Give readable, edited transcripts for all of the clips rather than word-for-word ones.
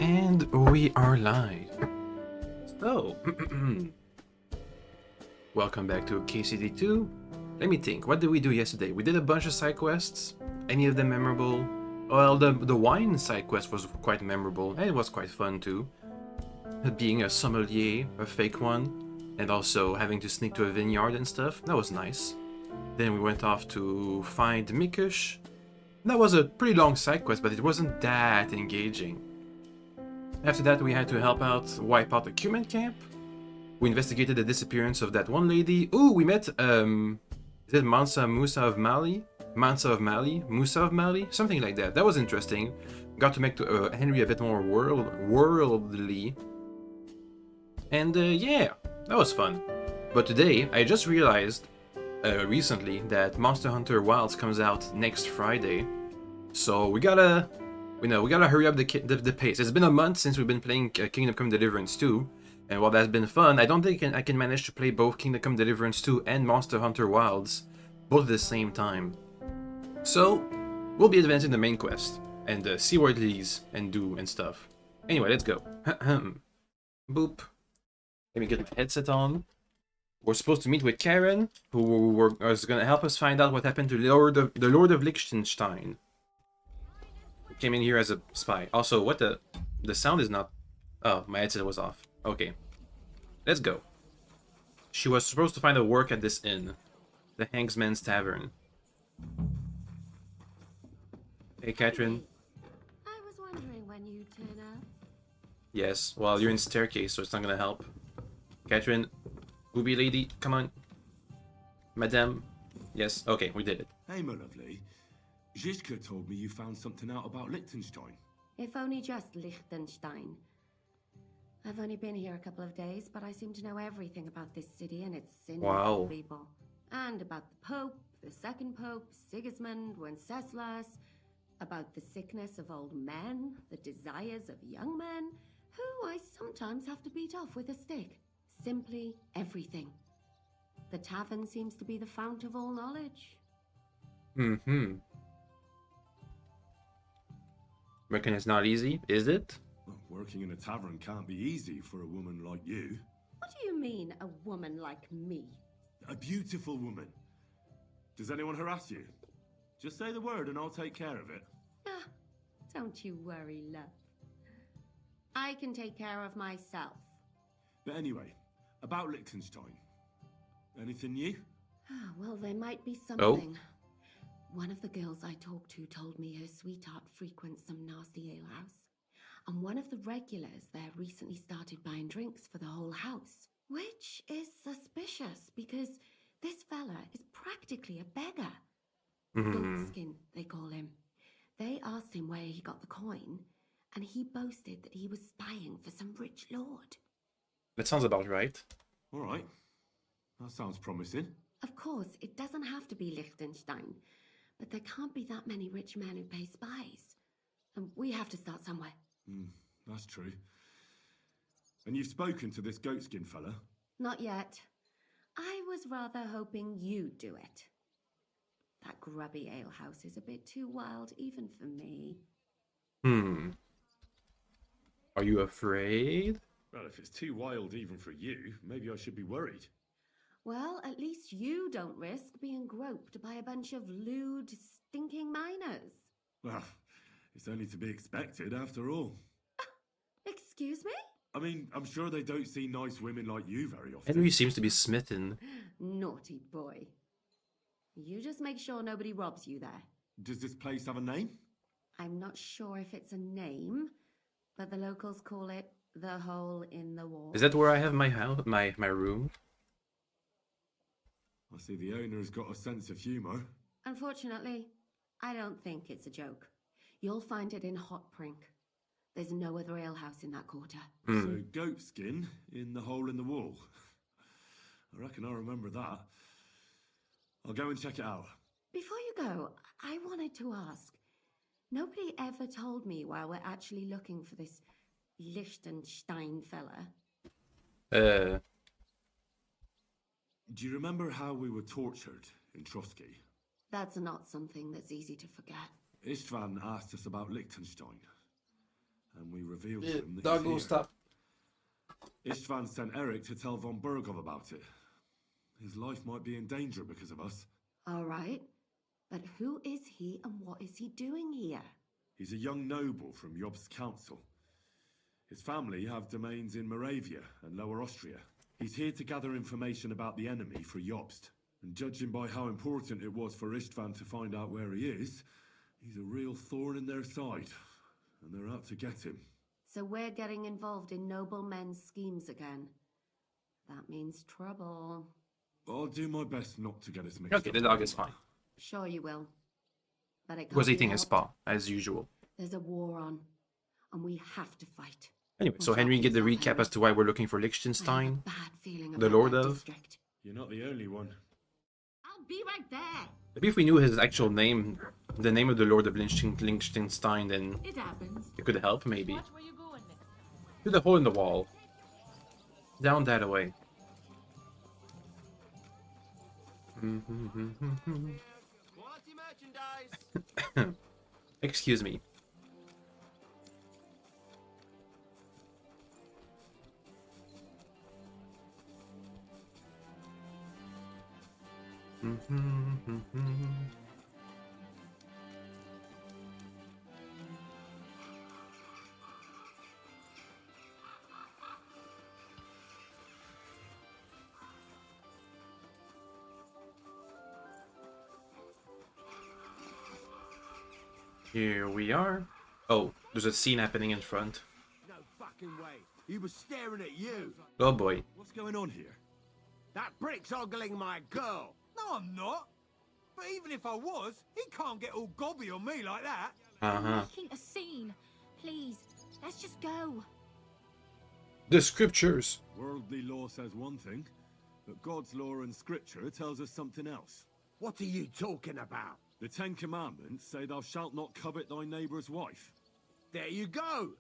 And we are live. So, welcome back to KCD2. Let me think, what did we do yesterday? We did a bunch of side quests. Any of them memorable? Well, the wine side quest was quite memorable, and it was quite fun too. Being a sommelier, a fake one, and also having to sneak to a vineyard and stuff. That was nice. Then we went off to find Mikush. That was a pretty long side quest, but it wasn't that engaging. After that, we had to help out, wipe out the Cumin camp. We investigated the disappearance of that one lady. Ooh, we met, is it Musa of Mali? Musa of Mali? Something like that. That was interesting. Got to make Henry a bit more worldly. And yeah, that was fun. But today, I just realized recently that Monster Hunter Wilds comes out next Friday. So we gotta hurry up the pace. It's been a month since we've been playing Kingdom Come Deliverance 2, and while that's been fun, I don't think I can manage to play both Kingdom Come Deliverance 2 and Monster Hunter Wilds both at the same time. So we'll be advancing the main quest and see where it leads and do and stuff. Anyway, let's go. Boop. Let me get the headset on. We're supposed to meet with Karen, who was gonna help us find out what happened to the Lord of Liechtenstein. Came in here as a spy. Also, what the sound is not... Oh, my headset was off. Okay. Let's go. She was supposed to find a work at this inn. The Hangsman's Tavern. Hey, Catherine. I was wondering when you'd turn up. Yes, well, you're in staircase, so it's not gonna help. Catherine, booby lady, come on. Madame. Yes, okay, we did it. Hey, my lovely. Zizka told me you found something out about Liechtenstein. If only just Liechtenstein. I've only been here a couple of days, but I seem to know everything about this city and its sinful people. And about the Pope, the second Pope, Sigismund, Wenceslas, about the sickness of old men, the desires of young men, who I sometimes have to beat off with a stick. Simply everything. The tavern seems to be the fount of all knowledge. Reckon it's not easy, is it? Well, working in a tavern can't be easy for a woman like you. What do you mean, a woman like me? A beautiful woman. Does anyone harass you? Just say the word and I'll take care of it. Ah, don't you worry, love. I can take care of myself. But anyway, about Liechtenstein. Anything new? Well, there might be something. One of the girls I talked to told me her sweetheart frequents some nasty alehouse. And one of the regulars there recently started buying drinks for the whole house. Which is suspicious, because this fella is practically a beggar. Goatskin, they call him. They asked him where he got the coin, and he boasted that he was spying for some rich lord. That sounds about right. All right. That sounds promising. Of course, it doesn't have to be Liechtenstein, but there can't be that many rich men who pay spies. And we have to start somewhere. That's true. And you've spoken to this goatskin fella? Not yet. I was rather hoping you'd do it. That grubby alehouse is a bit too wild even for me. Are you afraid? Well, if it's too wild even for you, maybe I should be worried. Well, at least you don't risk being groped by a bunch of lewd, stinking miners. Well, it's only to be expected after all. Excuse me? I mean, I'm sure they don't see nice women like you very often. Henry seems to be smitten. Naughty boy. You just make sure nobody robs you there. Does this place have a name? I'm not sure if it's a name, but the locals call it the Hole in the Wall. Is that where I have my house, my room? I see the owner's got a sense of humour. Unfortunately, I don't think it's a joke. You'll find it in Hot Prink. There's no other alehouse in that quarter. So goatskin in the hole in the wall. I reckon I remember that. I'll go and check it out. Before you go, I wanted to ask. Nobody ever told me why we're actually looking for this Liechtenstein fella. Do you remember how we were tortured in Trotsky? That's not something that's easy to forget. Istvan asked us about Liechtenstein. and we revealed to Yeah, him that doggo, he's here. stop. Istvan sent Eric to tell von Burgov about it. His life might be in danger because of us. All right. But who is he and what is he doing here? He's a young noble from Jobst's council. His family have domains in Moravia and Lower Austria. He's here to gather information about the enemy for Jobst. And judging by how important it was for Istvan to find out where he is, he's a real thorn in their side. And they're out to get him. So we're getting involved in noblemen's schemes again. That means trouble. I'll do my best not to get us mixed Okay, up. the dog is fine. Sure you will. But it Was can't be eating his helped. paw, as usual. There's a war on, and we have to fight. Anyway, so Henry, get the recap as to why we're looking for I have a Liechtenstein. bad feeling The about Lord that of? district. You're not the only one. I'll be right there. Maybe if we knew his actual name, the name of the Lord of Liechtenstein, then It happens. it could help, maybe. Watch where you're going, Nick. Through the hole in the wall. Down that way. Quality merchandise. Excuse me. Here we are. Oh, there's a scene happening in front. No fucking way. He was staring at you. Oh boy. What's going on here? That brick's ogling my girl. No, I'm not. But even if I was, he can't get all gobby on me like that. Uh-huh. Making a scene. Please, let's just go. The scriptures. Worldly law says one thing, but God's law and scripture tells us something else. What are you talking about? The Ten Commandments say thou shalt not covet thy neighbour's wife. There you go.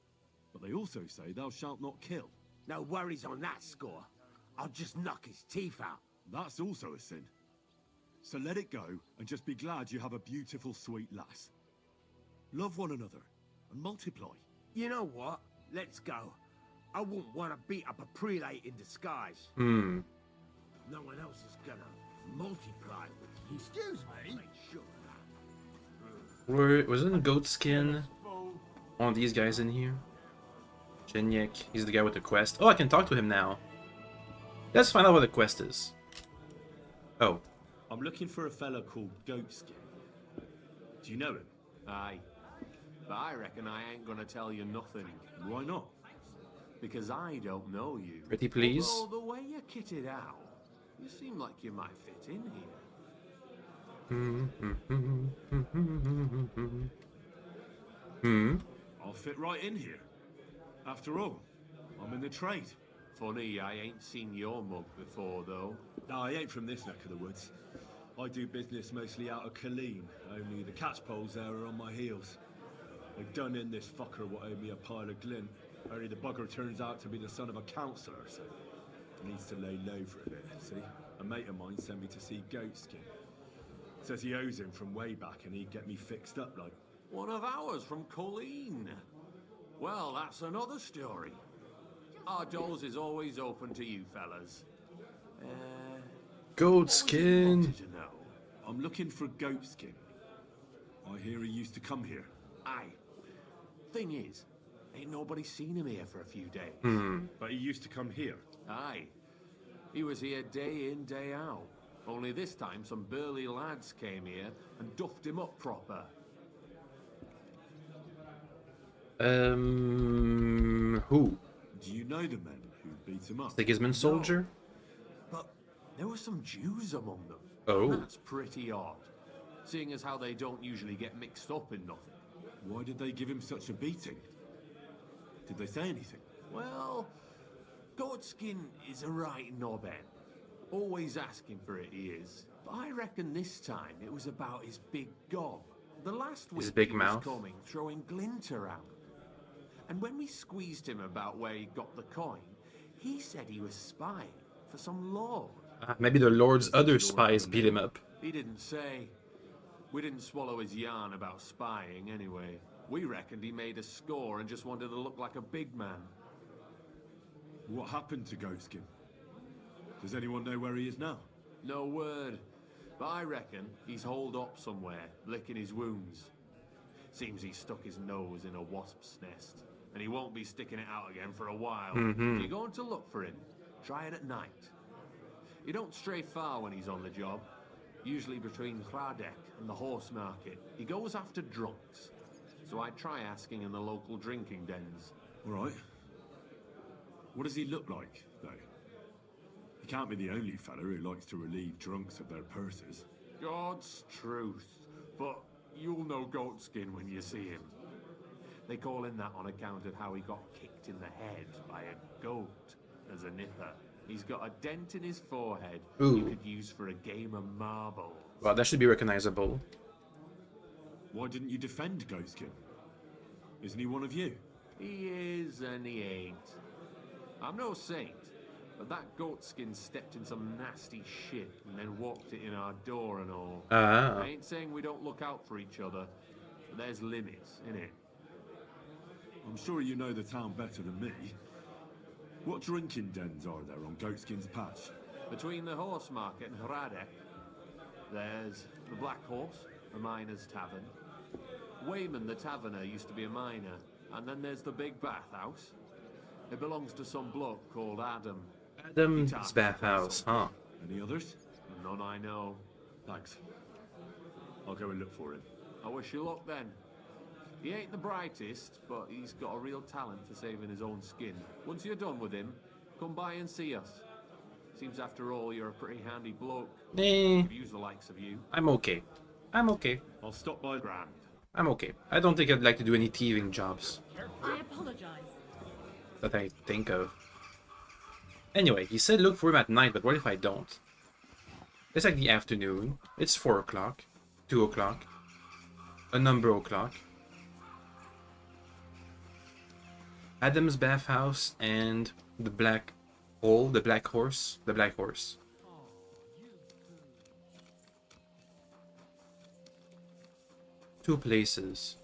But they also say thou shalt not kill. No worries on that score. I'll just knock his teeth out. That's also a sin. So let it go and just be glad you have a beautiful, sweet lass. Love one another and multiply. You know what? Let's go. I wouldn't want to beat up a prelate in disguise. Hmm. No one else is gonna multiply with you. Excuse me? Make sure of that. Wasn't Goatskin one of these guys in here? Genyek, he's the guy with the quest. Oh, I can talk to him now. Let's find out what the quest is. Oh. I'm looking for a fella called Goatskin. Do you know him? Aye. But I reckon I ain't gonna tell you nothing. Why not? Because I don't know you. Pretty please. Although the way you're kitted out, you seem like you might fit in here. I'll fit right in here. After all, I'm in the trade. Funny, I ain't seen your mug before, though. No, I ain't from this neck of the woods. I do business mostly out of Colleen, only the catchpoles there are on my heels. I done in this fucker what owed me a pile of glint. Only the bugger turns out to be the son of a councillor, so he needs to lay low for a bit, see? A mate of mine sent me to see Goatskin. Says he owes him from way back and he'd get me fixed up like. One of ours from Colleen. Well, that's another story. Our doors is always open to you fellas. Goatskin. Wanted to know. I'm looking for Goatskin. I hear he used to come here. Aye. Thing is, ain't nobody seen him here for a few days. But he used to come here. Aye. He was here day in, day out. Only this time some burly lads came here and duffed him up proper. Who? Do you know the men who beat him up? Sigismund soldier? But there were some Jews among them. Oh. That's pretty odd. Seeing as how they don't usually get mixed up in nothing. Why did they give him such a beating? Did they say anything? Well, Goatskin is a right knobhead. Always asking for it, he is. But I reckon this time it was about his big gob. The last week big he mouth. was coming, throwing glint around. And when we squeezed him about where he got the coin, he said he was spying for some lord. Maybe the Lord's other spies beat him up. He didn't say. We didn't swallow his yarn about spying anyway. We reckoned he made a score and just wanted to look like a big man. What happened to Goatskin? Does anyone know where he is now? No word. But I reckon he's holed up somewhere, licking his wounds. Seems he stuck his nose in a wasp's nest, and he won't be sticking it out again for a while. If you're going to look for him, try it at night. He don't stray far when he's on the job. Usually between Hradec and the horse market. He goes after drunks. So I'd try asking in the local drinking dens. All right. What does he look like, though? He can't be the only fella who likes to relieve drunks of their purses. God's truth. But you'll know Goatskin when you see him. They call him that on account of how he got kicked in the head by a goat as a nipper. He's got a dent in his forehead you could use for a game of marbles. Well, that should be recognizable. Why didn't you defend Goatskin? Isn't he one of you? He is and he ain't. I'm no saint, but that Goatskin stepped in some nasty shit and then walked it in our door and all. I ain't saying we don't look out for each other, but there's limits, innit? I'm sure you know the town better than me. What drinking dens are there on Goatskin's patch? Between the horse market and Hradec, there's the Black Horse, a miner's tavern. Wayman the taverner used to be a miner, and then there's the big bathhouse. It belongs to some bloke called Adam. Adam's bathhouse, huh? Any others? None I know. Thanks. I'll go and look for him. I wish you luck then. He ain't the brightest, but he's got a real talent for saving his own skin. Once you're done with him, come by and see us. Seems after all you're a pretty handy bloke. Could use the likes of you. I'm okay. I'm okay. I'll stop by. Grand. I'm okay. I don't think I'd like to do any thieving jobs I apologize. that I think of. Anyway, he said look for him at night, but what if I don't? It's like the afternoon. It's 4 o'clock. 2 o'clock. A number o'clock. Adam's bathhouse and the black hole, the black horse. The black horse. Two places.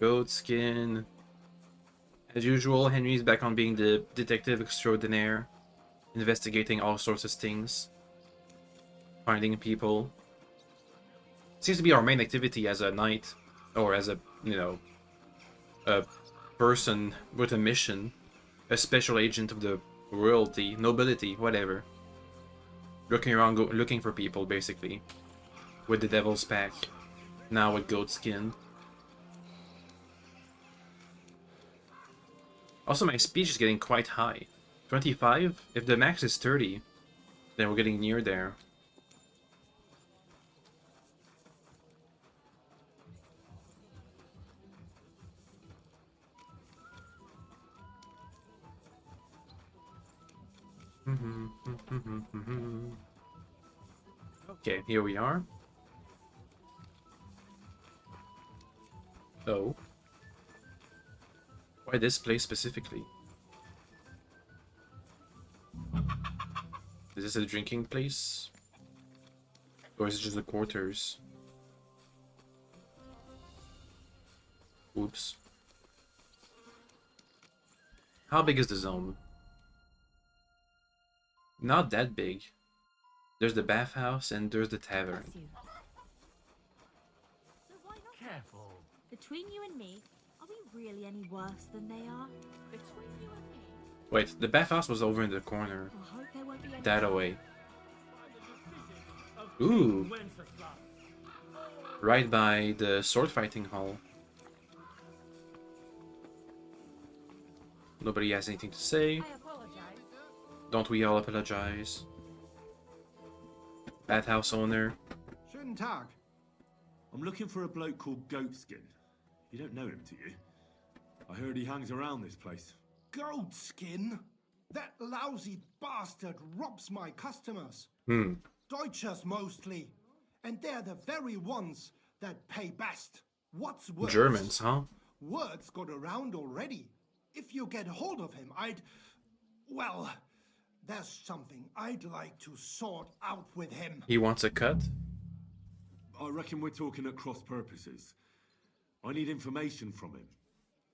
Goatskin. As usual, Henry's back on being the detective extraordinaire, investigating all sorts of things, finding people. Seems to be our main activity as a knight, or as a, you know, a person with a mission, a special agent of the royalty, nobility, whatever. Looking around, looking for people, basically. With the Devil's Pack, now with Goatskin. Also, my speech is getting quite high. 25? If the max is 30, then we're getting near there. Okay, here we are. So, why this place specifically? Is this a drinking place? Or is it just the quarters? Oops. How big is the zone? Not that big. There's the bathhouse and there's the tavern. Careful. Between you and me, are we really any worse than they are? Between you and me. Wait, the bathhouse was over in the corner. I hope there won't be any That away. Ooh. Right by the sword fighting hall. Nobody has anything to say. I apologize. Don't we all apologize? Bathhouse owner. Schönen Tag. I'm looking for a bloke called Goatskin. You don't know him, do you? I heard he hangs around this place. Goatskin? That lousy bastard robs my customers. Deutschers mostly. And they're the very ones that pay best. What's worse? Germans, huh? Word's got around already. If you get hold of him, well, there's something I'd like to sort out with him. He wants a cut? I reckon we're talking at cross purposes. I need information from him.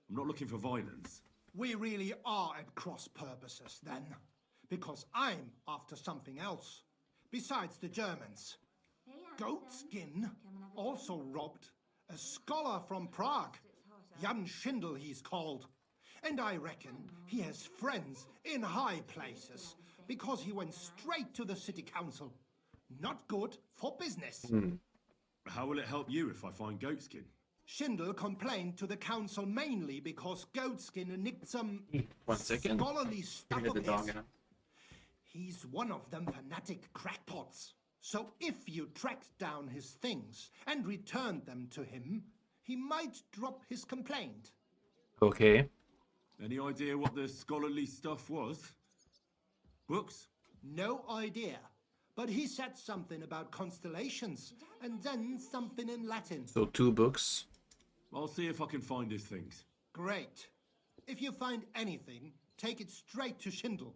I'm not looking for violence. We really are at cross purposes then, because I'm after something else, besides the Germans. Goatskin also robbed a scholar from Prague, Jan Schindel he's called. And I reckon he has friends in high places, because he went straight to the city council. Not good for business. How will it help you if I find Goatskin? Schindel complained to the council mainly because Goatskin nicked some 1 second. scholarly stuff Get of the dog his. out. He's one of them fanatic crackpots. So if you tracked down his things and returned them to him, he might drop his complaint. Okay. Any idea what the scholarly stuff was? Books? No idea. But he said something about constellations, and then something in Latin. So 2 books. I'll see if I can find his things. Great. If you find anything, take it straight to Schindel.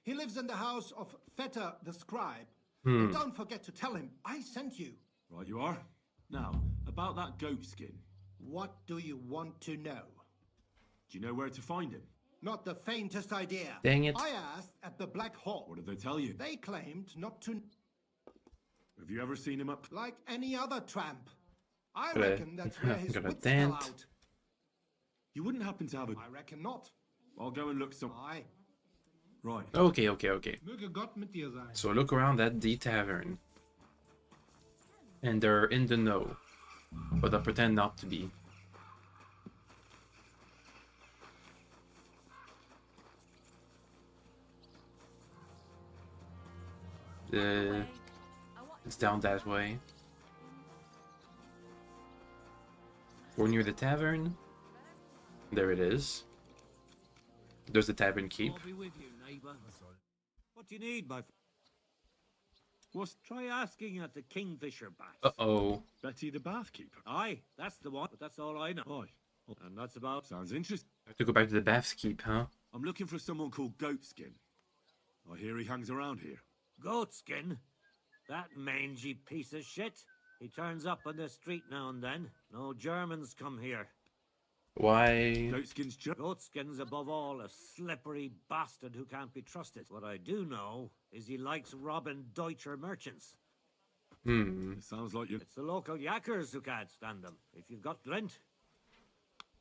He lives in the house of Vetter the scribe. And don't forget to tell him I sent you. Right you are. Now, about that Goatskin. What do you want to know? Do you know where to find him? Not the faintest idea. Dang it. I asked at the Black Hawk. What did they tell you? They claimed not to, Have you ever seen him up? like any other tramp. I Got a- reckon that's where his got a wits fell dent. out. You wouldn't happen to have a... I reckon not. I'll go and look some... Aye. Right. Okay, okay, okay. Möge Gott mit dir sein. So look around at the tavern. And they're in the know. But I pretend not to be. It's down that way. We're near the tavern. There it is. There's the tavern keep. I'll be with you, neighbour. What do you need, my... What's... Try asking at the Kingfisher Baths. Uh-oh. Betty the Bathkeeper. Aye, that's the one, but that's all I know. Aye. And that's about... Sounds interesting. I have to go back to the baths keep, huh? I'm looking for someone called Goatskin. I hear he hangs around here. Goatskin? That mangy piece of shit. He turns up on the street now and then. No Germans come here. Why? Goatskin's Goatskin's above all a slippery bastard who can't be trusted. What I do know is he likes robbing Deutscher merchants. It sounds like you... It's the local yackers who can't stand them. If you've got glint,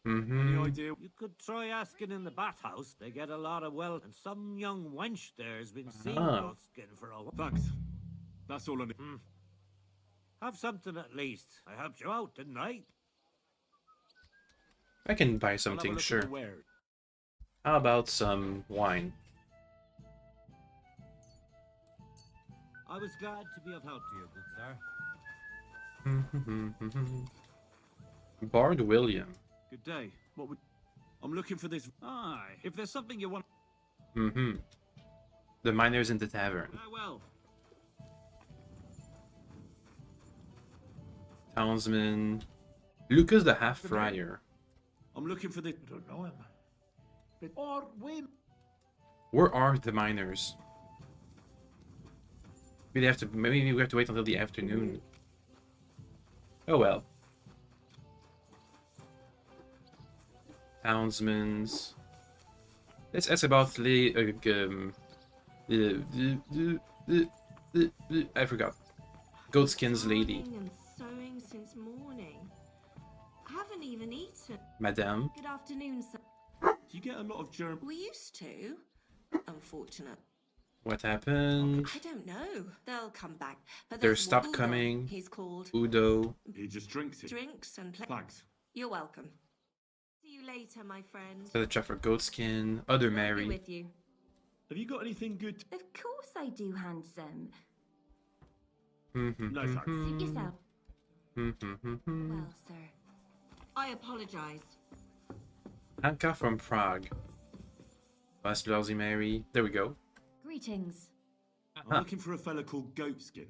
Any idea? you could try asking in the bathhouse. They get a lot of and some young wench there's been seeing Goatskin for a while. Thanks. That's all I need. Have something at least. I helped you out, didn't I? I can buy I'll have a something, look at sure. the wares. How about some wine? I was glad to be of help to you, good sir. Bard William. Good day. What would... I'm looking for this... Aye, if there's something you want... The miners in the tavern. well. Townsman. Lucas the Half-Friar. I'm looking for this... I don't know him. But... Or we... Where are the miners? Maybe we have to wait until the afternoon. Oh well. Townsman's. Let's ask about I forgot. Goatskin's lady. Sewing and sewing since morning. I haven't even eaten. Madame. Good afternoon, sir. Do you get a lot of German... We used to. Unfortunate. What happened? I don't know. They'll come back. But They're there's stopped Udo, coming. He's called. Udo. He just drinks it. Drinks and play. Thanks. You're welcome. See you later, my friend. Got a check for Goatskin. Other I'll be Mary. with you. Have you got anything good? Of course I do, handsome. No thanks. Suit yourself. Well, sir, I apologize. Anka from Prague. Last lousy Mary. There we go. Greetings. I'm looking for a fella called Goatskin.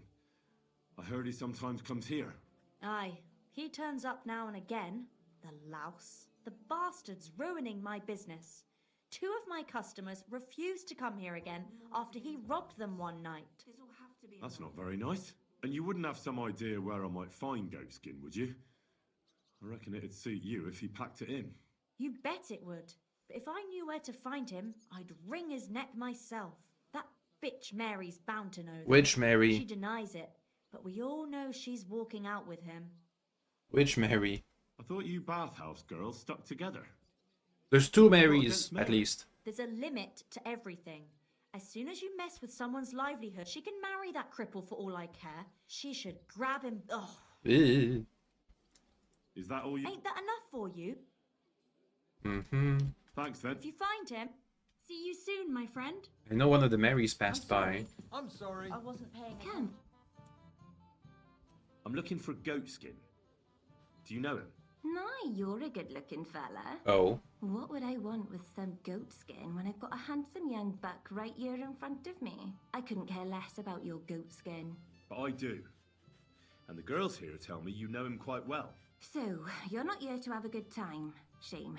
I heard he sometimes comes here. Aye, he turns up now and again. The louse. The bastard's ruining my business. 2 of my customers refused to come here again after he robbed them one night. That's not very nice. And you wouldn't have some idea where I might find Goatskin, would you? I reckon it'd suit you if you packed it in. You bet it would. But if I knew where to find him, I'd wring his neck myself. That bitch Mary's bound to know that. Which Mary? She denies it, but we all know she's walking out with him. Which Mary? I thought you bathhouse girls stuck together. There's two What Marys, against at Mary? least. There's a limit to everything. As soon as you mess with someone's livelihood, she can marry that cripple for all I care. She should grab him. Oh, Ew. Is that all you... ain't that enough for you? Mm-hmm. Thanks then. If you find him, see you soon, my friend. I know one of the Marys passed by. I'm sorry. I wasn't paying attention. Come. I'm looking for Goatskin. Do you know him? Nah, you're a good-looking fella. Oh. What would I want with some goat skin when I've got a handsome young buck right here in front of me? I couldn't care less about your goat skin. But I do. And the girls here tell me you know him quite well. So, you're not here to have a good time. Shame.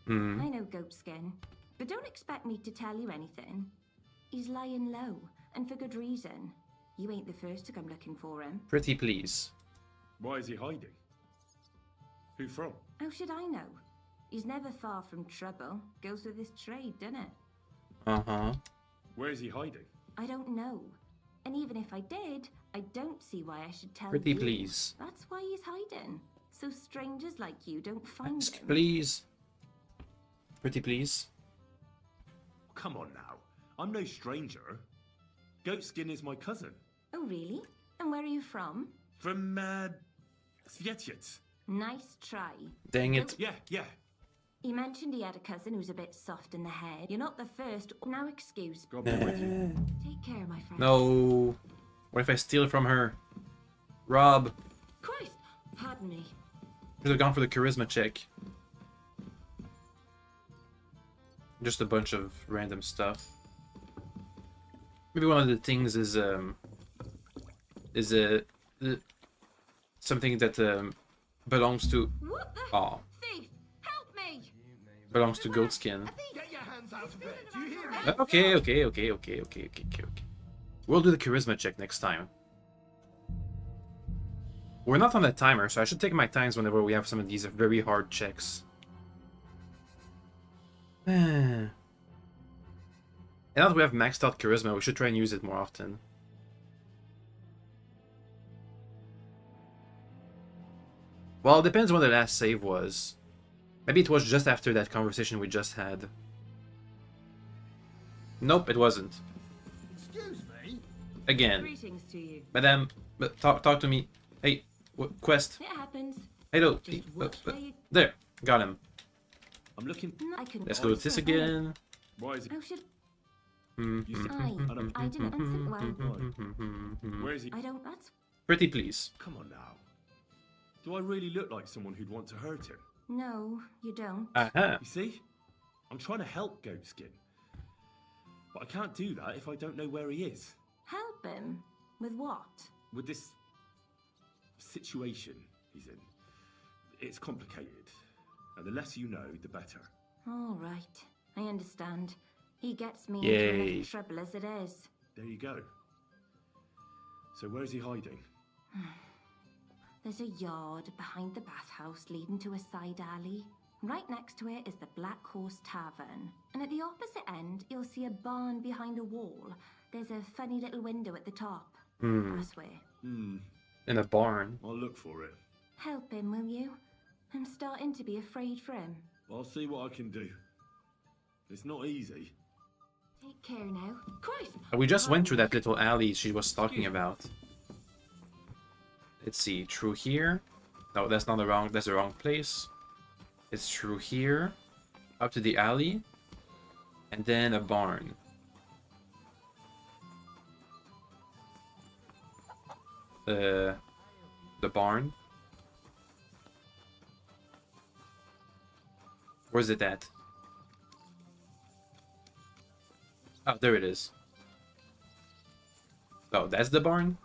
Hmm. I know goat skin, but don't expect me to tell you anything. He's lying low, and for good reason. You ain't the first to come looking for him. Pretty please. Why is he hiding? Who from? How should I know? He's never far from trouble. Goes with his trade, doesn't it? Uh-huh. Where is he hiding? I don't know. And even if I did, I don't see why I should tell Pretty you. please. That's why he's hiding. So strangers like you don't find Ask, him. please. Pretty please. Come on now. I'm no stranger. Goatskin is my cousin. Oh, really? And where are you from? From, Svietjic. Nice try. Dang it. Yeah. He mentioned he had a cousin who's a bit soft in the head. You're not the first. Now excuse. God be with you. Take care, my friend. No. What if I steal from her? Rob. Christ! Pardon me. Should have gone for the charisma check. Just a bunch of random stuff. Maybe one of the things is something that belongs to What the? oh Thief! Help me! belongs to Goatskin. Get your hands out of it. Do you hear me? Okay. We'll do the charisma check next time. We're not on a timer, so I should take my times whenever we have some of these very hard checks. And now that we have maxed out charisma, we should try and use it more often. Well, it depends when the last save was. Maybe it was just after that conversation we just had. Nope, it wasn't. Excuse me? Again. Greetings to you. Madame, talk to me. Hey, quest. It happens. Hello. Just watch where you... There, got him. I'm looking... No, I couldn't... Let's go with this again. Why is he... How should... You see... I didn't answer... Well, Where is he... I don't... That's... Pretty please. Come on now. Do I really look like someone who'd want to hurt him? No, you don't. Aha. You see? I'm trying to help Goatskin. But I can't do that if I don't know where he is. Help him? With what? With this... situation he's in. It's complicated. And the less you know, the better. All right. I understand. He gets me Yay. into enough trouble as it is. There you go. So where's he hiding? There's a yard behind the bathhouse leading to a side alley. Right next to it is the Black Horse Tavern. And at the opposite end, you'll see a barn behind a wall. There's a funny little window at the top. That's where. In a barn. I'll look for it. Help him, will you? I'm starting to be afraid for him. I'll see what I can do. It's not easy. Take care now. Christ! We just went through that little alley she was talking about. Let's see, through here. No, that's not the wrong. That's the wrong place. It's through here, up to the alley, and then a barn. The barn. Where's it at? Oh, there it is. Oh, that's the barn?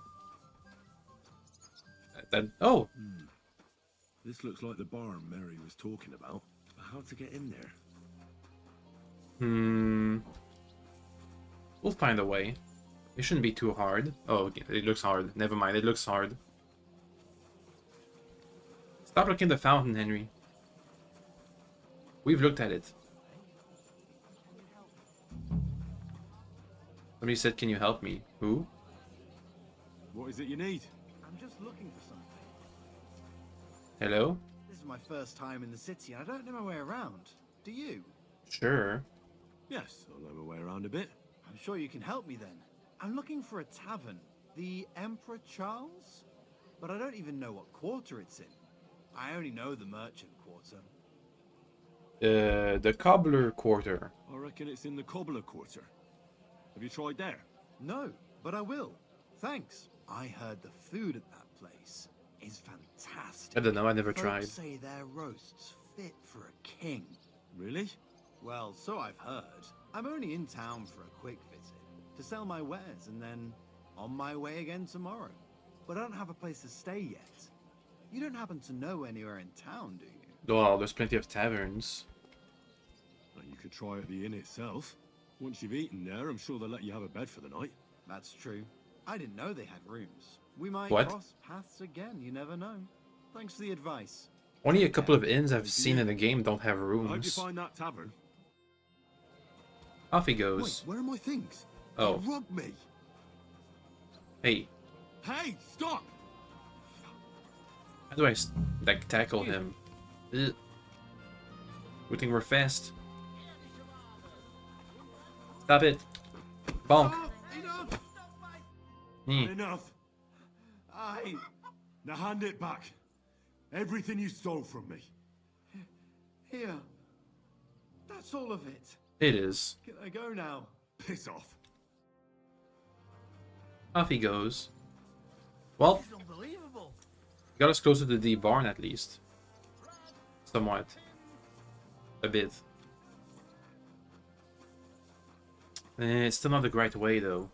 Oh! This looks like the barn Mary was talking about. But how to get in there? We'll find a way. It shouldn't be too hard. Oh, okay. It looks hard. Never mind, it looks hard. Stop looking at the fountain, Henry. We've looked at it. Somebody said, can you help me? Who? What is it you need? I'm just looking for something. Hello? This is my first time in the city, and I don't know my way around. Do you? Sure. Yes, I'll know my way around a bit. I'm sure you can help me then. I'm looking for a tavern. The Emperor Charles? But I don't even know what quarter it's in. I only know the merchant quarter. The cobbler quarter. I reckon it's in the Cobbler Quarter. Have you tried there? No, but I will. Thanks. I heard the food at that place is fantastic. I don't know, I never Folks tried. say their roasts fit for a king. Really? Well, so I've heard. I'm only in town for a quick visit to sell my wares and then on my way again tomorrow. But I don't have a place to stay yet. You don't happen to know anywhere in town, do you? Well, there's plenty of taverns. Well, you could try at the inn itself. Once you've eaten there, I'm sure they'll let you have a bed for the night. That's true. I didn't know they had rooms. We might What? cross paths again, you never know. Thanks for the advice. Only a couple of inns I've seen in the game don't have I hope you rooms. find that tavern. Off he goes. Wait, where are my things? Oh. They robbed me. Hey, Hey, stop! how do I like tackle him? Ugh. Good thing we're fast. Stop it. Bonk. Stop! Enough! Hmm. Enough! Now hand it back. Everything you stole from me. Here. That's all of it. It is. Can I go now? Piss off. Off he goes. Well, This is unbelievable. got us closer to the barn at least. Somewhat. A bit. It's still not the right way though.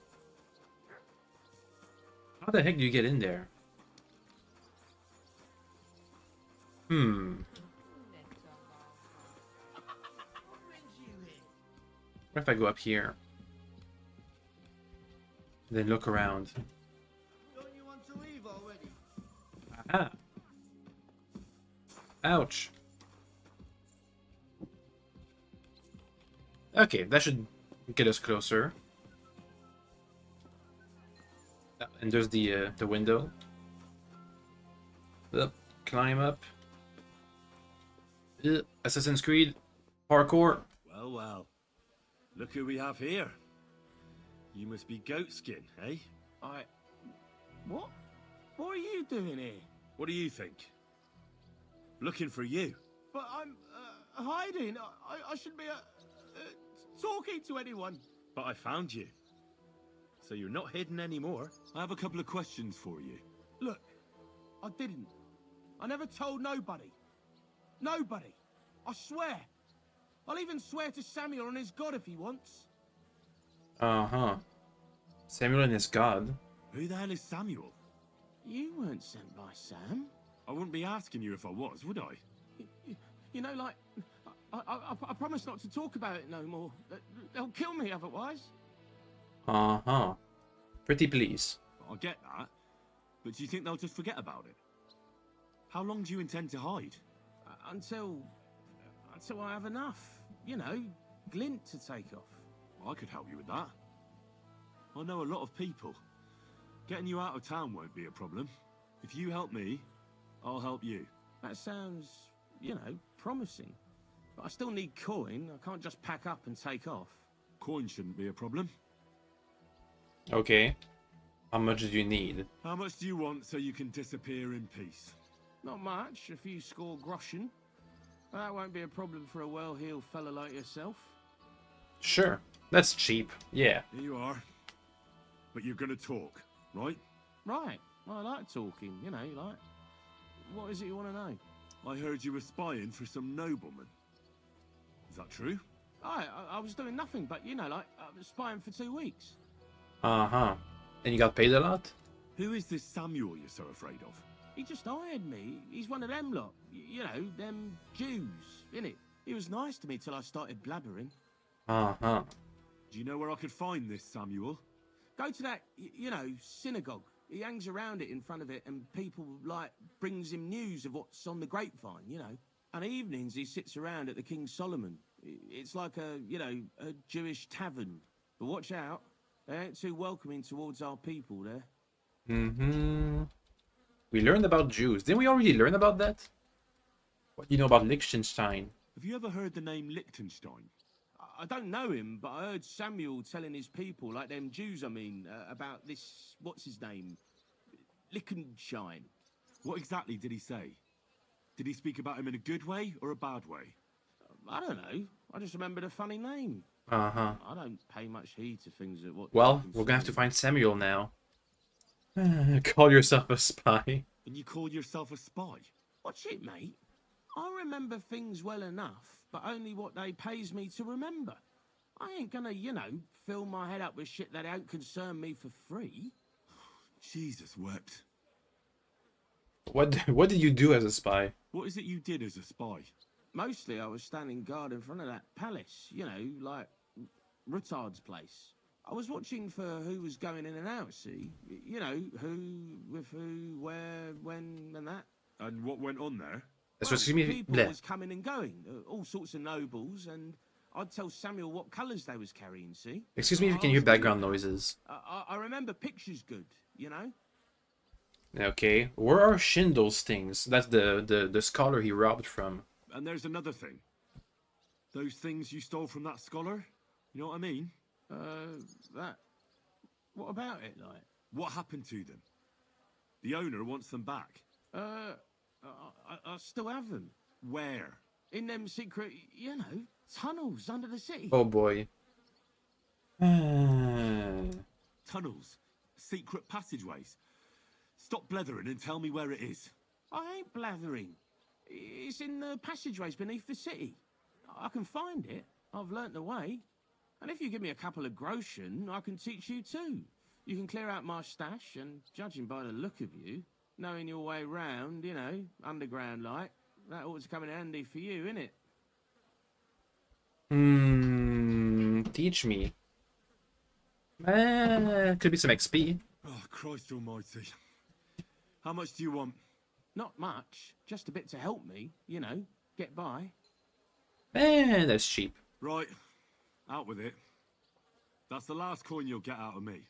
How the heck do you get in there? What if I go up here? Then look around. Don't you want to leave already? Aha! Ouch. Okay, that should get us closer. And there's the window. Up, climb up. Assassin's Creed parkour. Well, well. Look who we have here. You must be Goatskin, eh? What? What are you doing here? What do you think? Looking for you. But I'm hiding. I shouldn't be talking to anyone. But I found you. So you're not hidden anymore. I have a couple of questions for you. Look, I didn't. I never told nobody. Nobody. I swear. I'll even swear to Samuel and his God if he wants. Uh-huh. Samuel and his god. Who the hell is Samuel? You weren't sent by Sam. I wouldn't be asking you if I was, would I? You know, like, I promise not to talk about it no more. They'll kill me otherwise. Uh-huh. Pretty please. I get that. But do you think they'll just forget about it? How long do you intend to hide? Until I have enough, you know, glint to take off. I could help you with that. I know a lot of people. Getting you out of town won't be a problem. If you help me, I'll help you. That sounds, you know, promising. But I still need coin. I can't just pack up and take off. Coin shouldn't be a problem. Okay. How much do you need? How much do you want so you can disappear in peace? Not much, a few score groschen. That won't be a problem for a well-heeled fella like yourself. Sure. That's cheap. Yeah. Here you are. But you're gonna talk, right? Right. I like talking, you know, like... What is it you want to know? I heard you were spying for some nobleman. Is that true? I was doing nothing but, you know, like, spying for 2 weeks. Uh-huh. And you got paid a lot? Who is this Samuel you're so afraid of? He just hired me. He's one of them lot. You know, them Jews, innit? He was nice to me till I started blabbering. Uh-huh. Do you know where I could find this Samuel? Go to that, you know, synagogue. He hangs around it in front of it, and people, like, brings him news of what's on the grapevine, you know. And evenings he sits around at the King Solomon. It's like a, you know, a Jewish tavern. But watch out, they ain't too welcoming towards our people there. Mm-hmm. We learned about Jews. Didn't we already learn about that? What do you know about Liechtenstein? Have you ever heard the name Liechtenstein? I don't know him, but I heard Samuel telling his people, like them Jews, I mean, about this, what's his name? Liechtenstein. What exactly did he say? Did he speak about him in a good way or a bad way? I don't know. I just remembered a funny name. Uh-huh. I don't pay much heed to things that what. Well, we're gonna have to find Samuel now. Call yourself a spy. And you call yourself a spy? Watch it, mate. I remember things well enough, but only what they pays me to remember. I ain't gonna, you know, fill my head up with shit that don't concern me for free. Jesus wept. What did you do as a spy? What is it you did as a spy? Mostly I was standing guard in front of that palace, you know, like Rutard's place. I was watching for who was going in and out, see? You know, who, with who, where, when, and that. And what went on there? That's Well, what excuse me. people Bleh. was coming and going, all sorts of nobles, and I'd tell Samuel what colours they was carrying, see? Excuse me if you can hear background noises. I remember pictures good, you know? Okay, where are Schindle's things? That's the scholar he robbed from. And there's another thing. Those things you stole from that scholar? You know what I mean? That... What about it, like? What happened to them? The owner wants them back. I still have them. Where? In them secret, you know, tunnels under the city. Oh boy. Tunnels. Secret passageways. Stop blethering and tell me where it is. I ain't blathering. It's in the passageways beneath the city. I can find it. I've learnt the way. And if you give me a couple of groschen, I can teach you too. You can clear out my stash, and judging by the look of you, knowing your way round, you know, underground like, that ought to come in handy for you, innit? Teach me. Could be some XP. Oh, Christ almighty. How much do you want? Not much. Just a bit to help me, you know, get by. That's cheap. Right. Out with it. That's the last coin you'll get out of me.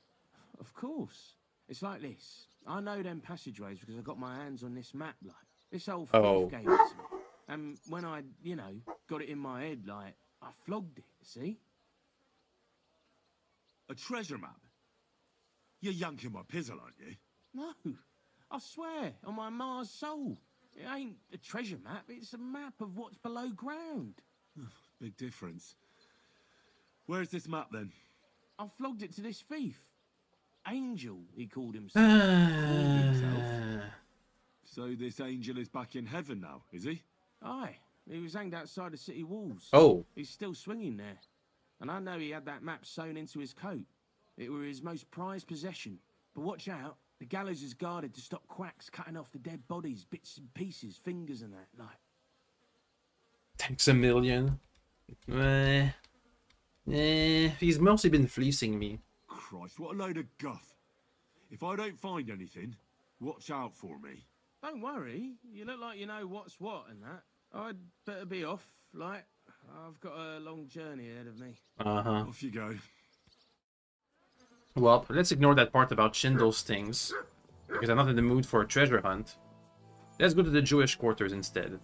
Of course. It's like this. I know them passageways because I got my hands on this map, like. This old thief gave it to me. And when I, you know, got it in my head, like, I flogged it, see? A treasure map? You're yanking my pizzle, aren't you? No. I swear, on my Mars soul. It ain't a treasure map, it's a map of what's below ground. Big difference. Where's this map, then? I flogged it to this thief. Angel, he called himself. So this angel is back in heaven now, is he? Aye, he was hanged outside the city walls. Oh. He's still swinging there. And I know he had that map sewn into his coat. It were his most prized possession. But watch out, the gallows is guarded to stop quacks cutting off the dead bodies, bits and pieces, fingers and that, like. Thanks a million. He's mostly been fleecing me. Christ, what a load of guff. If I don't find anything, watch out for me. Don't worry, you look like you know what's what and that. I'd better be off, like, I've got a long journey ahead of me. Uh-huh. Off you go. Well, let's ignore that part about Schindle's things, because I'm not in the mood for a treasure hunt. Let's go to the Jewish quarters instead.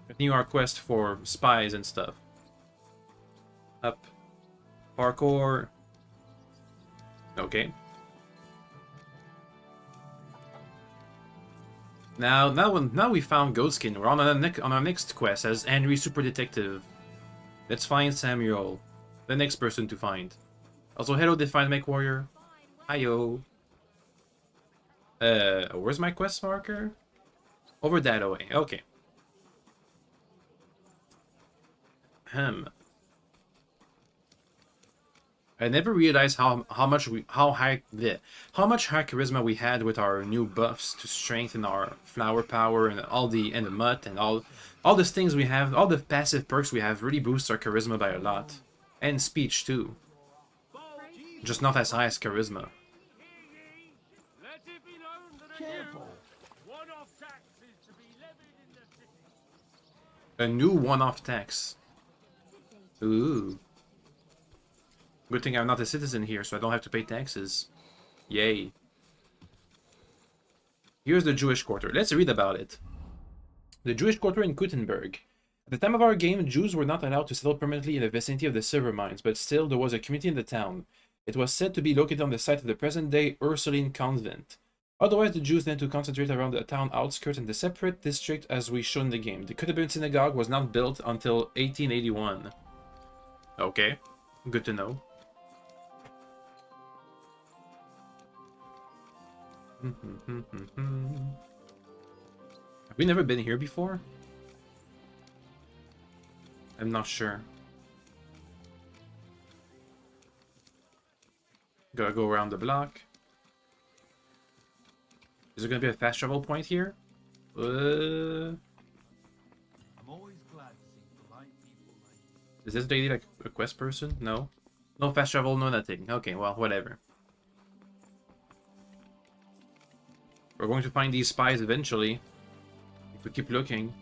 Continue our quest for spies and stuff. Up. Parkour. Okay. Now we found Goatskin. We're on our next quest as Henry Super Detective. Let's find Samuel, the next person to find. Also, hello, Defined Mech Warrior. Hiyo. Where's my quest marker? Over that way. Okay. I never realized how much high charisma we had with our new buffs to strengthen our flower power and the mutt and all these things we have, all the passive perks we have really boosts our charisma by a lot. And speech too. Just not as high as charisma. A new one-off tax. Ooh. Good thing I'm not a citizen here, so I don't have to pay taxes. Yay. Here's the Jewish quarter. Let's read about it. The Jewish quarter in Gutenberg. At the time of our game, Jews were not allowed to settle permanently in the vicinity of the silver mines, but still there was a community in the town. It was said to be located on the site of the present-day Ursuline convent. Otherwise, the Jews tend to concentrate around the town outskirts in the separate district as we show in the game. The Gutenberg synagogue was not built until 1881. Okay, good to know. Have we never been here before? I'm not sure. Gotta go around the block. Is there gonna be a fast travel point here? I'm always glad to see polite people like you. Is this lady like a quest person? No? No fast travel, no nothing. Okay, well, whatever. We're going to find these spies eventually. If we keep looking.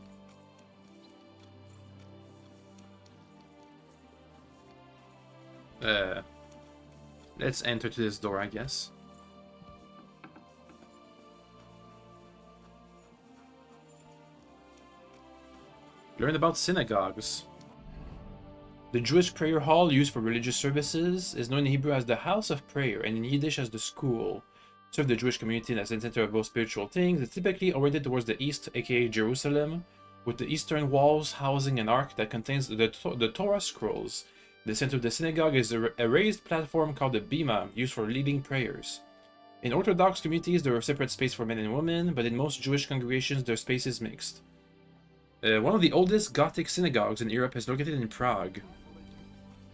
Let's enter to this door, I guess. Learn about synagogues. The Jewish prayer hall used for religious services is known in Hebrew as the House of Prayer and in Yiddish as the School. Serve the Jewish community as a center of both spiritual things. It's typically oriented towards the east, aka Jerusalem, with the eastern walls housing an ark that contains the Torah scrolls. In the center of the synagogue is a raised platform called the bima, used for leading prayers. In Orthodox communities, there are separate space for men and women, but in most Jewish congregations, their space is mixed. One of the oldest Gothic synagogues in Europe is located in Prague.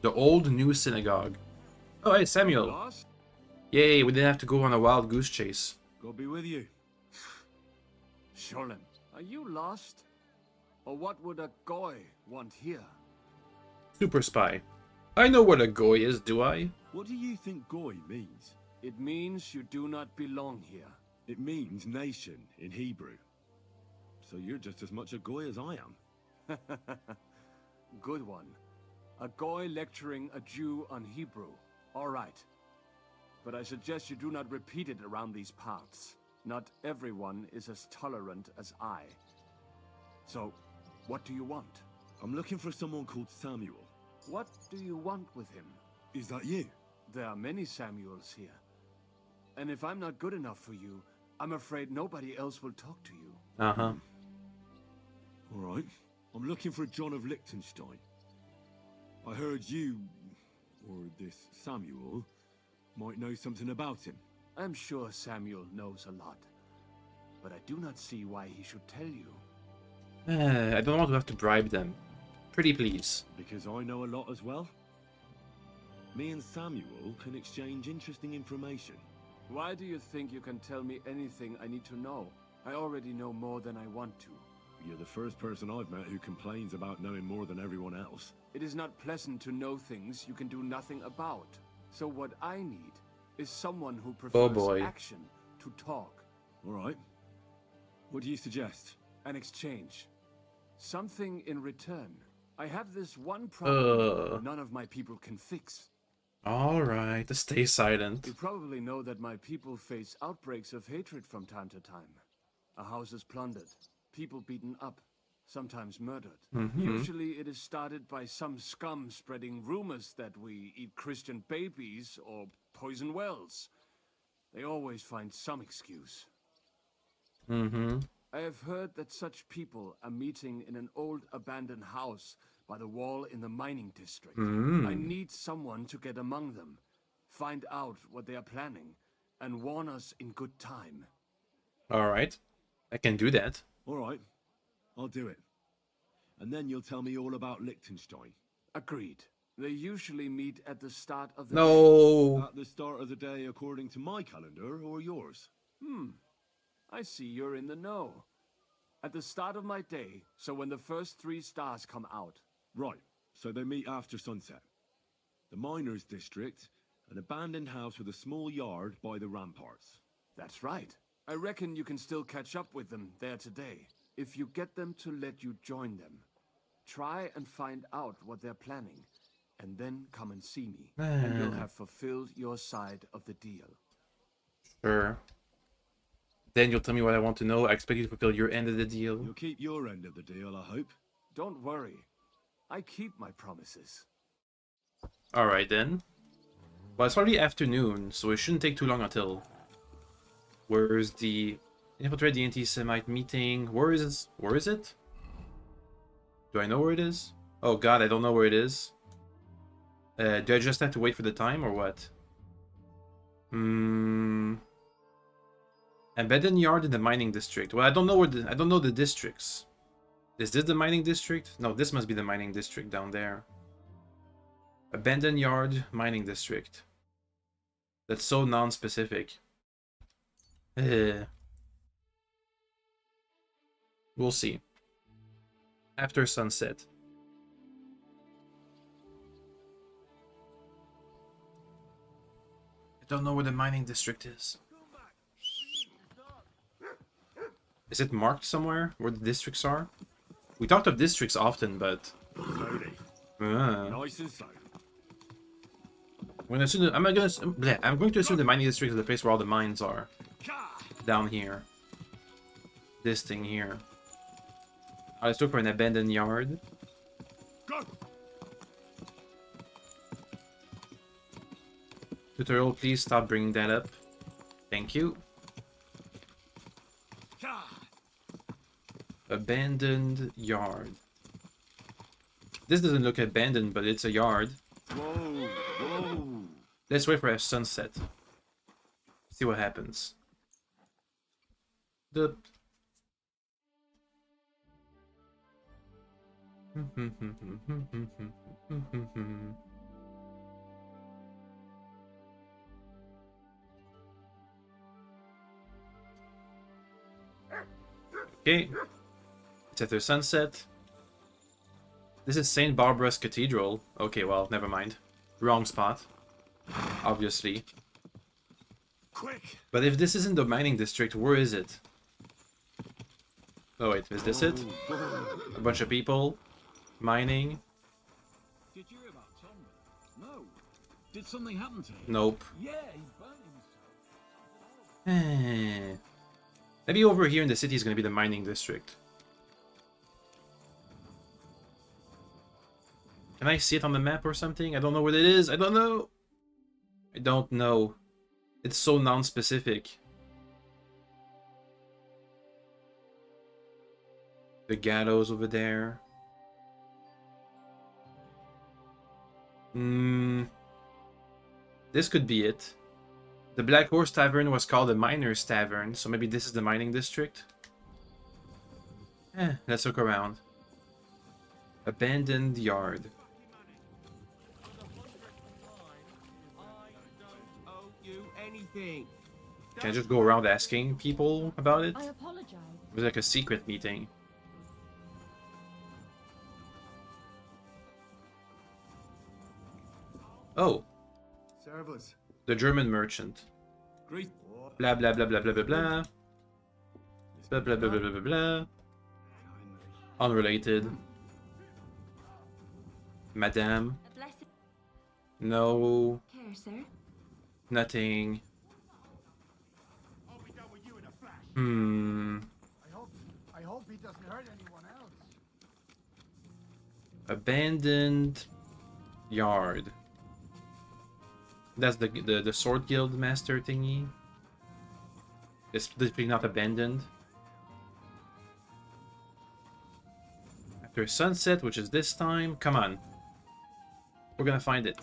The Old New Synagogue. Oh, hey, Samuel. Lost? Yay, we didn't have to go on a wild goose chase. God be with you. Sholem, are you lost? Or what would a goy want here? Super spy. I know what a goy is, do I? What do you think goy means? It means you do not belong here. It means nation in Hebrew. So you're just as much a goy as I am. Good one. A goy lecturing a Jew on Hebrew. All right. But I suggest you do not repeat it around these parts. Not everyone is as tolerant as I. So, what do you want? I'm looking for someone called Samuel. What do you want with him? Is that you? There are many Samuels here. And if I'm not good enough for you, I'm afraid nobody else will talk to you. Uh-huh. All right. I'm looking for John of Liechtenstein. I heard you, or this Samuel, might know something about him. I'm sure Samuel knows a lot. But I do not see why he should tell you. I don't want to have to bribe them. Pretty please. Because I know a lot as well. Me and Samuel can exchange interesting information. Why do you think you can tell me anything I need to know? I already know more than I want to. You're the first person I've met who complains about knowing more than everyone else. It is not pleasant to know things you can do nothing about. So what I need is someone who prefers action to talk. All right. What do you suggest? An exchange. Something in return. I have this one problem none of my people can fix. Alright, stay silent. You probably know that my people face outbreaks of hatred from time to time. A house is plundered, people beaten up, sometimes murdered. Usually it is started by some scum spreading rumors that we eat Christian babies or poison wells. They always find some excuse. I have heard that such people are meeting in an old abandoned house by the wall in the mining district. I need someone to get among them, find out what they are planning, and warn us in good time. Alright, I can do that. All right, I'll do it. And then you'll tell me all about Liechtenstein. Agreed. They usually meet at the start of the day. At the start of the day according to my calendar or yours? I see you're in the know. At the start of my day, so when the first 3 stars come out. Right, so they meet after sunset. The miners' district, an abandoned house with a small yard by the ramparts. That's right. I reckon you can still catch up with them there today, if you get them to let you join them. Try and find out what they're planning, and then come and see me, and you'll have fulfilled your side of the deal. Sure. Then you'll tell me what I want to know. I expect you to fulfill your end of the deal. You'll keep your end of the deal, I hope. Don't worry. I keep my promises. Alright then. Well, it's already afternoon, so it shouldn't take too long until... Where's the... Infiltrate the anti-Semite meeting. Where is it? Do I know where it is? Oh god, I don't know where it is. Do I just have to wait for the time, or what? Abandoned yard in the mining district. Well, I don't know where I don't know the districts. Is this the mining district? No, this must be the mining district down there. Abandoned yard, mining district. That's so non-specific. We'll see. After sunset. I don't know where the mining district is. Is it marked somewhere where the districts are? We talked of districts often, but... Nice and slow. I'm going to assume the mining district is the place where all the mines are. Down here. This thing here. Let's look for an abandoned yard. Go. Tutorial, please stop bringing that up. Thank you. Abandoned yard. This doesn't look abandoned, but it's a yard. Whoa. Let's wait for a sunset. See what happens. The... Okay. It's after sunset. This is St. Barbara's Cathedral. Okay, well, never mind. Wrong spot. Obviously. Quick. But if this isn't the mining district, where is it? Oh wait, is this it? A bunch of people mining. Did you hear about Tom? No. Did something happen to him? Nope. Yeah, he burned himself. Maybe over here in the city is going to be the mining district. Can I see it on the map or something? I don't know what it is. I don't know. I don't know. It's so non-specific. The gallows over there. This could be it. The Black Horse Tavern was called the Miner's Tavern, so maybe this is the mining district? Let's look around. Abandoned yard. Can I just go around asking people about it? I apologize. It was like a secret meeting. Oh. Servus. The German merchant. Great. Blah blah blah blah blah blah blah. Blah blah blah blah blah blah blah. Unrelated. Madame. A blessing. No. Care, sir. Nothing. I'll be done with you in a flash. I hope he doesn't hurt anyone else. Abandoned yard. That's the sword guild master thingy. It's definitely not abandoned. After sunset, which is this time, come on. We're gonna find it.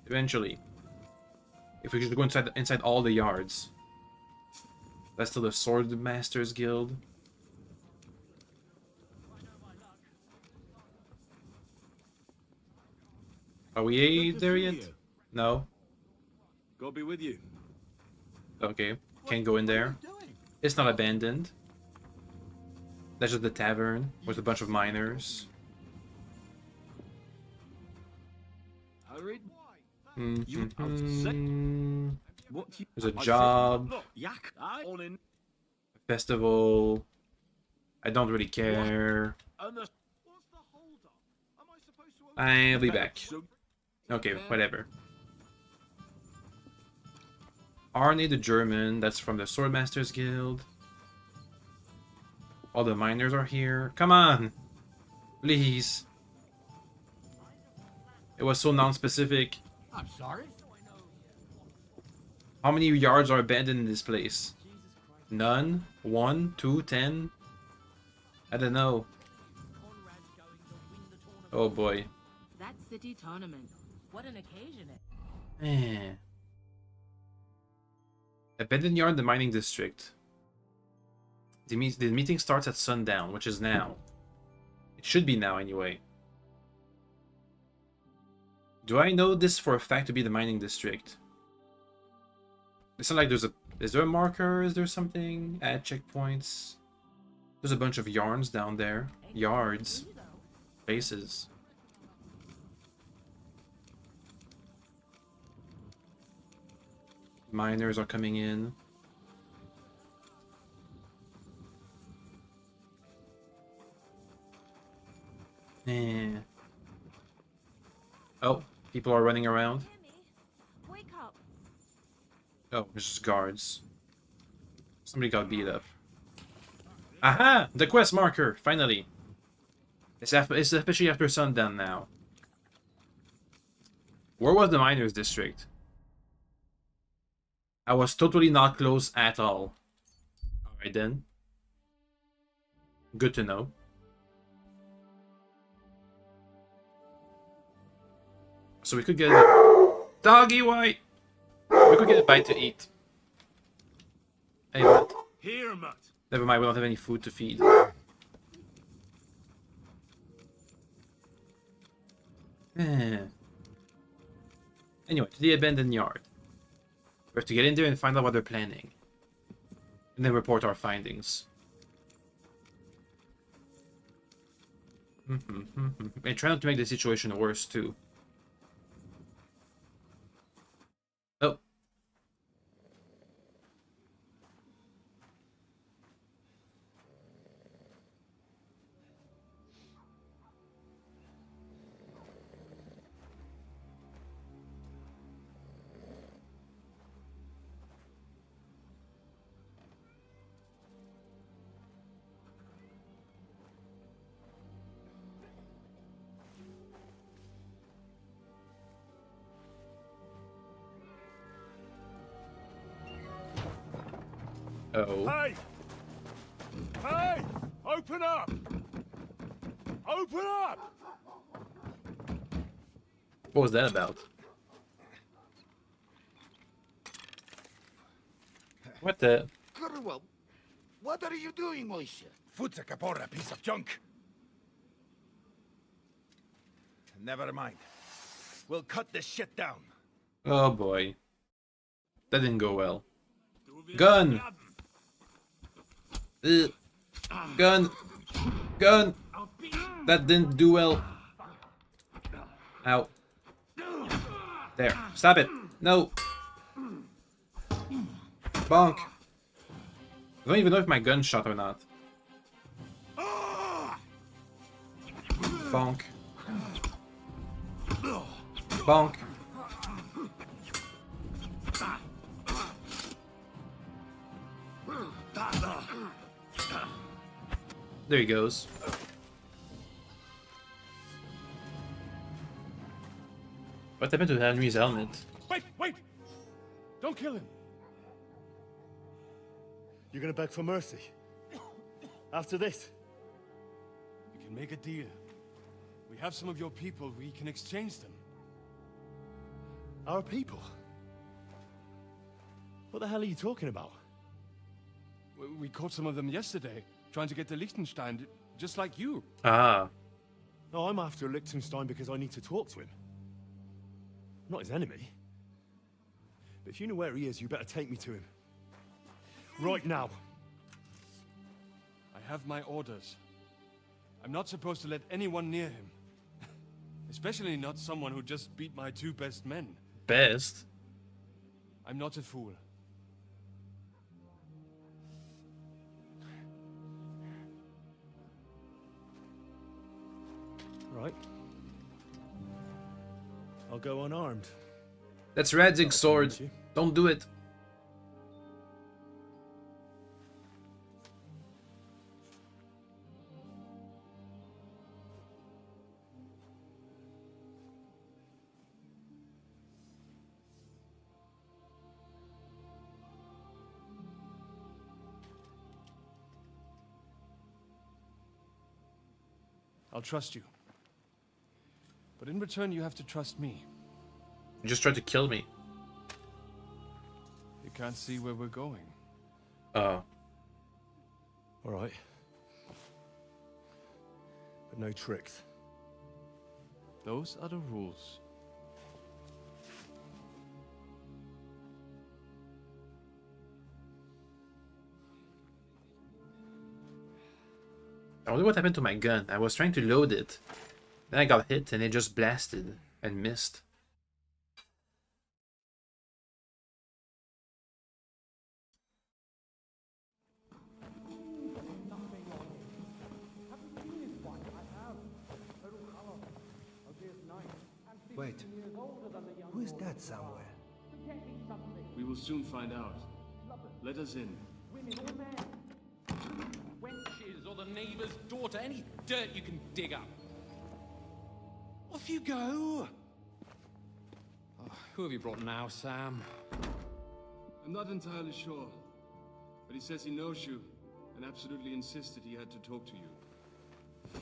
Eventually. If we could go inside all the yards. That's still the sword masters guild. Are we there yet? No. God be with you. Okay. Can't go in there. It's not abandoned. That's just the tavern with a bunch of miners. Hurried. You What? There's a job. Yak. On in. Festival. I don't really care. I'll be back. Okay, whatever. Arne the German, that's from the Swordmasters Guild. All the miners are here. Come on! Please. It was so non-specific. I'm sorry. How many yards are abandoned in this place? None? 1? 2? 10? I don't know. Oh boy. That city tournament. What an occasion it. Eh. Abandoned yard in the mining district. The meeting starts at sundown, which is now. It should be now anyway. Do I know this for a fact to be the mining district? It's not like there's a... Is there a marker? Is there something? Add checkpoints. There's a bunch of yarns down there. Yards. Places. Miners are coming in. Eh. Oh, people are running around. Wake up. Oh, it's just guards. Somebody got beat up. Aha! The quest marker! Finally! It's officially after sundown now. Where was the miners district? I was totally not close at all. Alright then. Good to know. So we could get a... Doggy white! We could get a bite to eat. Hey, Matt. Here, Matt. Never mind, we don't have any food to feed. Anyway, to the abandoned yard. We have to get in there and find out what they're planning. And then report our findings. And try not to make the situation worse, too. Oh. Oh. Hey! Hey! Open up! Open up! What was that about? What the? Well, what are you doing, Moishe? Futsa Kapora, piece of junk. Never mind. We'll cut this shit down. Oh boy. That didn't go well. Gun! Gun! Gun! That didn't do well. Ow. There. Stop it. No. Bonk. I don't even know if my gun shot or not. Bonk. Bonk. There he goes. What happened to Henry's helmet? Wait, wait! Don't kill him! You're gonna beg for mercy? After this? We can make a deal. We have some of your people, we can exchange them. Our people? What the hell are you talking about? We caught some of them yesterday, trying to get to Liechtenstein, just like you. Ah. No, I'm after Liechtenstein because I need to talk to him. I'm not his enemy. But if you know where he is, you better take me to him. Right now. I have my orders. I'm not supposed to let anyone near him. Especially not someone who just beat my 2 best men. Best? I'm not a fool. right. I'll go unarmed. That's Radzig's sword. Don't do it. I'll trust you. But in return, you have to trust me. You just tried to kill me. You can't see where we're going. Oh. All right. But no tricks. Those are the rules. I wonder what happened to my gun. I was trying to load it. Then I got hit and it just blasted and missed. Wait, who is that somewhere? We will soon find out. Let us in. Wenches or the neighbour's daughter, any dirt you can dig up. Off you go! Oh, who have you brought now, Sam? I'm not entirely sure, but he says he knows you and absolutely insisted he had to talk to you.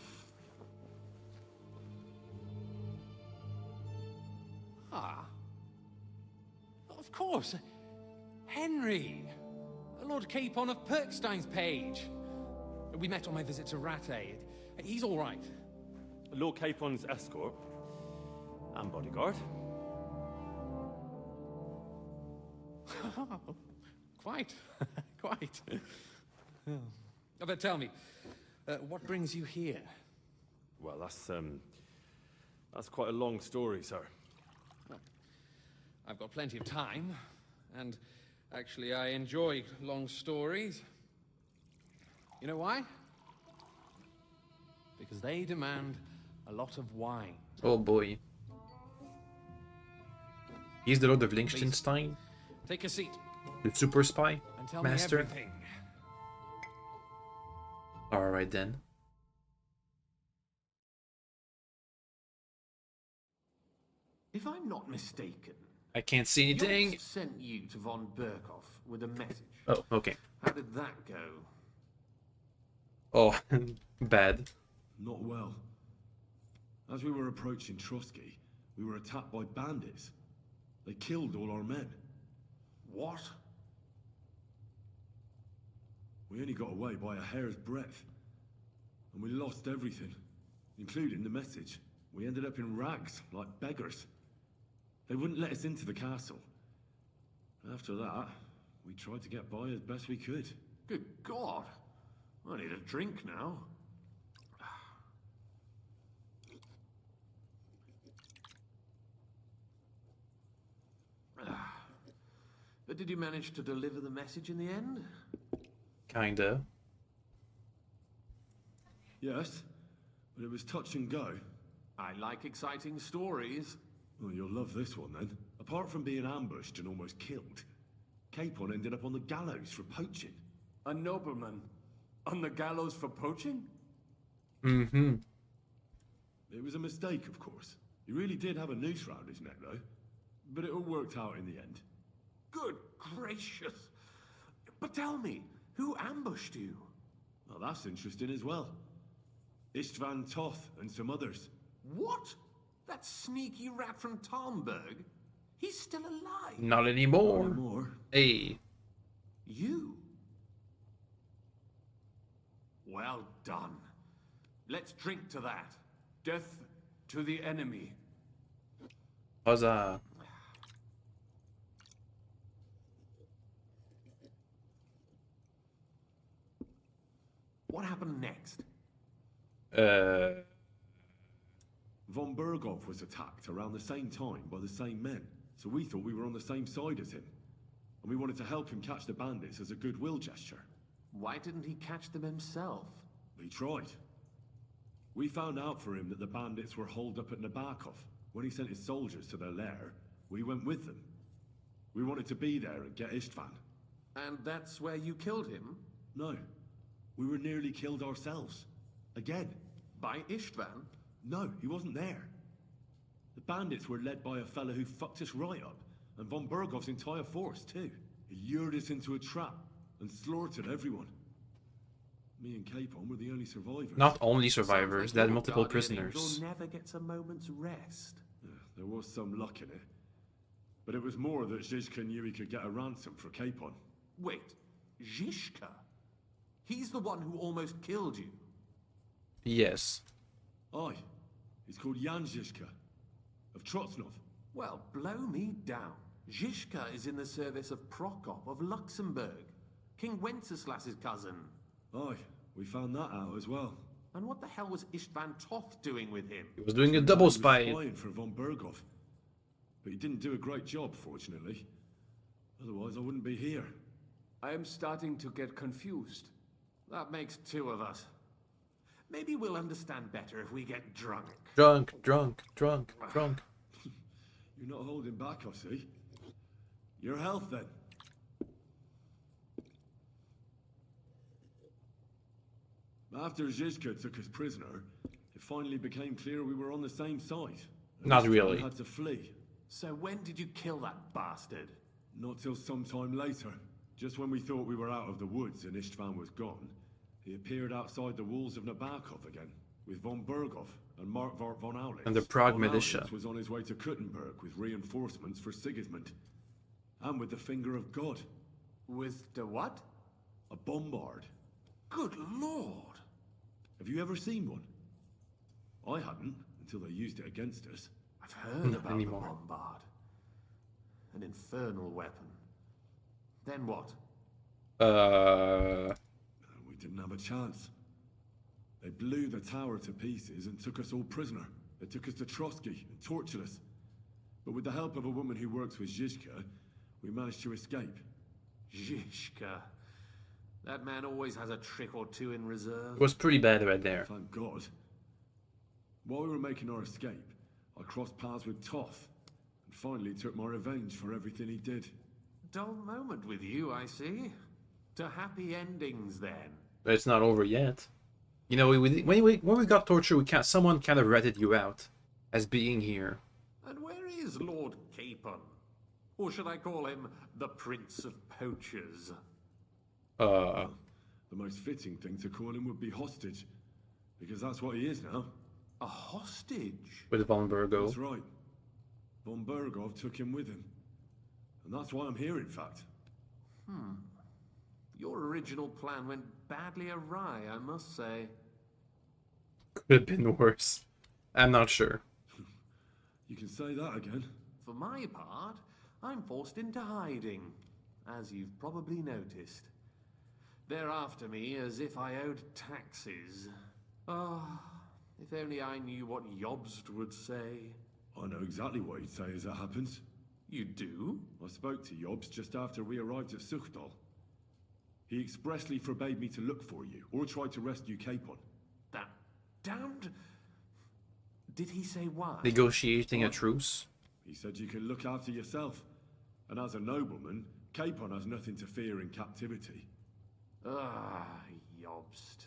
Ah. Of course. Henry. Lord Capon of Perkstein's page. We met on my visit to Rattay. He's all right. Lord Capon's escort and bodyguard. Quite. Quite. Oh, but tell me, what brings you here? Well, that's quite a long story, sir. Well, I've got plenty of time, and actually I enjoy long stories. You know why? Because they demand a lot of wine. Oh boy. He's the Lord of Liechtenstein. Take a seat. The super spy And tell master. me everything. Alright then. If I'm not mistaken, I can't see anything. Yost sent you to von Berkhoff with a message. Oh, okay. How did that go? Oh, bad. Not well. As we were approaching Trotsky, we were attacked by bandits. They killed all our men. What? We only got away by a hair's breadth. And we lost everything, including the message. We ended up in rags, like beggars. They wouldn't let us into the castle. After that, we tried to get by as best we could. Good God. I need a drink now. But did you manage to deliver the message in the end? Kinda. Yes, but it was touch and go. I like exciting stories. Well, you'll love this one then. Apart from being ambushed and almost killed, Capon ended up on the gallows for poaching. A nobleman on the gallows for poaching? Mm-hmm. It was a mistake, of course. He really did have a noose round his neck, though. But it all worked out in the end. Good gracious. But tell me, who ambushed you? Well, that's interesting as well. Istvan Toth and some others. What? That sneaky rat from Talmberg? He's still alive. Not anymore. Not anymore. Hey. You? Well done. Let's drink to that. Death to the enemy. Huzzah. What happened next? Von Berghoff was attacked around the same time by the same men, so we thought we were on the same side as him. And we wanted to help him catch the bandits as a goodwill gesture. Why didn't he catch them himself? He tried. We found out for him that the bandits were holed up at Nabokov. When he sent his soldiers to their lair, we went with them. We wanted to be there and get Istvan. And that's where you killed him? No. We were nearly killed ourselves. Again. By Istvan? No, he wasn't there. The bandits were led by a fella who fucked us right up, and von Bergov's entire force, too. He lured us into a trap and slaughtered everyone. Me and Capon were the only survivors. Not only survivors, they had multiple Guardian prisoners. Angel never gets a moment's rest. Yeah, there was some luck in it. But it was more that Zizka knew he could get a ransom for Capon. Wait, Zizka? He's the one who almost killed you. Yes. Aye. He's called Jan Zizka. Of Trotsnov. Well, blow me down. Zizka is in the service of Prokop of Luxembourg, King Wenceslas's cousin. Aye, we found that out as well. And what the hell was Istvan Toth doing with him? He was doing a double spy. He was spying for von Bergov. But he didn't do a great job, fortunately. Otherwise, I wouldn't be here. I am starting to get confused. That makes two of us. Maybe we'll understand better if we get drunk. Drunk. You're not holding back, I see. Your health, then. After Zizka took us prisoner, it finally became clear we were on the same side. Not really. We had to flee. So when did you kill that bastard? Not till some time later. Just when we thought we were out of the woods and Istvan was gone, he appeared outside the walls of Nabokov again, with von Bergov and Markvart von Aulitz. And the Prague von militia. Aulitz was on his way to Kuttenberg with reinforcements for Sigismund. And with the finger of God. With the what? A bombard. Good lord! Have you ever seen one? I hadn't, until they used it against us. I've heard about anymore. the bombard. An infernal weapon. Then what? We didn't have a chance. They blew the tower to pieces and took us all prisoner. They took us to Trotsky and tortured us. But with the help of a woman who works with Zizka, we managed to escape. Zizka. That man always has a trick or two in reserve. It was pretty bad right there. Thank God. While we were making our escape, I crossed paths with Toth, and finally took my revenge for everything he did. Dull moment with you, I see. To happy endings, then. But it's not over yet. You know, when we got tortured, someone kind of ratted you out as being here. And where is Lord Capon? Or should I call him the Prince of Poachers? The most fitting thing to call him would be hostage, because that's what he is now. A hostage? With von Bergov. That's right. Von Bergov took him with him. And that's why I'm here, in fact. Your original plan went badly awry, I must say. Could have been worse. I'm not sure. You can say that again. For my part, I'm forced into hiding, as you've probably noticed. They're after me as if I owed taxes. Oh, if only I knew what Jobst would say. I know exactly what he'd say as it happens. You do? I spoke to Jobst just after we arrived at Suchdal. He expressly forbade me to look for you, or try to rescue Capon. That damned... Did he say why? Negotiating a truce? He said you can look after yourself. And as a nobleman, Capon has nothing to fear in captivity. Ah, Jobst.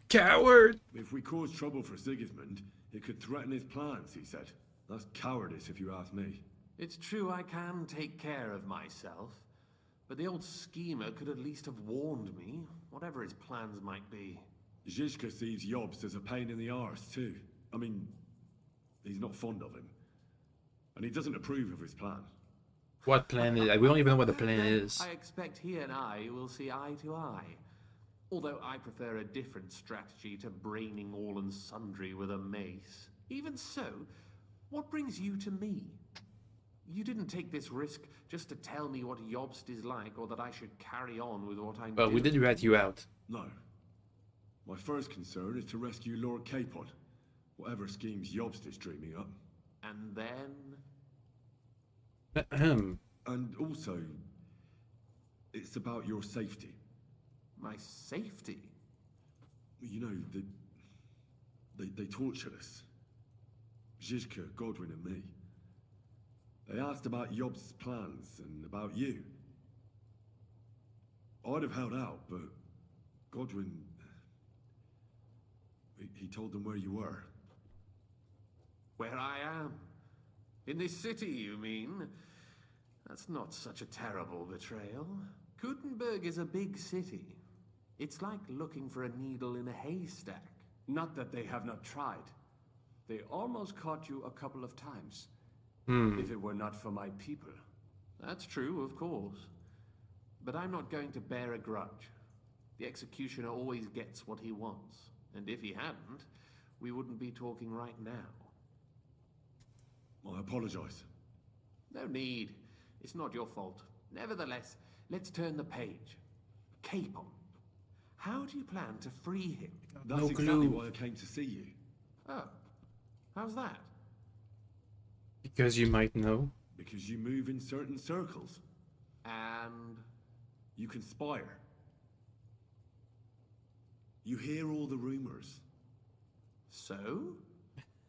Coward! If we cause trouble for Sigismund, it could threaten his plans, he said. That's cowardice, if you ask me. It's true I can take care of myself, but the old schemer could at least have warned me, whatever his plans might be. Zizka sees Jobst as a pain in the arse, too. I mean, he's not fond of him. And he doesn't approve of his plan. What plan is... We don't even know what the plan is. I expect he and I will see eye to eye. Although I prefer a different strategy to braining all and sundry with a mace. Even so, what brings you to me? You didn't take this risk just to tell me what Jobst is like, or that I should carry on with what I'm Well, doing. we did rat you out. No. My first concern is to rescue Lord Capon. Whatever schemes Jobst is dreaming up. And then... And also, it's about your safety. My safety? You know, they tortured us. Zizka, Godwin and me. They asked about Yob's plans and about you. I'd have held out, but Godwin... He told them where you were. Where I am? In this city, you mean? That's not such a terrible betrayal. Gutenberg is a big city. It's like looking for a needle in a haystack. Not that they have not tried. They almost caught you a couple of times. If it were not for my people. That's true, of course. But I'm not going to bear a grudge. The executioner always gets what he wants. And if he hadn't, we wouldn't be talking right now. I apologize. No need. It's not your fault. Nevertheless, let's turn the page. Capon. How do you plan to free him? That's exactly why I came to see you. Oh. How's that? Because you might know. Because you move in certain circles. And... you conspire. You hear all the rumors. So?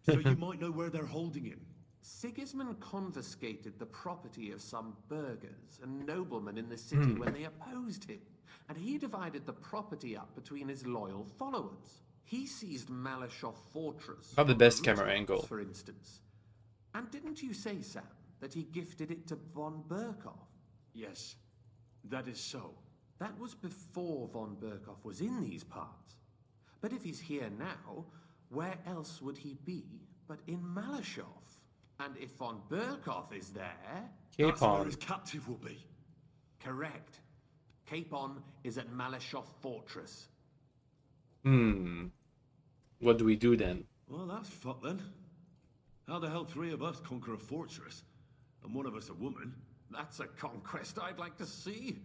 So you might know where they're holding him. Sigismund confiscated the property of some burghers and noblemen in the city when they opposed him, and he divided the property up between his loyal followers. He seized Malashov Fortress. Not the best camera angle. For instance. And didn't you say, Sam, that he gifted it to von Berkhoff? Yes, that is so. That was before von Berkhoff was in these parts. But if he's here now, where else would he be but in Malashov? And if von Berkhoff is there... That's where his captive will be. Correct. Capon is at Malashov Fortress. What do we do then? Well, that's fucked then. How the hell 3 of us conquer a fortress? And one of us a woman? That's a conquest I'd like to see.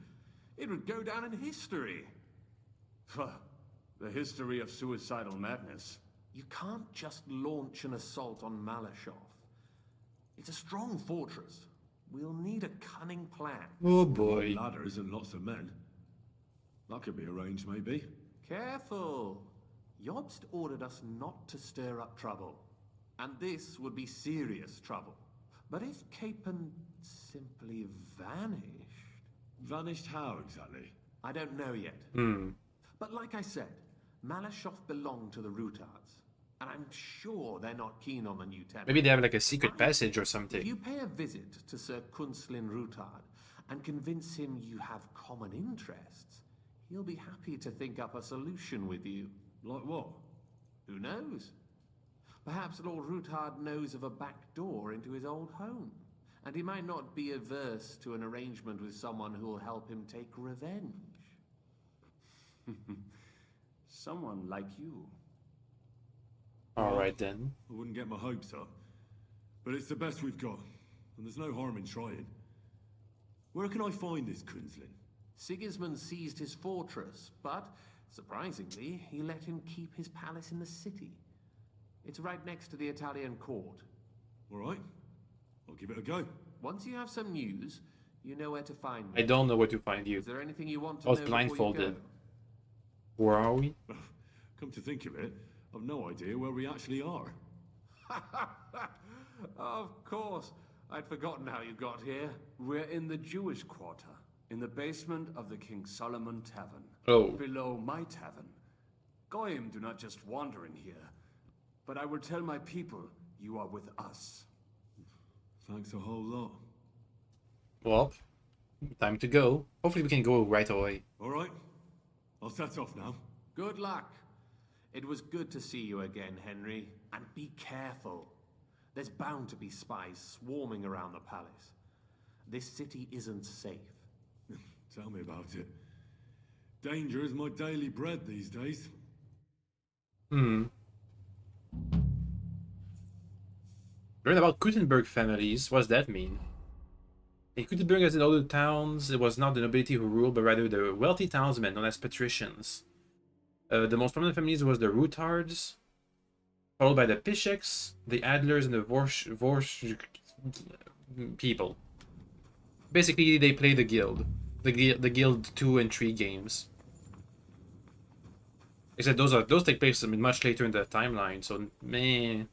It would go down in history. The history of suicidal madness. You can't just launch an assault on Malashov. It's a strong fortress. We'll need a cunning plan. Oh boy. Ladders and lots of men. That could be arranged, maybe. Careful. Jobst ordered us not to stir up trouble. And this would be serious trouble. But if Capon simply vanished... Vanished how, exactly? I don't know yet. But like I said, Malashov belonged to the Rutards. And I'm sure they're not keen on the new tenant. Maybe they have like a secret passage or something. If you pay a visit to Sir Kunslin Rutard and convince him you have common interests, he'll be happy to think up a solution with you. Like what? Who knows? Perhaps Lord Rutard knows of a back door into his old home. And he might not be averse to an arrangement with someone who will help him take revenge. Someone like you. Alright then. I wouldn't get my hopes up. But it's the best we've got. And there's no harm in trying. Where can I find this Kunslin? Sigismund seized his fortress, but, surprisingly, he let him keep his palace in the city. It's right next to the Italian court. Alright. I'll give it a go. Once you have some news, you know where to find me. I don't know where to find you. Is there anything you want to I was know before you blindfolded. go? Where are we? Come to think of it, I've no idea where we actually are. Of course. I'd forgotten how you got here. We're in the Jewish quarter, in the basement of the King Solomon Tavern. Oh. Below my tavern. Goyim do not just wander in here, but I will tell my people you are with us. Thanks a whole lot. Well, time to go. Hopefully we can go right away. Alright. I'll set off now. Good luck. It was good to see you again, Henry. And be careful. There's bound to be spies swarming around the palace. This city isn't safe. Tell me about it. Danger is my daily bread these days. Learn about Gutenberg families. What does that mean? In Gutenberg, as in other towns, it was not the nobility who ruled, but rather the wealthy townsmen known as patricians. The most prominent families was the Rutards, followed by the Pischeks, the Adlers, and the Vorsch people. Basically, they play the guild. The guild 2 and 3 games. I said those take place much later in the timeline, so meh.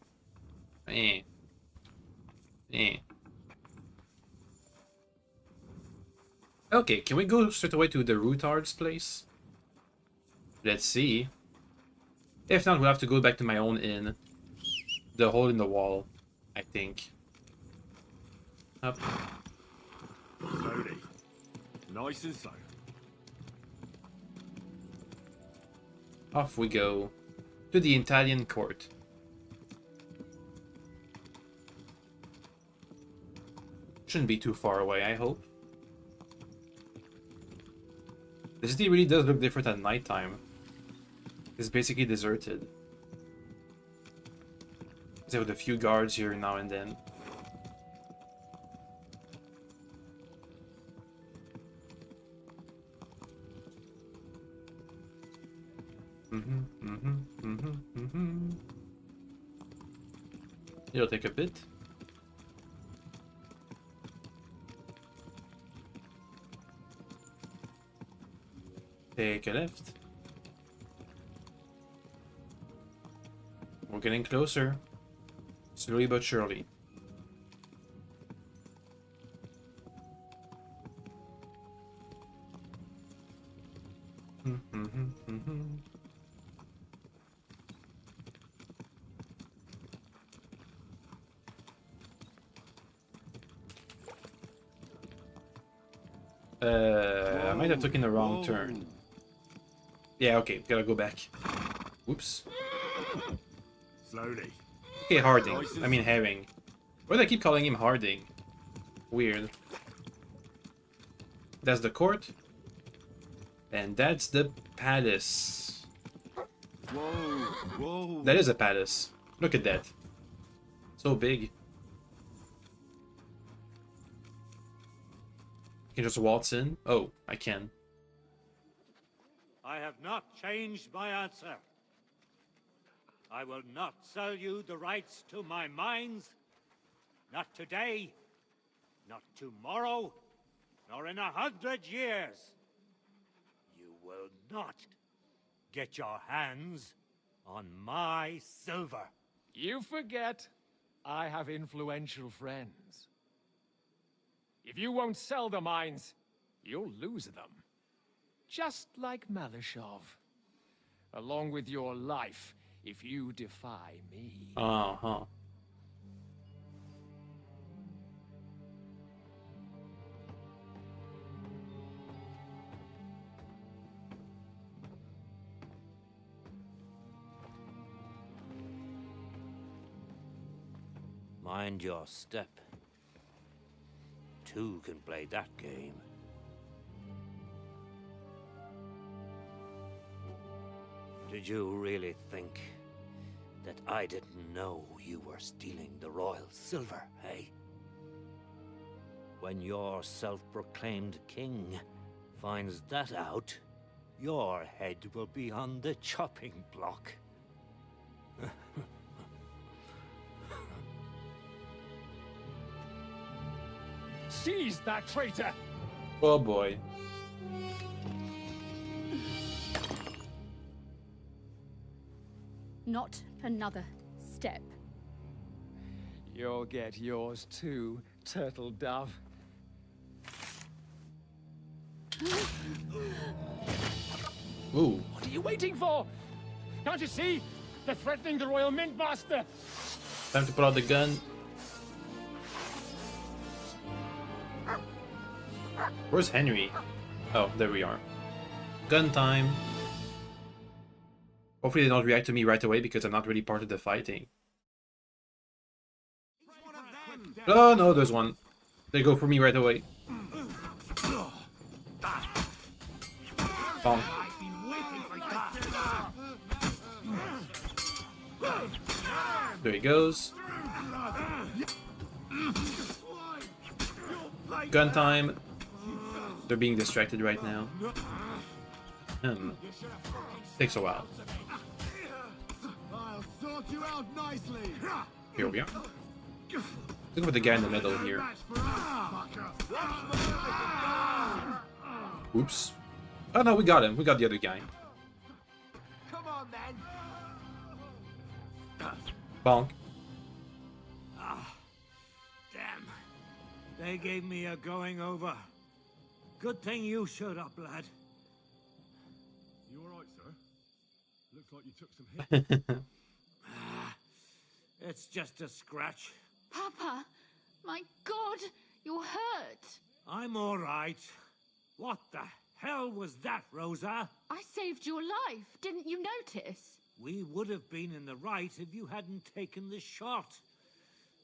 Okay, can we go straight away to the Rootard's place? Let's see. If not, we'll have to go back to my own inn. The hole in the wall, I think. Up. Slowly. Nice and slow. Off we go. To the Italian court. Shouldn't be too far away, I hope. The city really does look different at nighttime. It's basically deserted. Except with a few guards here now and then. It'll take a bit. Take a left. We're getting closer. Slowly but surely. I might have taken the wrong turn. Yeah, okay, gotta go back. Whoops. Slowly. Okay, Harding. I mean Herring. Why do I keep calling him Harding? Weird. That's the court. And that's the palace. Whoa. That is a palace. Look at that. So big. Can just waltz in? Oh, I can. I have not changed my answer. I will not sell you the rights to my mines. Not today, not tomorrow, nor in 100 years. You will not get your hands on my silver. You forget I have influential friends. If you won't sell the mines, you'll lose them. Just like Malashov. Along with your life, if you defy me. Uh-huh. Mind your step. Two can play that game. Did you really think that I didn't know you were stealing the royal silver, eh? When your self-proclaimed king finds that out, your head will be on the chopping block. Seize that traitor! Oh boy. Not another step. You'll get yours too, turtle dove. Ooh. What are you waiting for? Can't you see? They're threatening the Royal Mint Master. Time to pull out the gun. Where's Henry? Oh, there we are. Gun time. Hopefully they don't react to me right away because I'm not really part of the fighting. Oh no, there's one. They go for me right away. Bonk. There he goes. Gun time. They're being distracted right now. Takes a while. I'll sort you out nicely. Here we are. Look at the guy in the middle here. Oops. Oh no, we got him. We got the other guy. Come on on then. Bonk. Ah, damn. They gave me a going over. Good thing you showed up, lad. You alright, sir? Looks like you took some hits. It's just a scratch. Papa, my God, you're hurt. I'm all right. What the hell was that, Rosa? I saved your life. Didn't you notice? We would have been in the right if you hadn't taken the shot.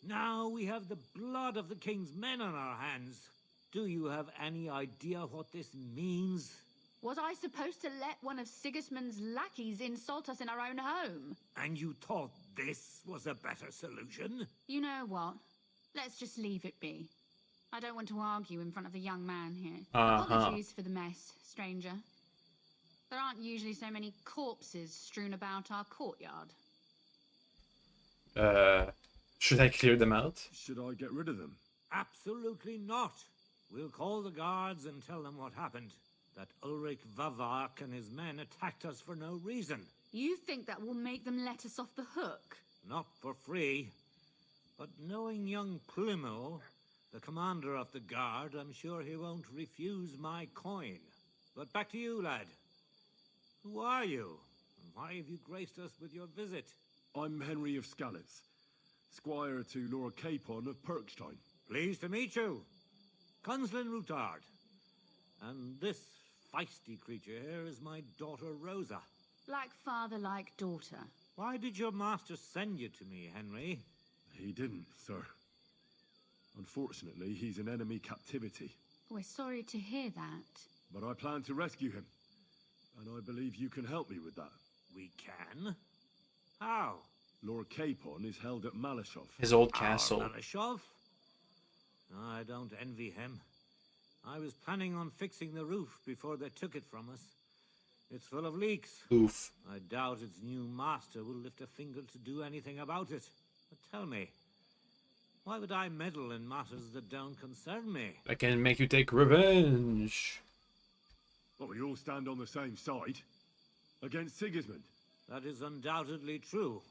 Now we have the blood of the king's men on our hands. Do you have any idea what this means? Was I supposed to let one of Sigismund's lackeys insult us in our own home? And you thought this was a better solution? You know what? Let's just leave it be. I don't want to argue in front of the young man here. Apologies for the mess, stranger. There aren't usually so many corpses strewn about our courtyard. Should I clear them out? Should I get rid of them? Absolutely not. We'll call the guards and tell them what happened. That Ulrich Vavak and his men attacked us for no reason. You think that will make them let us off the hook? Not for free. But knowing young Plymel, the commander of the guard, I'm sure he won't refuse my coin. But back to you, lad. Who are you? And why have you graced us with your visit? I'm Henry of Skalitz, squire to Lord Capon of Perkstein. Pleased to meet you. Conslin Routard. And this feisty creature here is my daughter Rosa. Like father, like daughter. Why did your master send you to me, Henry? He didn't, sir. Unfortunately, he's in enemy captivity. We're sorry to hear that. But I plan to rescue him. And I believe you can help me with that. We can? How? Lord Capon is held at Malashov. His old castle. Malashov? I don't envy him. I was planning on fixing the roof before they took it from us. It's full of leaks. Oof. I doubt its new master will lift a finger to do anything about it. But tell me, why would I meddle in matters that don't concern me? I can make you take revenge. Well, we all stand on the same side. Against Sigismund. That is undoubtedly true.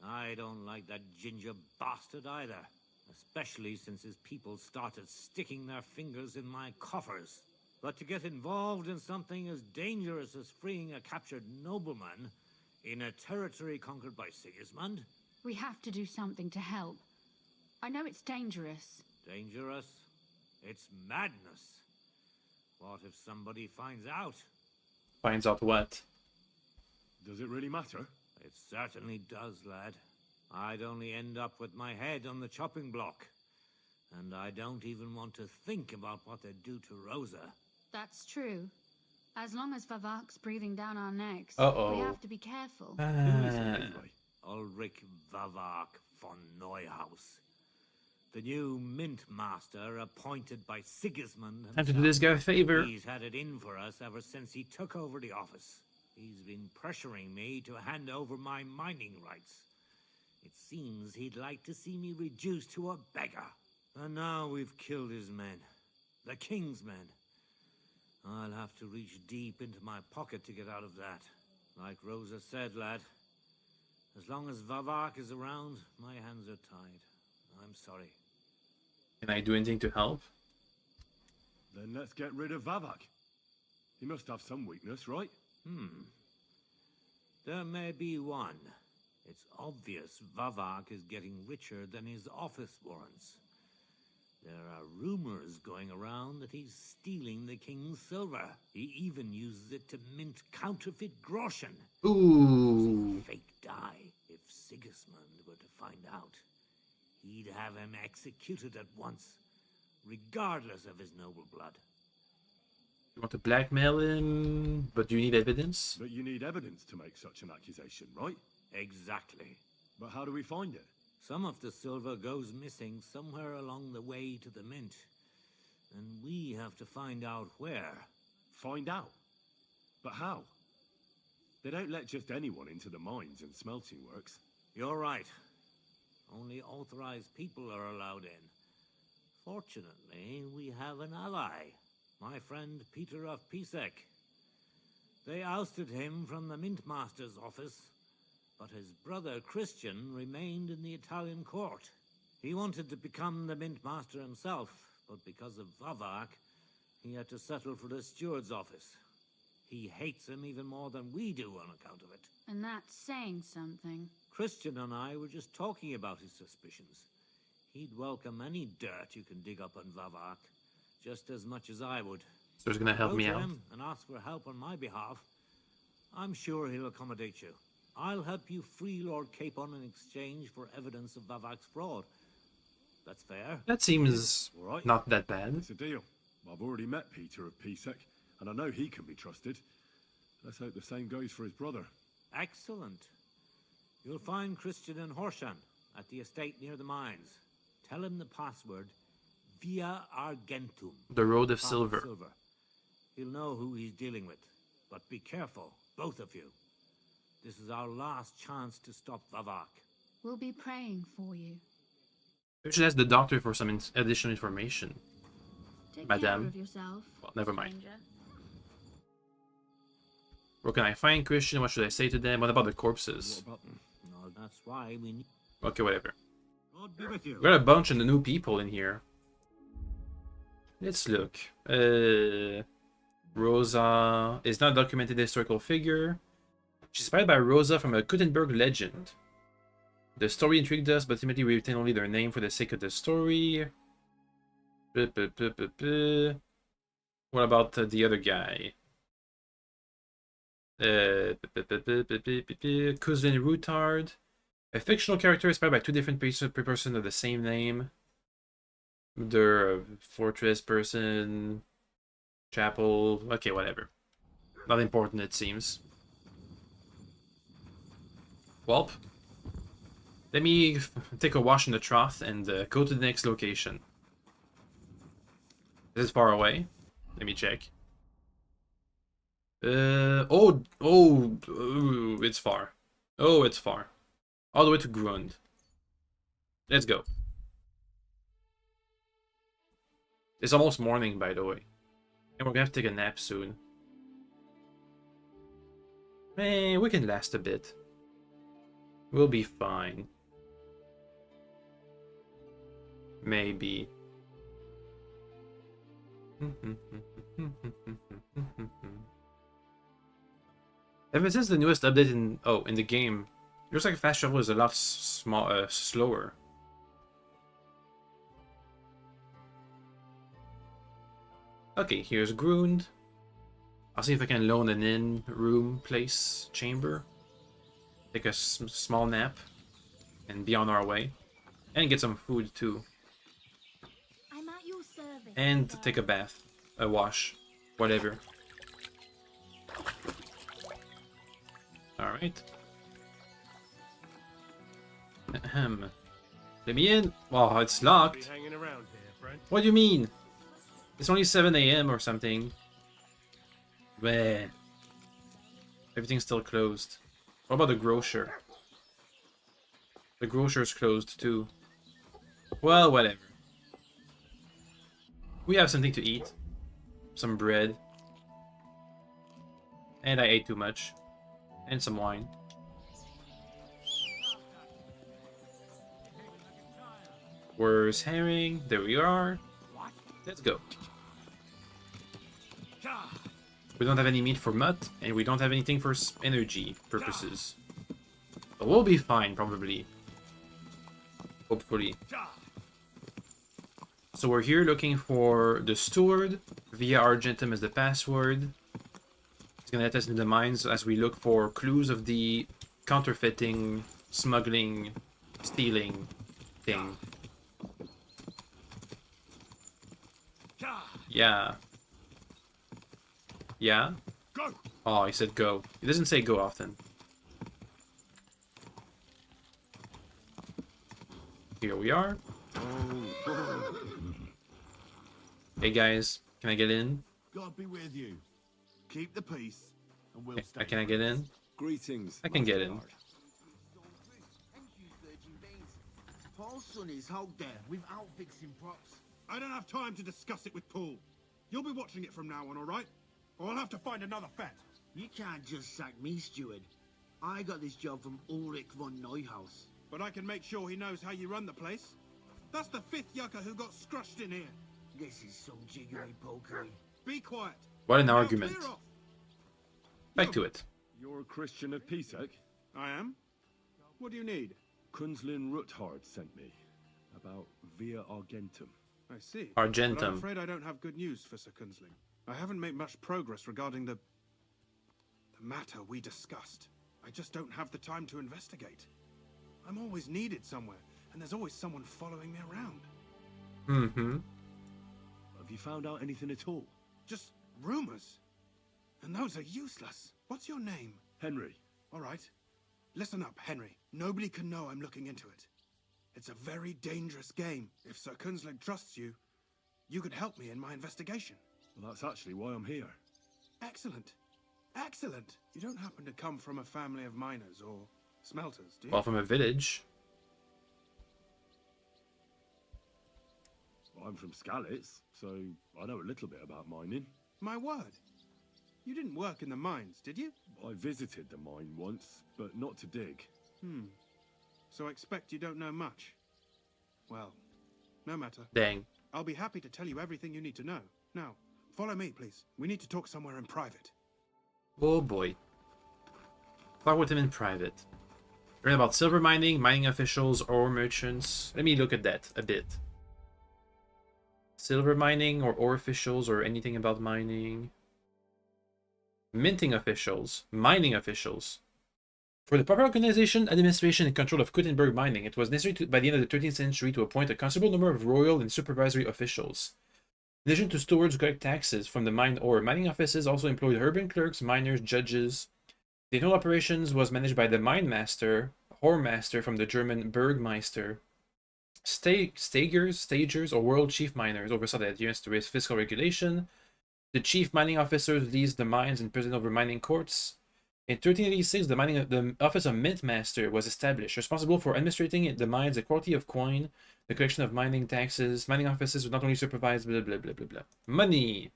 I don't like that ginger bastard either. Especially since his people started sticking their fingers in my coffers. But to get involved in something as dangerous as freeing a captured nobleman in a territory conquered by Sigismund? We have to do something to help. I know it's dangerous. Dangerous? It's madness. What if somebody finds out? Finds out what? Does it really matter? It certainly does, lad. I'd only end up with my head on the chopping block. And I don't even want to think about what they'd do to Rosa. That's true. As long as Vavak's breathing down our necks, Uh-oh. we have to be careful. Who is it anyway? Ulrich Vavak von Neuhaus. The new mint master appointed by Sigismund himself. Time to do this guy a favor. He's had it in for us ever since he took over the office. He's been pressuring me to hand over my mining rights. It seems he'd like to see me reduced to a beggar. And now we've killed his men. The king's men. I'll have to reach deep into my pocket to get out of that. Like Rosa said, lad. As long as Vavak is around, my hands are tied. I'm sorry. Can I do anything to help? Then let's get rid of Vavak. He must have some weakness, right? There may be one. It's obvious Vavak is getting richer than his office warrants. There are rumors going around that he's stealing the king's silver. He even uses it to mint counterfeit groschen. Ooh. Fake dye. If Sigismund were to find out, he'd have him executed at once, regardless of his noble blood. You want to blackmail him, but do you need evidence? But you need evidence to make such an accusation, right? Exactly. But how do we find it? Some of the silver goes missing somewhere along the way to the mint. And we have to find out where. Find out? But how? They don't let just anyone into the mines and smelting works. You're right. Only authorized people are allowed in. Fortunately, we have an ally. My friend Peter of Pisek. They ousted him from the Mintmaster's office, but his brother Christian remained in the Italian court. He wanted to become the Mintmaster himself, but because of Vavak, he had to settle for the steward's office. He hates him even more than we do on account of it. And that's saying something. Christian and I were just talking about his suspicions. He'd welcome any dirt you can dig up on Vavak, just as much as I would. So he's gonna help me out. Him and ask for help on my behalf. I'm sure he'll accommodate you. I'll help you free Lord Capon in exchange for evidence of Vavak's fraud. That's fair. That seems Right. not that bad. It's a deal. I've already met Peter of PSEC, and I know he can be trusted. Let's hope the same goes for his brother. Excellent. You'll find Christian in Horshan at the estate near the mines. Tell him the password, Via Argentum. The Road of Path Silver. He'll know who he's dealing with. But be careful, both of you. This is our last chance to stop Vavak. We'll be praying for you. We should ask the doctor for some additional information. Take Madame. care of yourself. Well, never mind. stranger. Where can I find Christian? What should I say to them? What about the corpses? No, that's why we need... Okay, whatever. God be with you. We got a bunch of new people in here. Let's look. Rosa is not a documented historical figure. She's inspired by Rosa from a Gutenberg legend. The story intrigued us, but ultimately we retain only their name for the sake of the story. What about the other guy? Cousin Routard. A fictional character inspired by two different persons of the same name. They're a fortress person. Chapel. Okay, whatever. Not important, it seems. Welp. Let me take a wash in the trough and go to the next location. Is it far away? Let me check. It's far. Oh, it's far. All the way to Grund. Let's go. It's almost morning, by the way. And we're gonna have to take a nap soon. Man, we can last a bit. We'll be fine. Maybe. Ever since the newest update in the game, it looks like fast travel is a lot slower. Okay, here's Grund. I'll see if I can loan an inn, room, place, chamber. Take a small nap and be on our way. And get some food too. I'm at your service. And take a bath, a wash, whatever. Alright. Ahem. Let me in. Oh, it's locked. Hanging around here, friend. What do you mean? It's only 7 AM or something. Bleh. Everything's still closed. What about the grocer? The grocer's closed too. Well, whatever. We have something to eat. Some bread. And I ate too much. And some wine. Where's herring? There we are. Let's go. We don't have any meat for mutt, and we don't have anything for energy purposes. But we'll be fine, probably. Hopefully. So we're here looking for the steward. Via Argentum is the password. It's gonna let us into the mines as we look for clues of the counterfeiting, smuggling, stealing thing. Yeah. Yeah? Go! Oh, he said go. He doesn't say go often. Here we are. Hey guys, can I get in? God be with you. Keep the peace, and we'll stay. Can I get in? Greetings. I can get in. Paul's son is out there without fixing props. I don't have time to discuss it with Paul. You'll be watching it from now on, all right? Or I'll have to find another vet. You can't just sack me, steward. I got this job from Ulrich von Neuhaus. But I can make sure he knows how you run the place. That's the 5th yucca who got scrushed in here. This is some jiggery-pokery. Be quiet. What an Now argument. clear off. Back to it. You're a Christian of Pisek? I am. What do you need? Kunzlin Ruthard sent me about Via Argentum. I see. Argentum. But I'm afraid I don't have good news for Sir Kunzling. I haven't made much progress regarding the matter we discussed. I just don't have the time to investigate. I'm always needed somewhere, and there's always someone following me around. Mm-hmm. Have you found out anything at all? Just rumors. And those are useless. What's your name? Henry. All right. Listen up, Henry. Nobody can know I'm looking into it. It's a very dangerous game. If Sir Kunzling trusts you, you could help me in my investigation. Well, that's actually why I'm here. Excellent. Excellent. You don't happen to come from a family of miners or smelters, do you? Well, from a village. Well, I'm from Skalitz, so I know a little bit about mining. My word. You didn't work in the mines, did you? I visited the mine once, but not to dig. So I expect you don't know much. Well, no matter. Dang. I'll be happy to tell you everything you need to know. Now, follow me, please. We need to talk somewhere in private. Oh boy. Talk with him in private. Learn about silver mining, mining officials, ore merchants. Let me look at that a bit. Silver mining or ore officials or anything about mining. Minting officials, mining officials. For the proper organization, administration, and control of Gutenberg mining, it was necessary by the end of the 13th century to appoint a considerable number of royal and supervisory officials. In addition to stewards who collect taxes from the mine ore, mining offices also employed urban clerks, miners, judges. The internal operations was managed by the mine master, whoremaster from the German Bergmeister. Stagers, or world chief miners oversaw the adherence to fiscal regulation. The chief mining officers leased the mines and presided over mining courts. In 1386, the office of mint master was established, responsible for administrating the mines, the quality of coin, the collection of mining taxes. Mining offices would not only supervise blah blah blah blah blah. Money.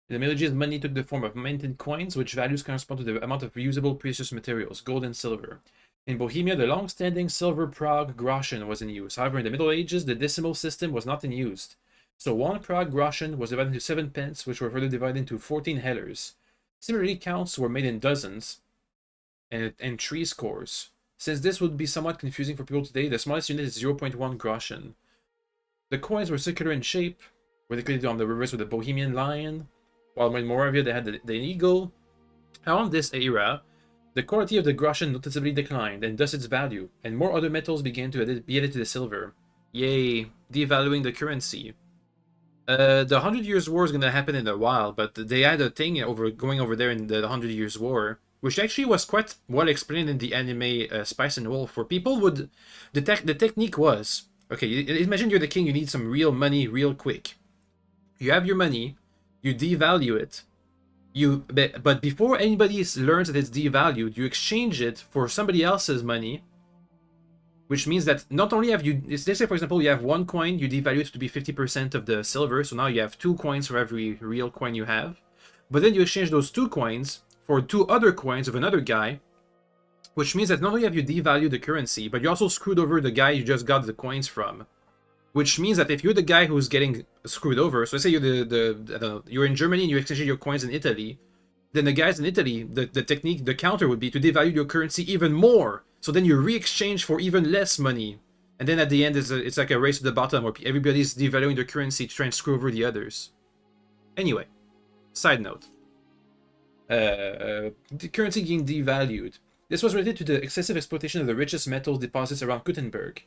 In the Middle Ages, money took the form of minted coins, which values correspond to the amount of reusable precious materials, gold and silver. In Bohemia, the long-standing silver Prague groschen was in use. However, in the Middle Ages, the decimal system was not in use. So 1 Prague groschen was divided into 7 pence, which were further divided into 14 hellers. Similarly, counts were made in dozens and 3 scores. Since this would be somewhat confusing for people today, the smallest unit is 0.1 groschen. The coins were circular in shape, were decorated on the reverse with the Bohemian lion, while in Moravia they had the eagle. Around this era, the quality of the groschen noticeably declined, and thus its value, and more other metals began to be added to the silver. Yay, devaluing the currency. The 100 Years' War is going to happen in a while, but they had a thing going over there in the 100 Years' War, which actually was quite well explained in the anime Spice and Wolf. For people would... The technique was... Okay, imagine you're the king, you need some real money real quick. You have your money, you devalue it, but before anybody learns that it's devalued, you exchange it for somebody else's money, which means that not only have you, let's say for example you have 1 coin, you devalue it to be 50% of the silver, so now you have 2 coins for every real coin you have, but then you exchange those 2 coins for 2 other coins of another guy, which means that not only have you devalued the currency, but you also screwed over the guy you just got the coins from. Which means that if you're the guy who's getting screwed over, so let's say you're you're in Germany and you exchange your coins in Italy, then the guys in Italy, the counter would be to devalue your currency even more. So then you re-exchange for even less money. And then at the end, it's like a race to the bottom where everybody's devaluing their currency to try and screw over the others. Anyway, side note. The currency being devalued. This was related to the excessive exploitation of the richest metals deposits around Gutenberg,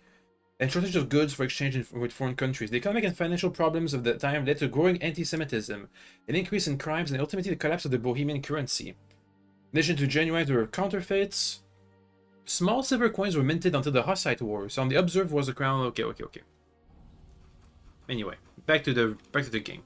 and shortage of goods for exchange with foreign countries. The economic and financial problems of the time led to growing anti-Semitism, an increase in crimes, and ultimately the collapse of the Bohemian currency. In addition to genuine, there were counterfeits. Small silver coins were minted until the Hussite Wars. On the observe was the crown. Okay. Anyway, back to the game.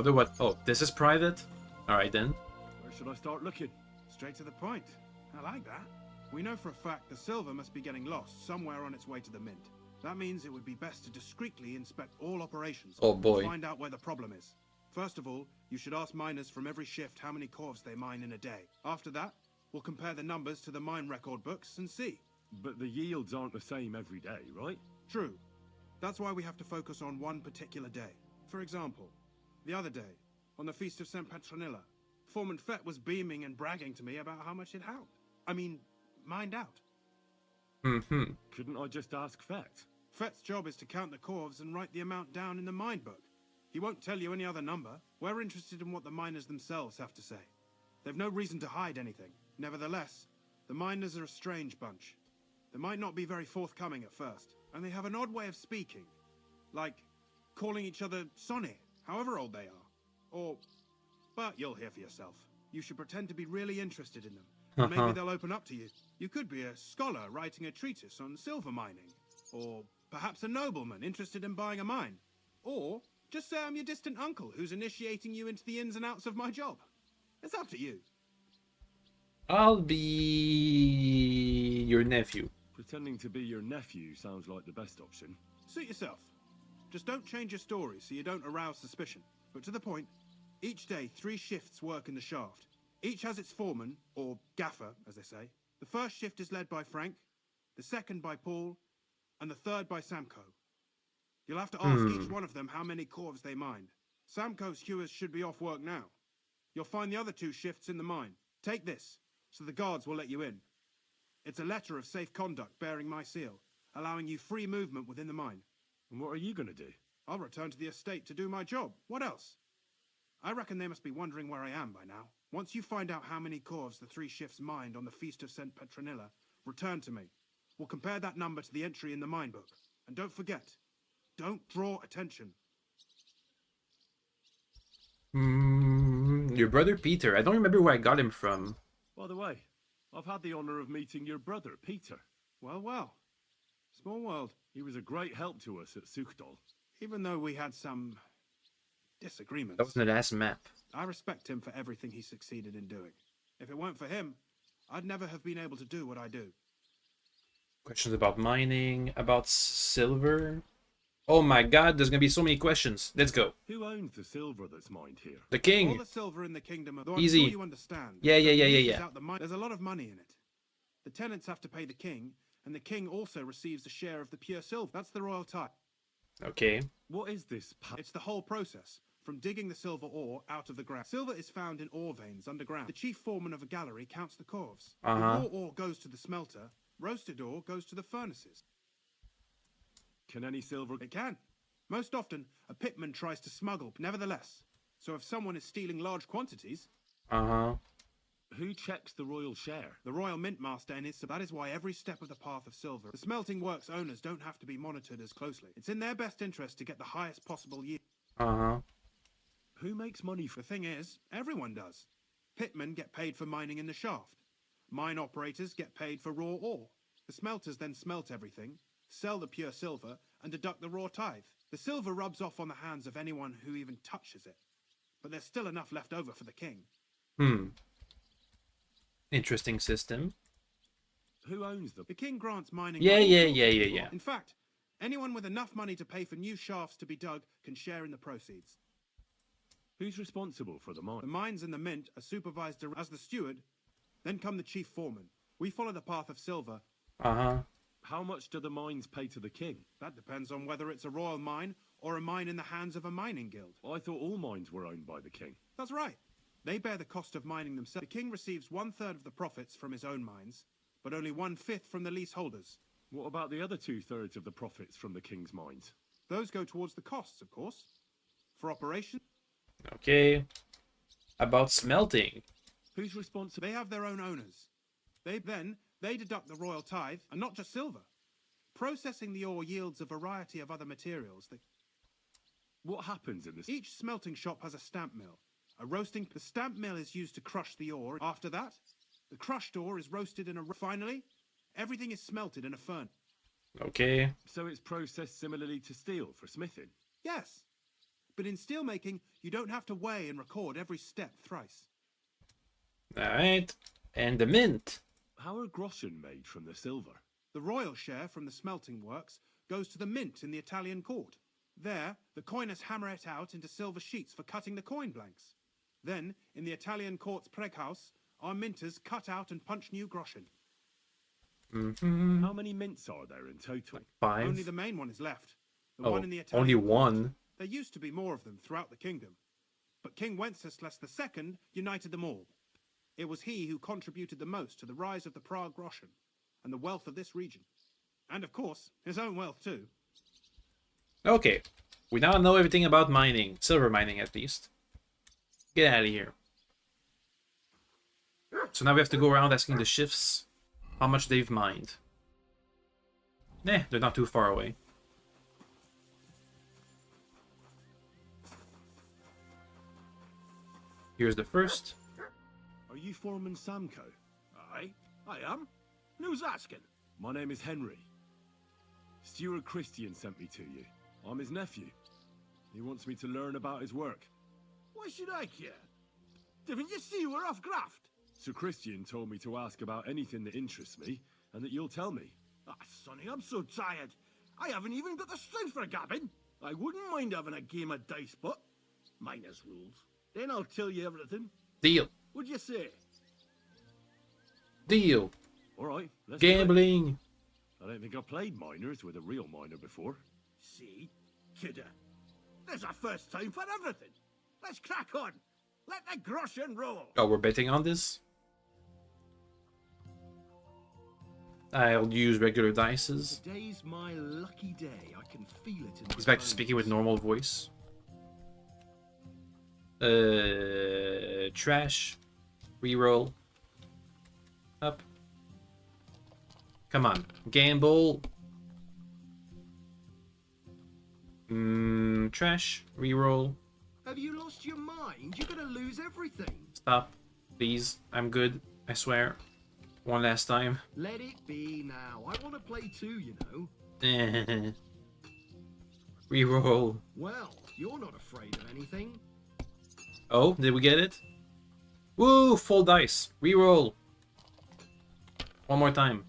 Oh, this is private? Alright then. Where should I start looking? Straight to the point. I like that. We know for a fact the silver must be getting lost somewhere on its way to the mint. That means it would be best to discreetly inspect all operations Oh boy. to find out where the problem is. First of all, you should ask miners from every shift how many corves they mine in a day. After that, we'll compare the numbers to the mine record books and see. But the yields aren't the same every day, right? True. That's why we have to focus on one particular day. For example, the other day, on the Feast of St. Petronilla, Foreman Fett was beaming and bragging to me about how much it helped. I mean, mined out. Mm-hmm. Couldn't I just ask Fett? Fett's job is to count the corves and write the amount down in the mine book. He won't tell you any other number. We're interested in what the miners themselves have to say. They've no reason to hide anything. Nevertheless, the miners are a strange bunch. They might not be very forthcoming at first, and they have an odd way of speaking. Like calling each other Sonny, however old they are. Or, but you'll hear for yourself. You should pretend to be really interested in them. And maybe they'll open up to you. You could be a scholar writing a treatise on silver mining. Or perhaps a nobleman interested in buying a mine. Or just say I'm your distant uncle who's initiating you into the ins and outs of my job. It's up to you. I'll be your nephew. Pretending to be your nephew sounds like the best option. Suit yourself. Just don't change your story so you don't arouse suspicion. But to the point, each day 3 shifts work in the shaft. Each has its foreman, or gaffer, as they say. The first shift is led by Frank, the second by Paul, and the third by Samko. You'll have to ask each one of them how many corves they mined. Samko's hewers should be off work now. You'll find the other 2 shifts in the mine. Take this, so the guards will let you in. It's a letter of safe conduct bearing my seal, allowing you free movement within the mine. And what are you going to do? I'll return to the estate to do my job. What else? I reckon they must be wondering where I am by now. Once you find out how many corves the 3 shifts mined on the Feast of St. Petronilla, return to me. We'll compare that number to the entry in the mine book. And don't forget, don't draw attention. Your brother Peter. I don't remember where I got him from. By the way, I've had the honor of meeting your brother, Peter. Well, well. Small world. He was a great help to us at Sukdal. Even though we had some disagreements. That was the last map. I respect him for everything he succeeded in doing. If it weren't for him, I'd never have been able to do what I do. Questions about mining, about silver. Oh my god, there's gonna be so many questions. Let's go. Who owns the silver that's mined here? The king. All the silver in the kingdom of... Easy. I'm sure you understand. Yeah. There's a lot of money in it. The tenants have to pay the king, and the king also receives a share of the pure silver. That's the royal tithe. Okay. What is this? It's the whole process, from digging the silver ore out of the ground. Silver is found in ore veins underground. The chief foreman of a gallery counts the corves. The raw ore goes to the smelter. Roasted ore goes to the furnaces. Can any silver... It can. Most often, a pitman tries to smuggle, nevertheless. So if someone is stealing large quantities... Who checks the royal share? The royal mint master and his... That is why every step of the path of silver... The smelting works owners don't have to be monitored as closely. It's in their best interest to get the highest possible yield. Who makes money The thing is, everyone does. Pitmen get paid for mining in the shaft. Mine operators get paid for raw ore. The smelters then smelt everything, sell the pure silver, and deduct the raw tithe. The silver rubs off on the hands of anyone who even touches it. But there's still enough left over for the king. Interesting system. Who owns them? The king grants mining... Yeah. In fact, anyone with enough money to pay for new shafts to be dug can share in the proceeds. Who's responsible for the mine? The mines in the mint are supervised as the steward. Then come the chief foreman. We follow the path of silver. How much do the mines pay to the king? That depends on whether it's a royal mine or a mine in the hands of a mining guild. I thought all mines were owned by the king. That's right. They bear the cost of mining themselves. The king receives 1/3 of the profits from his own mines, but only 1/5 from the leaseholders. What about the other 2/3 of the profits from the king's mines? Those go towards the costs, of course. For operation. Okay. About smelting. Who's responsible? They have their own owners. They deduct the royal tithe, and not just silver. Processing the ore yields a variety of other materials. What happens in this? Each smelting shop has a stamp mill. The stamp mill is used to crush the ore. After that, the crushed ore is roasted in a... Finally, everything is smelted in a furnace. Okay. So it's processed similarly to steel for smithing? Yes. But in steelmaking, you don't have to weigh and record every step thrice. Alright. And the mint. How are groschen made from the silver? The royal share from the smelting works goes to the mint in the Italian court. There, the coiners hammer it out into silver sheets for cutting the coin blanks. Then, in the Italian court's preghouse, our minters cut out and punch new groschen. How many mints are there in total? 5. Only the main one is left. The Oh, one in the Italian only court. one. There used to be more of them throughout the kingdom. But King Wenceslas II united them all. It was he who contributed the most to the rise of the Prague groschen and the wealth of this region. And of course, his own wealth too. Okay, we now know everything about mining. Silver mining, at least. Get out of here. So now we have to go around asking the shifts how much they've mined. Nah, they're not too far away. Here's the first. Are you Foreman Samco? Aye, I am. And who's asking? My name is Henry. Steward Christian sent me to you. I'm his nephew. He wants me to learn about his work. Why should I care? Didn't you see we're off graft? Sir Christian told me to ask about anything that interests me, and that you'll tell me. Ah, Sonny, I'm so tired. I haven't even got the strength for gabbing. I wouldn't mind having a game of dice, but minus rules. Then I'll tell you everything. Deal. What'd you say? Deal. All right, let's Gambling. I don't think I've played miners with a real miner before. See? Kidder. There's a first time for everything. Let's crack on. Let the groschen roll. Oh, we're betting on this? I'll use regular dices. Today's my lucky day. I can feel it in my He's back to bones. speaking with normal voice. Trash. Reroll. Up. Come on. Gamble. Trash. Reroll. Have you lost your mind? You're gonna lose everything. Stop. Please. I'm good. I swear. One last time. Let it be now. I want to play too, you know. Reroll. Well, you're not afraid of anything. Oh, did we get it? Woo! Full dice. Reroll. One more time.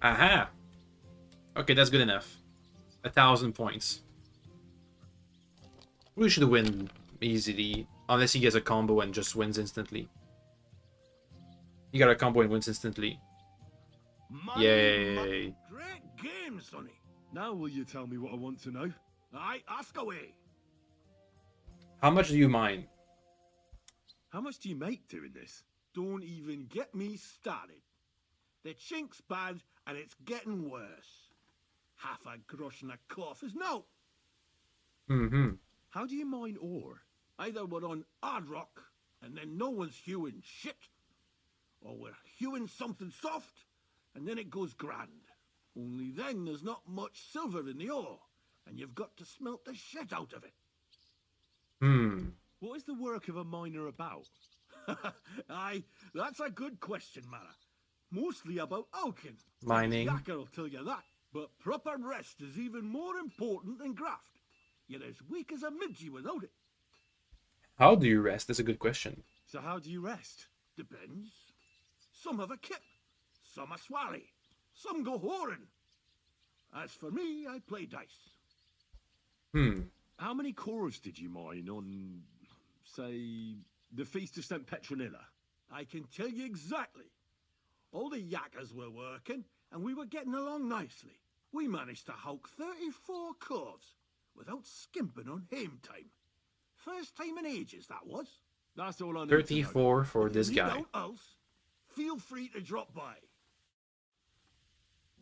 Aha! Okay, that's good enough. 1,000 points. We should win easily. Unless he gets a combo and just wins instantly. He got a combo and wins instantly. Yay! Great game, Sonny. Now will you tell me what I want to know? Aye, ask away. How much do you mine? How much do you make doing this? Don't even get me started. The chink's bad and it's getting worse. Half a groschen a cough is no. How do you mine ore? Either we're on hard rock and then no one's hewing shit, or we're hewing something soft and then it goes grand. Only then there's not much silver in the ore, and you've got to smelt the shit out of it. What is the work of a miner about? Aye, that's a good question, Mara. Mostly about oaking. Mining. Yacker will tell you that. But proper rest is even more important than graft. You're as weak as a midgie without it. How do you rest? That's a good question. So how do you rest? Depends. Some have a kip, some a swally, some go whoring. As for me, I play dice. How many cores did you mine on, say, the Feast of St. Petronilla? I can tell you exactly. All the yakkers were working, and we were getting along nicely. We managed to hulk 34 corves without skimping on hame time. First time in ages, that was. That's all I need 34 for this If you guy. don't else, feel free to drop by.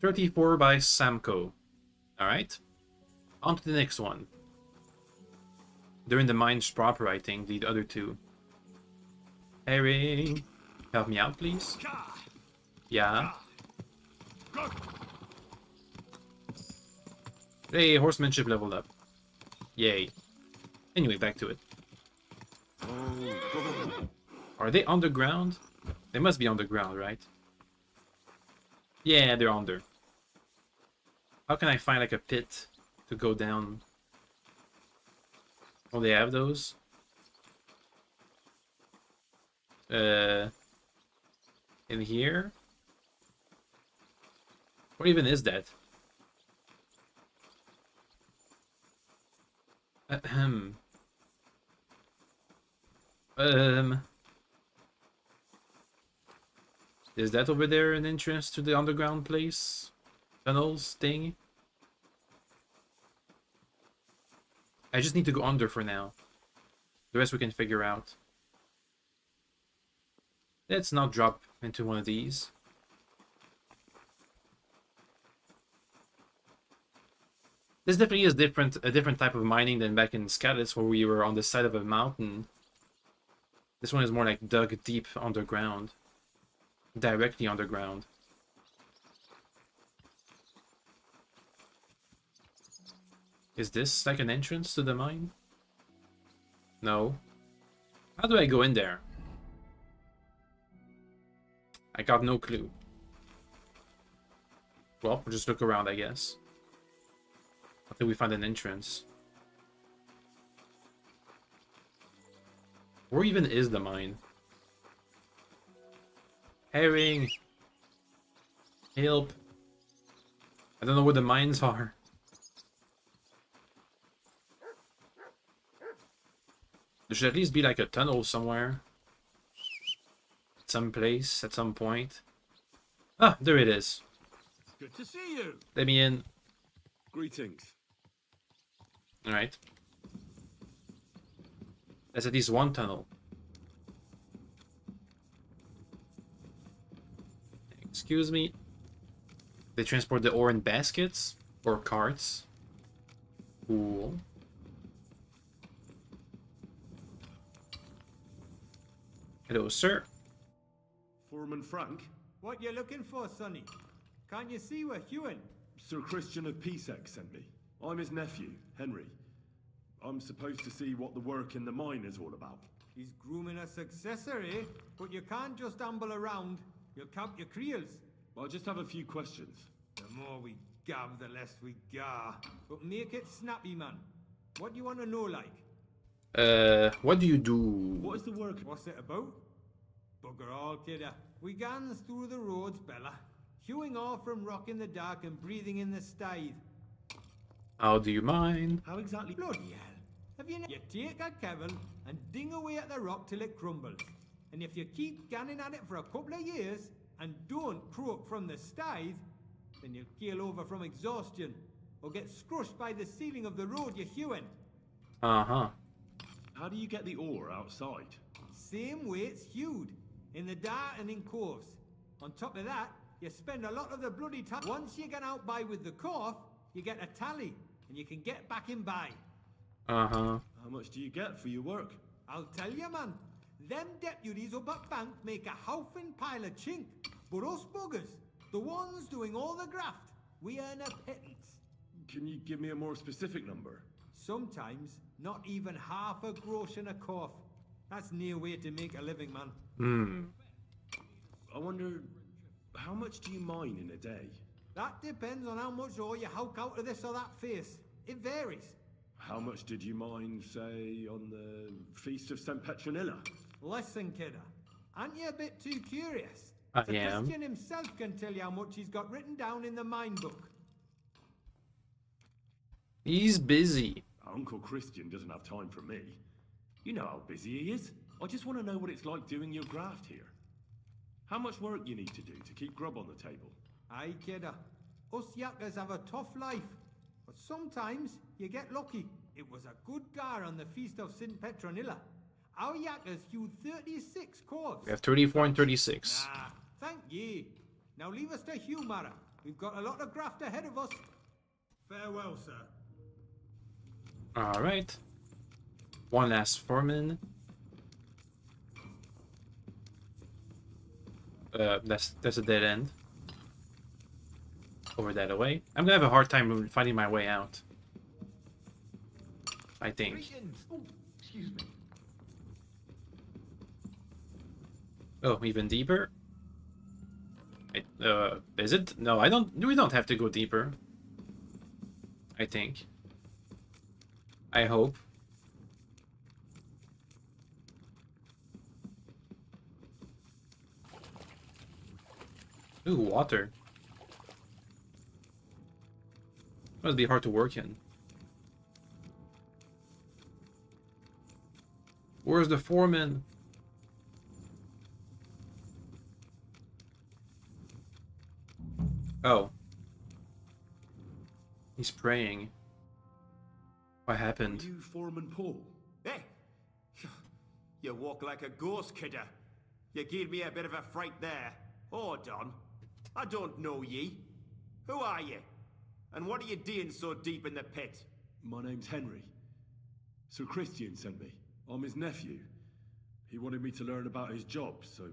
34 by Samco. Alright. On to the next one. They're in the mines proper, I think, the other two. Harry, help me out, please. Yeah. Hey, horsemanship leveled up. Yay. Anyway, back to it. Are they underground? They must be underground, right? Yeah, they're under. How can I find like a pit to go down? Oh, they have those? In here? What even is that? Ahem. Is that over there an entrance to the underground place? Tunnels thing? I just need to go under for now. The rest we can figure out. Let's not drop into one of these. This definitely is a different type of mining than back in Scallis, where we were on the side of a mountain. This one is more like dug deep underground. Directly underground. Is this like an entrance to the mine? No. How do I go in there? I got no clue. Well, we'll just look around, I guess. Until we find an entrance. Where even is the mine? Herring! Help! I don't know where the mines are. There should at least be like a tunnel somewhere. Some place, at some point. Ah, there it is. Good to see you. Let me in. Greetings. Alright. There's at least one tunnel. Excuse me. They transport the ore in baskets or carts. Cool. Hello, sir. Foreman Frank? What you looking for, Sonny? Can't you see we're Hewin? Sir Christian of Pisek sent me. I'm his nephew, Henry. I'm supposed to see what the work in the mine is all about. He's grooming a successor, eh? But you can't just amble around. You'll cap your creels. I just have a few questions. The more we gab, the less we gar. But make it snappy, man. What do you want to know, like? What do you do? What is the work? What's it about? Bugger all, kidder. We gans through the roads, Bella. Hewing off from rock in the dark and breathing in the stithe. How do you mind? How exactly? Bloody hell. Have you take a kevel and ding away at the rock till it crumbles. And if you keep ganning at it for a couple of years and don't croak from the stithe, then you'll keel over from exhaustion or get scrushed by the ceiling of the road you're hewing. Uh-huh. How do you get the ore outside? Same way it's hewed, in the dark and in coves. On top of that, you spend a lot of the bloody time. Once you get out by with the corf, you get a tally, and you can get back in by. Uh-huh. How much do you get for your work? I'll tell you, man. Them deputies up at bank make a howfing pile of chink. But us buggers, the ones doing all the graft, we earn a pittance. Can you give me a more specific number? Sometimes, not even half a grosh in a corf. That's near way to make a living, man. Hmm. I wonder, how much do you mine in a day? That depends on how much ore you howk out of this or that face. It varies. How much did you mine, say, on the Feast of St. Petronilla? Listen, kidder. Aren't you a bit too curious? I The am. Christian himself can tell you how much he's got written down in the mine book. He's busy. Uncle Christian doesn't have time for me. You know how busy he is. I just want to know what it's like doing your graft here. How much work you need to do to keep grub on the table. Aye, kidder. Us yakkers have a tough life. But sometimes you get lucky. It was a good gar on the Feast of St. Petronilla. Our yakkers hewed 36 corves. We have 34 and 36. Ah, thank ye. Now leave us to hew, Mara. We've got a lot of graft ahead of us. Farewell, sir. Alright. One last foreman. That's a dead end. Over that away. I'm gonna have a hard time finding my way out. I think. Oh, excuse me. Oh, even deeper? Is it? No, I don't. We don't have to go deeper. I think. I hope. Ooh, water. Must be hard to work in. Where's the foreman? Oh. He's praying. What happened? Are you Foreman Paul? Hey! You walk like a ghost, kidder. You gave me a bit of a fright there. Hold on. I don't know ye. Who are you? And what are you doing so deep in the pit? My name's Henry. Sir Christian sent me. I'm his nephew. He wanted me to learn about his job, so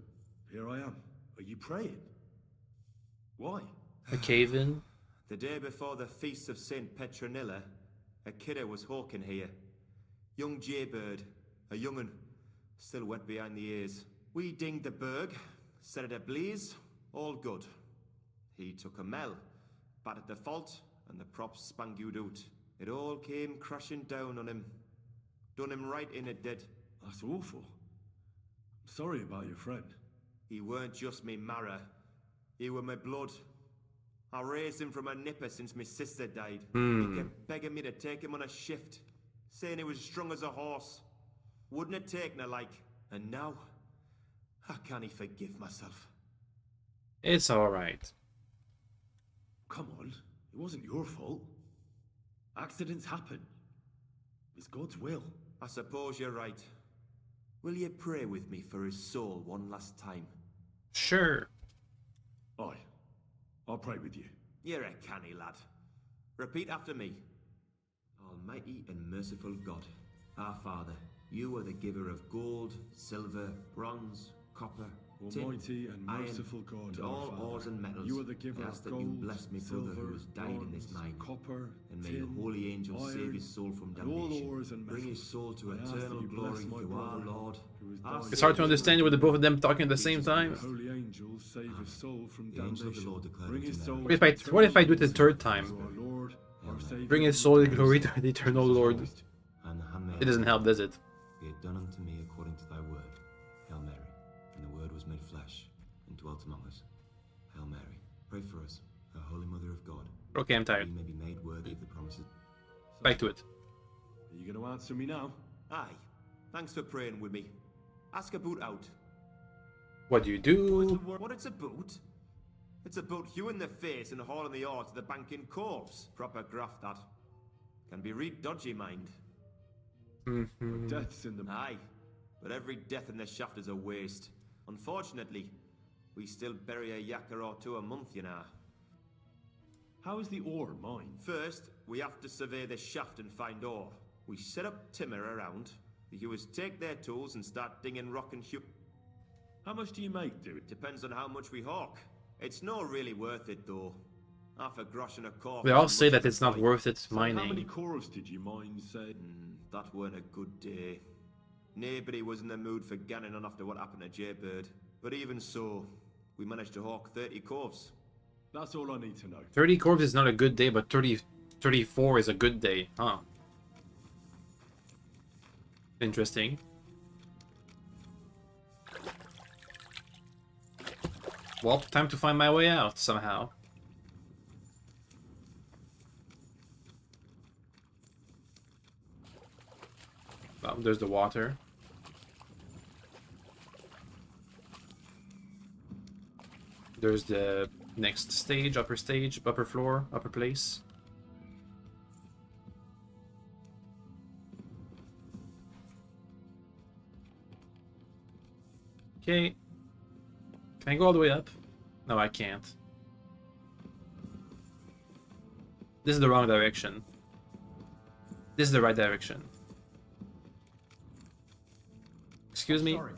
here I am. Are you praying? Why? A cave in? The day before the feast of St. Petronilla, a kidder was hawking here. Young jaybird, a young'un, still wet behind the ears. We dinged the berg, set it ablaze, all good. He took a mell, battered the fault, and the props spangued out. It all came crashing down on him. Done him right in it did. That's awful. Sorry about your friend. He weren't just me marrow. He were my blood. I raised him from a nipper since my sister died. He kept begging me to take him on a shift, saying he was strong as a horse. Wouldn't have taken her like. And now, I can't forgive myself. It's alright. Come on, it wasn't your fault. Accidents happen. It's God's will. I suppose you're right. Will you pray with me for his soul one last time? Sure. Aye. I'll pray with you. You're a canny lad. Repeat after me. Almighty and merciful God, our Father, you are the giver of gold, silver, bronze, copper, Almighty tin, and iron, merciful God, and our all Father, ores and metals. you are the giver I ask of that gold, you bless me brother silver, who has died in this bronze, mine, copper, and may tin, your holy angels iron, save his soul from and all damnation. ores and Bring his metals. soul to I ask that eternal you bless glory my through our brother Lord. who has Our died It's hard to Saviour, understand with the both of them talking at the same The time. holy angels save his soul from The angel of the damnation. Lord declared Bring his unto soul Mary. What if I do it the third time? to our Lord, our Savior, Bring his and soul in eternal glory to Son, the eternal Jesus Lord. Christ. And the handmaid It doesn't help, does it? Be it done unto me according to thy word. Hail Mary. And the word was made flesh and dwelt among us. Hail Mary. Pray for us, the Holy Mother of God. Okay, I'm tired. We may be made worthy of the promises. Back to it. Are you going to answer me now? Aye. Thanks for praying with me. Ask about out. What do you do? What it's about? It's about you in the face and hauling the ore to the banking corpse. Proper graft that. Can be read dodgy, mind. Death's in the... Aye. But every death in the shaft is a waste. Unfortunately, we still bury a yakker or two a month, you know. How is the ore mined? First, we have to survey the shaft and find ore. We set up timber around. The hewers take their tools and start dinging rock and hew. How much do you make, dude? Depends on how much we hawk. It's not really worth it, though. Half a grosh and a corpse. They all say that it's not worth it So how many mining. cores did you mine, say? That weren't a good day. Nobody was in the mood for ganning on after what happened to Jaybird. But even so, we managed to hawk 30 corves. That's all I need to know. 30 corps is not a good day, but 34 is a good day. Huh. Interesting. Well, time to find my way out somehow. Well, there's the water. There's the next stage, upper floor, upper place. Okay. Can I go all the way up? No, I can't. This is the wrong direction. This is the right direction. Excuse me? Sorry.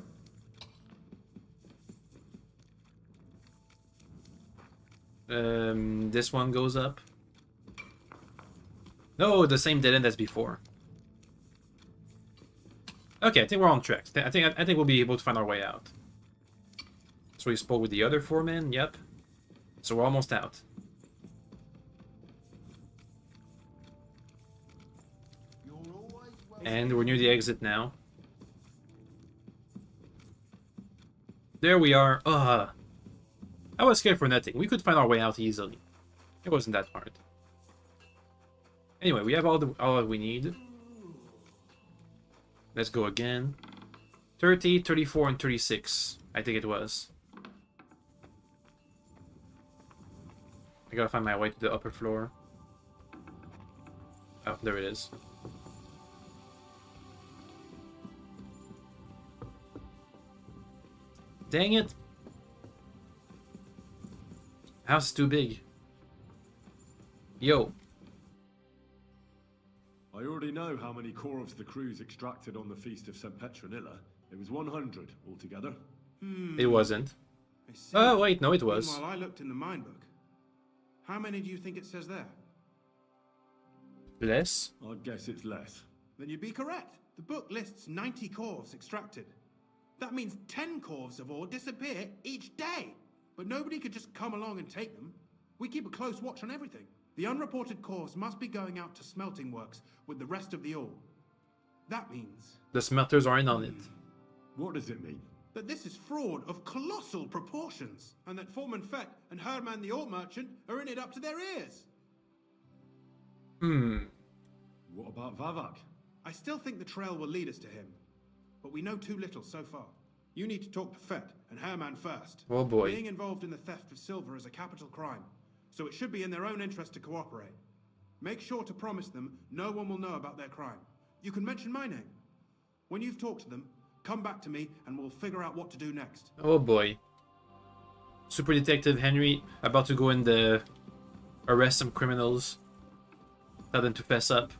This one goes up. No, the same dead end as before. Okay, I think we're on track. I think we'll be able to find our way out. So we spoke with the other four men. Yep. So we're almost out. And we're near the exit now. There we are. Ugh. I was scared for nothing. We could find our way out easily. It wasn't that hard. Anyway, we have all we need. Let's go again. 30, 34, and 36. I think it was. I gotta find my way to the upper floor. Oh, there it is. Dang it! House is too big. Yo. I already know how many corvs the crews extracted on the Feast of St. Petronilla. It was 100 altogether. It wasn't. Oh, wait, no, it was. Meanwhile, I looked in the mine book. How many do you think it says there? Less? I'd guess it's less. Then you'd be correct. The book lists 90 corvs extracted. That means 10 corvs of ore disappear each day. But nobody could just come along and take them. We keep a close watch on everything. The unreported corvs must be going out to smelting works with the rest of the ore. That means... The smelters aren't on it. What does it mean? That this is fraud of colossal proportions, and that Foreman Fett and Herman the ore merchant are in it up to their ears. What about Vavak? I still think the trail will lead us to him, but we know too little so far. You need to talk to Fett and Herman first. Oh boy. Being involved in the theft of silver is a capital crime, so it should be in their own interest to cooperate. Make sure to promise them no one will know about their crime. You can mention my name. When you've talked to them, come back to me and we'll figure out what to do next. Oh boy. Super Detective Henry about to go in the arrest some criminals. Tell them to fess up.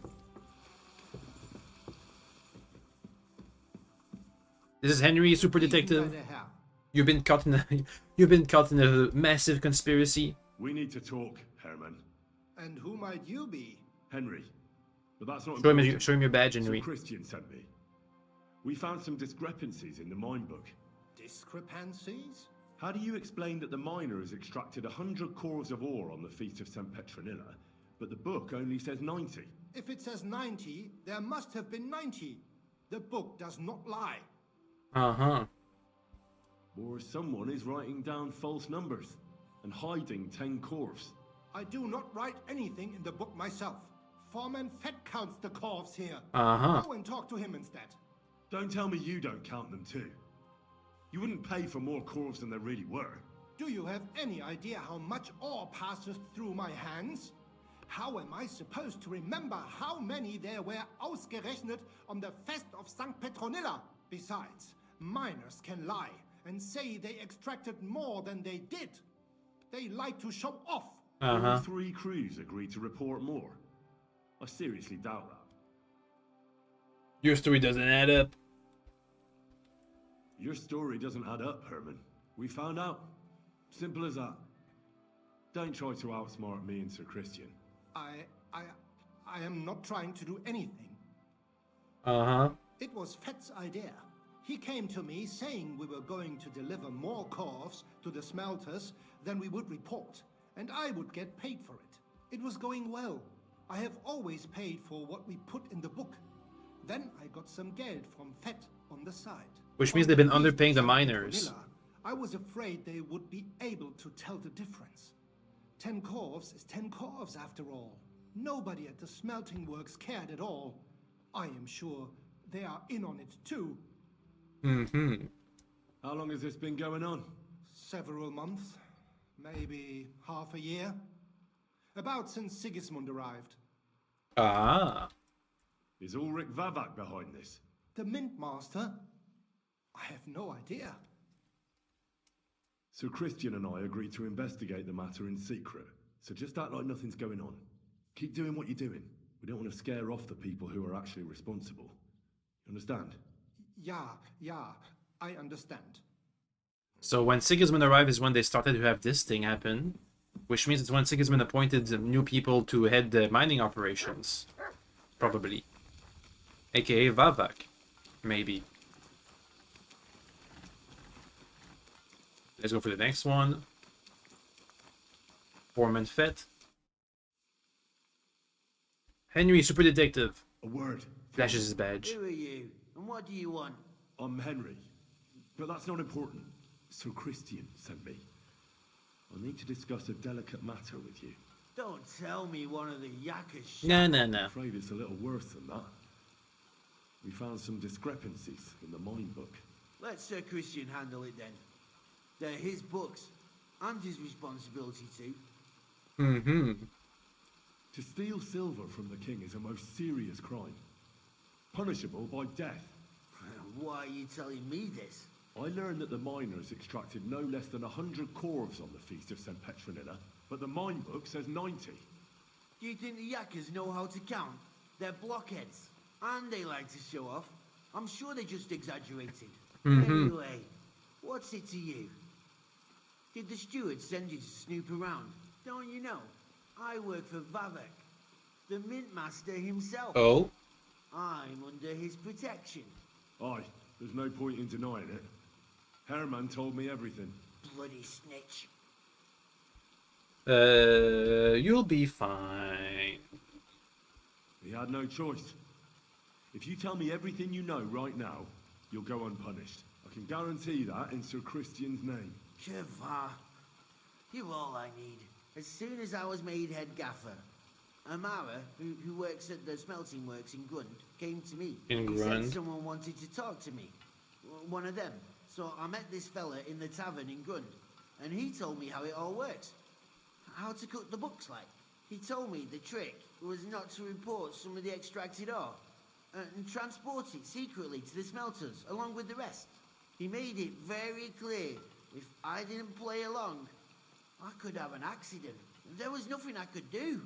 This is Henry, Super Detective. You've been caught in a massive conspiracy. We need to talk, Herman. And who might you be? Henry. But that's not Show him your badge, Henry. Some Christian sent me. We found some discrepancies in the mine book. Discrepancies? How do you explain that the miner has extracted 100 corvs of ore on the Feast of St. Petronilla, but the book only says 90? If it says 90, there must have been 90. The book does not lie. Uh-huh. Or someone is writing down false numbers and hiding 10 corvs. I do not write anything in the book myself. Foreman Fett counts the corvs here. Uh-huh. Go and talk to him instead. Don't tell me you don't count them too. You wouldn't pay for more corvs than there really were. Do you have any idea how much ore passes through my hands? How am I supposed to remember how many there were ausgerechnet on the Fest of St. Petronilla? Besides, miners can lie and say they extracted more than they did. They like to show off. All 3 crews agreed to report more. I seriously doubt that. Your story doesn't add up. Your story doesn't add up, Herman. We found out. Simple as that. Don't try to outsmart me and Sir Christian. I am not trying to do anything. Uh-huh. It was Fett's idea. He came to me saying we were going to deliver more corvs to the smelters than we would report, and I would get paid for it. It was going well. I have always paid for what we put in the book. Then I got some geld from Fett on the side. Which means they've been underpaying the miners. I was afraid they would be able to tell the difference. 10 corvs is 10 corvs after all. Nobody at the smelting works cared at all. I am sure they are in on it too. Mm-hmm. How long has this been going on? Several months. Maybe half a year. About since Sigismund arrived. Ah. Is Ulrich Vavak behind this? The Mint Master? I have no idea. So Christian and I agreed to investigate the matter in secret. So just act like nothing's going on. Keep doing what you're doing. We don't want to scare off the people who are actually responsible. You understand? Yeah, I understand. So when Sigismund arrived is when they started to have this thing happen. Which means it's when Sigismund appointed new people to head the mining operations. Probably. AKA Vavak. Maybe. Let's go for the next one. Foreman Fett. Henry, Super Detective. A word. Flashes his badge. Who are you? And what do you want? I'm Henry. But that's not important. So Christian sent me. I need to discuss a delicate matter with you. Don't tell me one of the yakkers. No. I'm afraid it's a little worse than that. We found some discrepancies in the mine book. Let Sir Christian handle it then. They're his books, and his responsibility too. Mm-hmm. To steal silver from the king is a most serious crime. Punishable by death. Why are you telling me this? I learned that the miners extracted no less than 100 corves on the Feast of St. Petronilla, but the mine book says 90. Do you think the yakkers know how to count? They're blockheads, and they like to show off. I'm sure they just exaggerated. Anyway, what's it to you? Did the steward send you to snoop around? Don't you know? I work for Vavek, the mint master himself. Oh? I'm under his protection. Aye, there's no point in denying it. Herman told me everything. Bloody snitch. You'll be fine. He had no choice. If you tell me everything you know right now, you'll go unpunished. I can guarantee that in Sir Christian's name. Keva, you're all I need. As soon as I was made head gaffer, Amara, who works at the smelting works in Grund, came to me. In He said Grund? someone wanted to talk to me. One of them. So I met this fella in the tavern in Grund, and he told me how it all works. How to cook the books like. He told me the trick was not to report some of the extracted ore, and transport it secretly to the smelters, along with the rest. He made it very clear, if I didn't play along, I could have an accident. There was nothing I could do.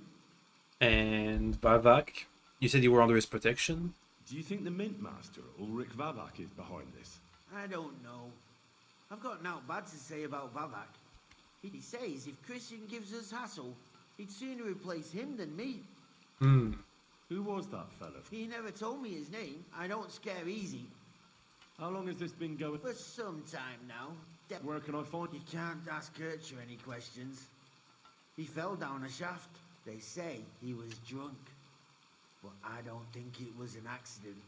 And Vavak, you said you were under his protection? Do you think the mint master, Ulrich Vavak, is behind this? I don't know. I've got naught bad to say about Vavak. He says if Christian gives us hassle, he'd sooner replace him than me. Who was that fella? He never told me his name. I don't scare easy. How long has this been going? For some time now. Where can I find... You can't ask Kircher any questions. He fell down a shaft. They say he was drunk. But I don't think it was an accident.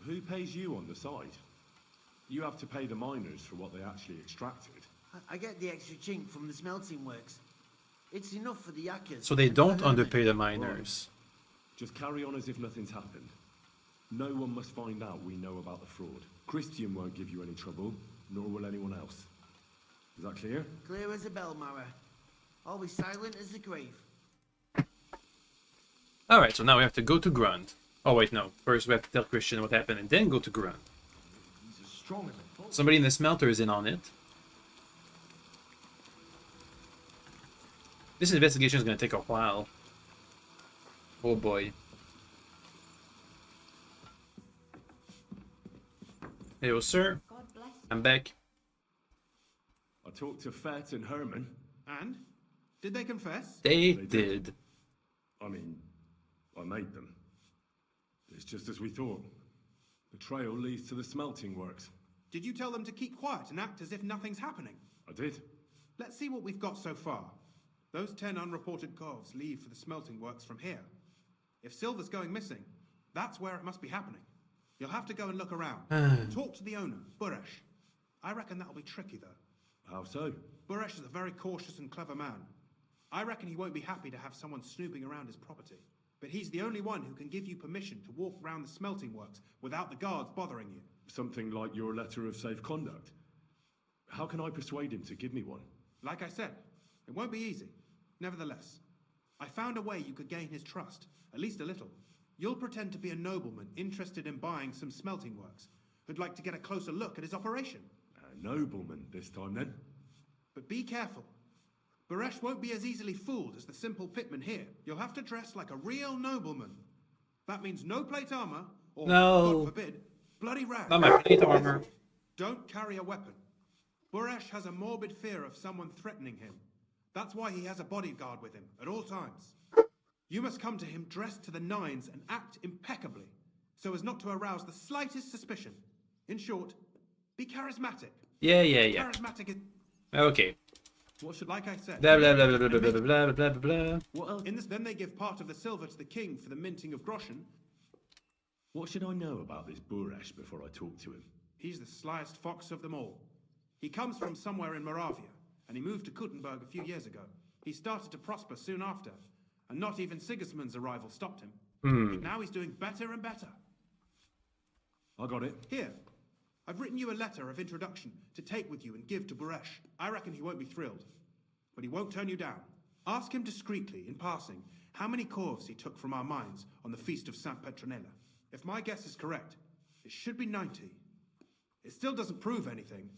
Who pays you on the side? You have to pay the miners for what they actually extracted. I get the extra chink from the smelting works. It's enough for the yakkers. So they don't underpay the miners. Just carry on as if nothing's happened. No one must find out we know about the fraud. Christian won't give you any trouble, nor will anyone else. Is that clear? Clear as a bell, Mara. Always silent as the grave. Alright, so now we have to go to Grund. Oh wait, no. First we have to tell Christian what happened and then go to Grund. Somebody in the smelter is in on it. This investigation is going to take a while. Oh boy. Hello, sir. I'm back. I talked to Fett and Herman. And? Did they confess? They did. I mean, I made them. It's just as we thought. The trail leads to the smelting works. Did you tell them to keep quiet and act as if nothing's happening? I did. Let's see what we've got so far. Those 10 unreported corves leave for the smelting works from here. If silver's going missing, that's where it must be happening. You'll have to go and look around. Talk to the owner, Buresh. I reckon that'll be tricky, though. How so? Buresh is a very cautious and clever man. I reckon he won't be happy to have someone snooping around his property. But he's the only one who can give you permission to walk round the smelting works without the guards bothering you. Something like your letter of safe conduct. How can I persuade him to give me one? Like I said, it won't be easy. Nevertheless, I found a way you could gain his trust, at least a little. You'll pretend to be a nobleman interested in buying some smelting works, who'd like to get a closer look at his operation. A nobleman this time, then? But be careful. Buresh won't be as easily fooled as the simple pitman here. You'll have to dress like a real nobleman. That means no plate armor, or, God forbid, bloody rags. Not my plate armor. Don't carry a weapon. Buresh has a morbid fear of someone threatening him. That's why he has a bodyguard with him at all times. You must come to him dressed to the nines and act impeccably, so as not to arouse the slightest suspicion. In short, be charismatic. Yeah. Charismatic is... Okay. What should, like I said... Blah, blah, blah, blah, blah, blah, blah, blah, blah, blah. What else? In this, then they give part of the silver to the king for the minting of groschen. What should I know about this Buresh before I talk to him? He's the slyest fox of them all. He comes from somewhere in Moravia, and he moved to Kuttenberg a few years ago. He started to prosper soon after, and not even Sigismund's arrival stopped him. Now he's doing better and better. I got it. Here, I've written you a letter of introduction to take with you and give to Buresh. I reckon he won't be thrilled, but he won't turn you down. Ask him discreetly, in passing, how many corves he took from our mines on the feast of Saint Petronella. If my guess is correct, it should be 90. It still doesn't prove anything,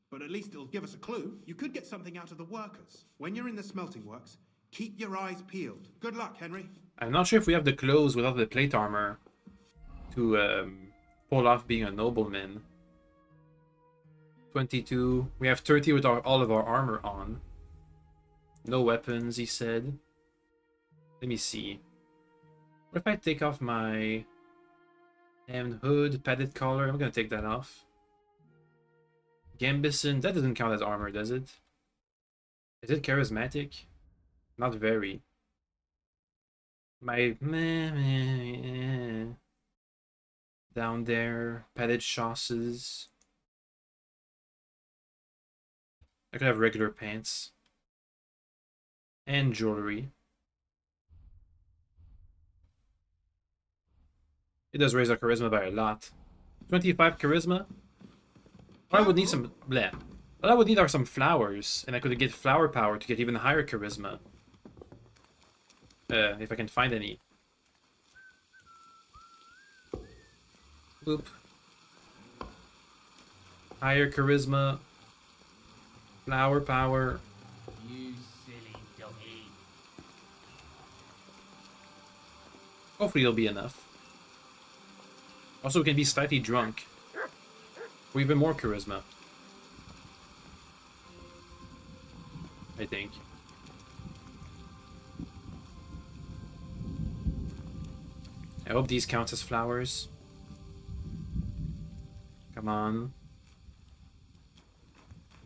but at least it'll give us a clue. You could get something out of the workers. When you're in the smelting works, keep your eyes peeled. Good luck, Henry. I'm not sure if we have the clothes without the plate armor to pull off being a nobleman. 22. We have 30 with all of our armor on. No weapons, he said. Let me see. What if I take off my hood, padded collar? I'm gonna take that off. Gambison, that doesn't count as armor, does it? Is it charismatic? Not very. My down there, padded chausses. I could have regular pants. And jewelry. It does raise our charisma by a lot. 25 charisma? What I would need some... bleh. What I would need are some flowers. And I could get flower power to get even higher charisma. If I can find any. Boop. Higher charisma. Flower power. You silly dummy. Hopefully it'll be enough. Also, we can be slightly drunk. Or even more charisma. I think. I hope these count as flowers. Come on.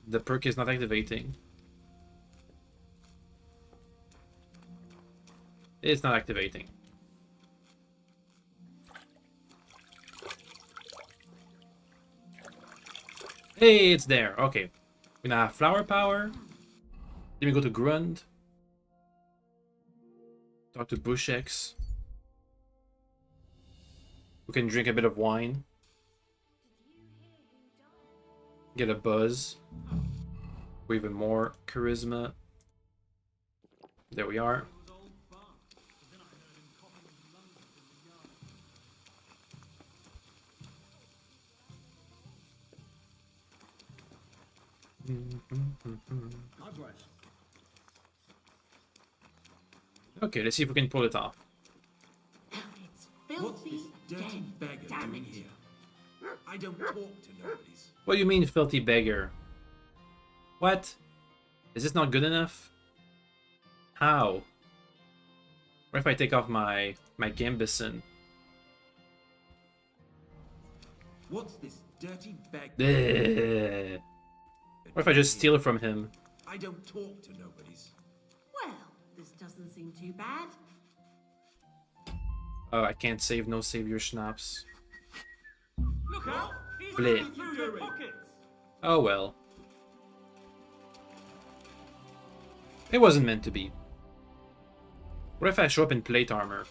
The perk is not activating. It's not activating. Hey, it's there. Okay. We're gonna have flower power. Then we go to Grund. Talk to Bushex. We can drink a bit of wine. Get a buzz. Or even more charisma. There we are. Okay, let's see if we can pull it off. What's this dirty beggar doing here? I don't talk to nobodies. What do you mean, filthy beggar? What? Is this not good enough? How? What if I take off my Gambison? What's this dirty beggar? What if I just steal from him? I don't talk to nobodies. Well, this doesn't seem too bad. Oh, I can't save no savior schnapps. Look out! He's Bleh. looking through the pockets. Oh well. It wasn't meant to be. What if I show up in plate armor?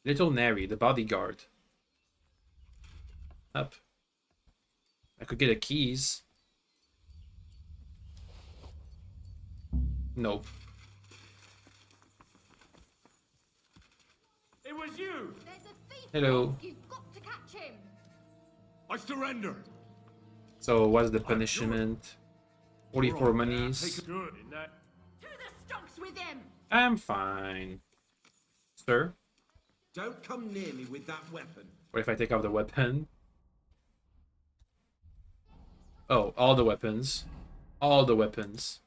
Little Nary, the bodyguard. Up. I could get a keys. Nope. It was you. There's a thief. Hello. You've got to catch him. I surrender. So what's the punishment? 44 monies. Good in that. To the stumps with him. I'm fine. Sir? Don't come near me with that weapon. What if I take off the weapon? Oh, all the weapons. All the weapons.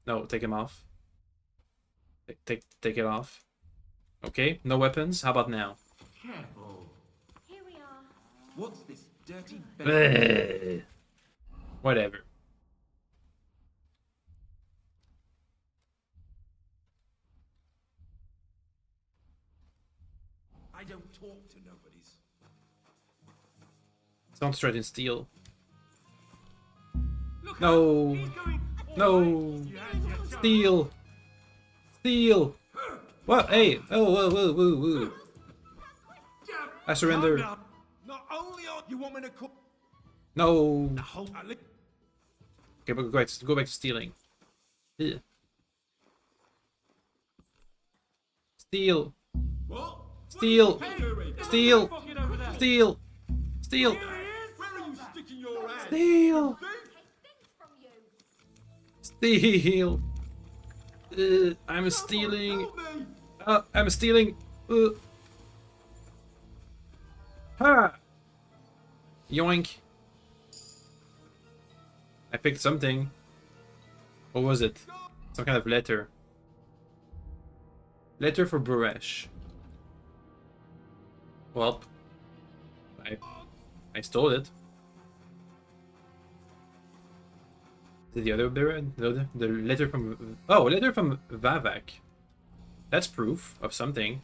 No, take him off. Take it off. Okay, no weapons. How about now? Careful. Here we are. What's this dirty beggar? Bleh. Whatever. Don't try to steal. No! No! Steal! Steal! What? Hey! Oh, whoa, whoa, whoa, whoa. I surrender. Not only are you want me to cook. No! Okay, but go back to stealing. Here. Steal! Steal! Steal! Steal! Steal! Steal! Steal! I'm stealing! I'm stealing! Ha! Yoink! I picked something. What was it? Some kind of letter. Letter for Buresh. Well, I stole it. Is it the other the letter from... Oh, a letter from Vavak. That's proof of something.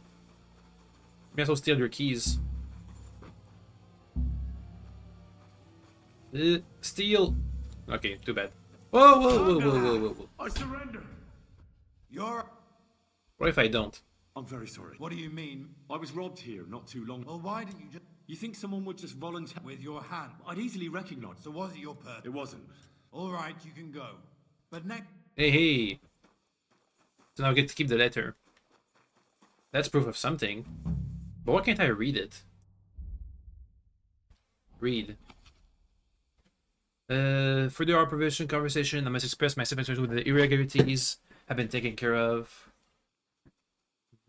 May as well steal your keys. Steal. Okay, too bad. Whoa, whoa, whoa, whoa, whoa, whoa, whoa. I surrender. You're... What if I don't? I'm very sorry. What do you mean? I was robbed here not too long. Well, why didn't you just... You think someone would just volunteer? With your hand. I'd easily recognize. So was it your purse? It wasn't. All right, you can go. But next... Hey, hey. So now I get to keep the letter. That's proof of something. But why can't I read it? Read. Further our provision conversation, I must express my sympathy with the irregularities have been taken care of.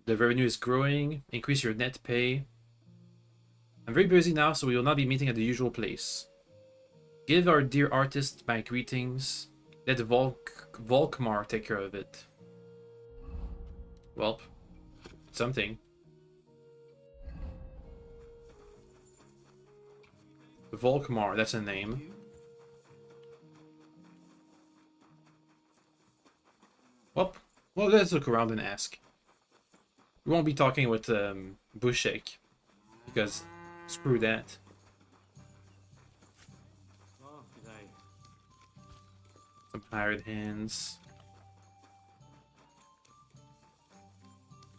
The revenue is growing. Increase your net pay. I'm very busy now, so we will not be meeting at the usual place. Give our dear artist my greetings. Let Volkmar take care of it. Welp. Something. Volkmar, that's a name. Well, let's look around and ask. We won't be talking with Bushek, because screw that. Oh, g'day. Some hired hands.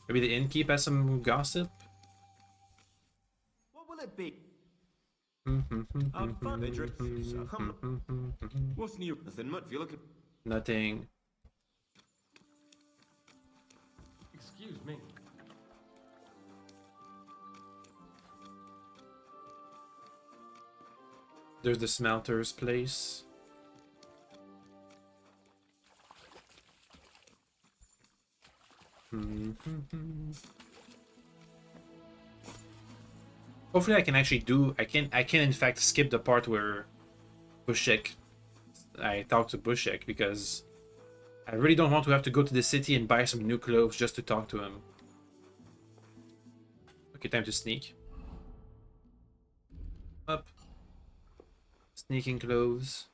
Maybe the innkeep has some gossip? What will it be? What's new? Nothing much. If you look at... Nothing. Excuse me. There's the smelter's place. Hopefully I can actually do... I can in fact skip the part where Bushek... I talk to Bushek, because I really don't want to have to go to the city and buy some new clothes just to talk to him. Okay, time to sneak. Up. Sneaking clothes.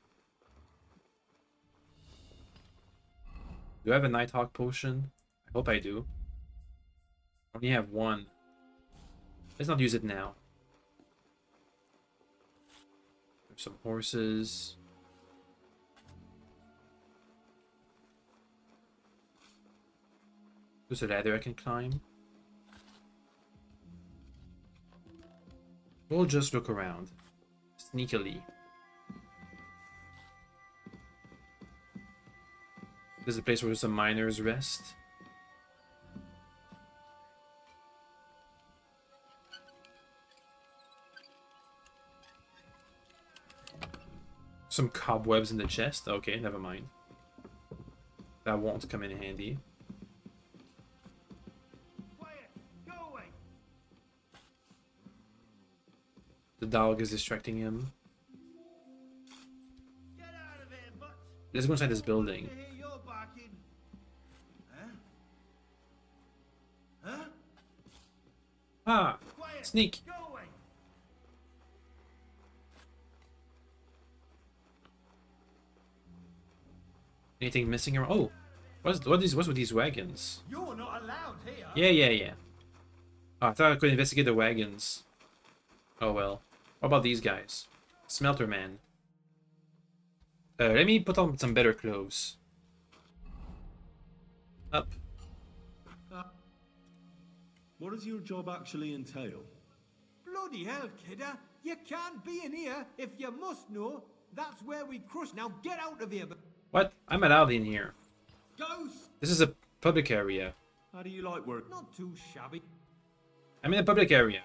Do I have a Nighthawk potion? I hope I do. I only have one. Let's not use it now. There's some horses. There's a ladder I can climb. We'll just look around. Sneakily. This is a place where some miners rest. Some cobwebs in the chest. Okay, never mind. That won't come in handy. The dog is distracting him. Let's go inside this building. Ah! Sneak! Anything missing around? Oh! What's with these wagons? You're not allowed here. Yeah. Oh, I thought I could investigate the wagons. Oh well. What about these guys? Smelter man. Let me put on some better clothes. Up. What does your job actually entail? Bloody hell, kidder. You can't be in here if you must know. That's where we crush. Now get out of here. What? I'm allowed in here. Ghost! This is a public area. How do you like work? Not too shabby. I'm in a public area.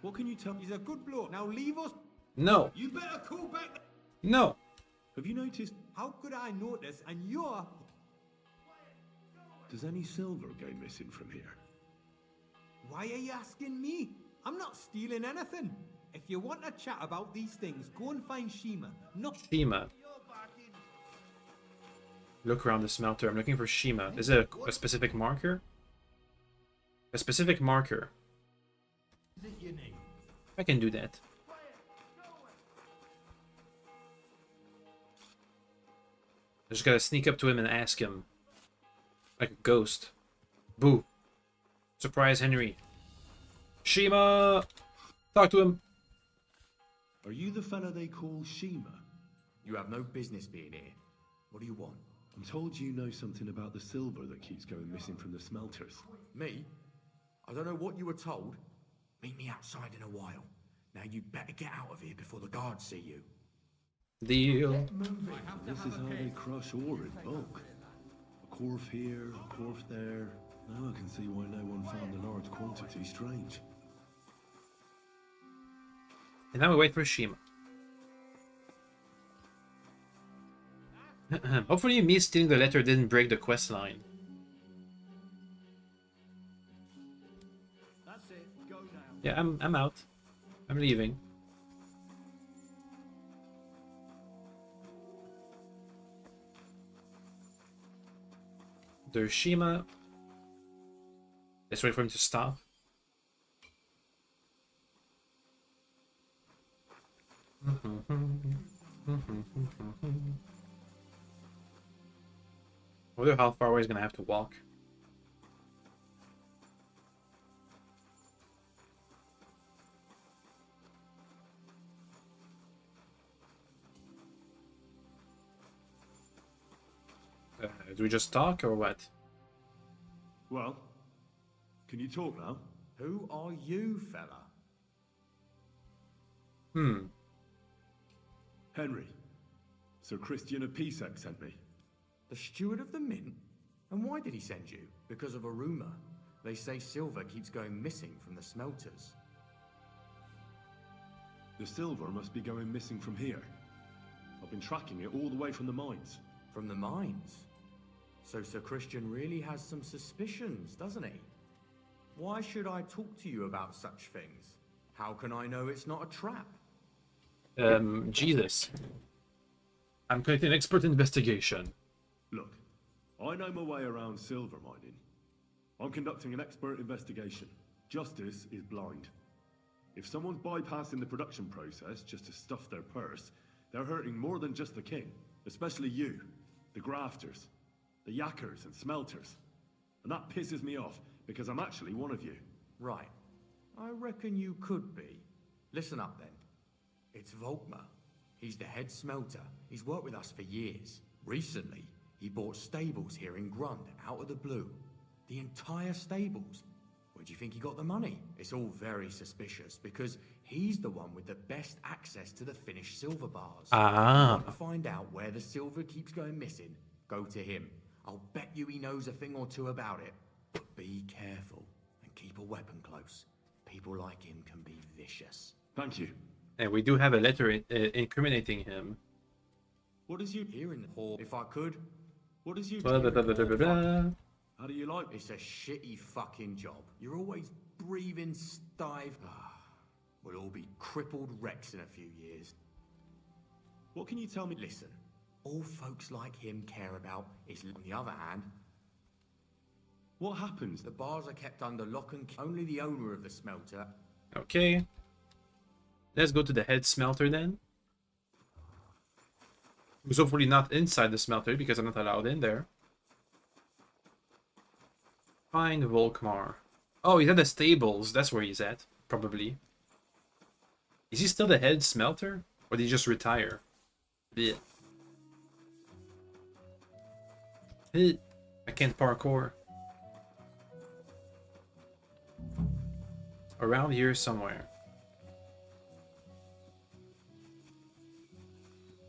What can you tell me? He's a good bloke. Now leave us. No. You better call back. No. Have you noticed? How could I notice? And you're... Does any silver go missing from here? Why are you asking me? I'm not stealing anything. If you want to chat about these things, go and find Shima. Not Shima. Look around the smelter. I'm looking for Shima. Is it a specific marker? A specific marker. I can do that. I just gotta sneak up to him and ask him. Like a ghost. Boo. Surprise Henry. Shima! Talk to him. Are you the fella they call Shima? You have no business being here. What do you want? I'm told you know something about the silver that keeps going missing from the smelters. Me? I don't know what you were told. Meet me outside in a while. Now you'd better get out of here before the guards see you. Deal. This is how they crush ore in bulk. A corf here, a corf there. Now I can see why no one found the large quantity strange. And now we wait for Shima. Hopefully me stealing the letter didn't break the quest line. That's it. Go now. Yeah, I'm out. I'm leaving. There's Shima. Let's wait for him to stop. I wonder how far away he's gonna have to walk. Do we just talk or what? Well, can you talk now? Who are you, fella? Henry. Sir Christian of Pisek sent me. The steward of the mint? And why did he send you? Because of a rumor. They say silver keeps going missing from the smelters. The silver must be going missing from here. I've been tracking it all the way from the mines. From the mines? So Sir Christian really has some suspicions, doesn't he? Why should I talk to you about such things? How can I know it's not a trap? Jesus. I'm conducting an expert investigation. Look, I know my way around silver mining. I'm conducting an expert investigation. Justice is blind. If someone's bypassing the production process just to stuff their purse, they're hurting more than just the king. Especially you, the grafters, the yakkers and smelters. And that pisses me off, because I'm actually one of you. Right. I reckon you could be. Listen up then. It's Volkmar. He's the head smelter. He's worked with us for years. Recently, he bought stables here in Grund out of the blue. The entire stables. Where do you think he got the money? It's all very suspicious because he's the one with the best access to the finished silver bars. If you want to find out where the silver keeps going missing, go to him. I'll bet you he knows a thing or two about it. But be careful and keep a weapon close. People like him can be vicious. Thank you. And we do have a letter incriminating him. What is you here in the hall? If I could. What is you Blah, blah, blah, blah, blah, blah. How do you like It's a shitty fucking job. You're always breathing stive. We'll all be crippled wrecks in a few years. What can you tell me? Listen, all folks like him care about is, on the other hand, what happens? The bars are kept under lock and key. Only the owner of the smelter. Okay. Let's go to the head smelter then. Who's hopefully not inside the smelter because I'm not allowed in there. Find Volkmar. Oh, he's at the stables. That's where he's at, probably. Is he still the head smelter? Or did he just retire? Yeah. I can't parkour. Around here somewhere.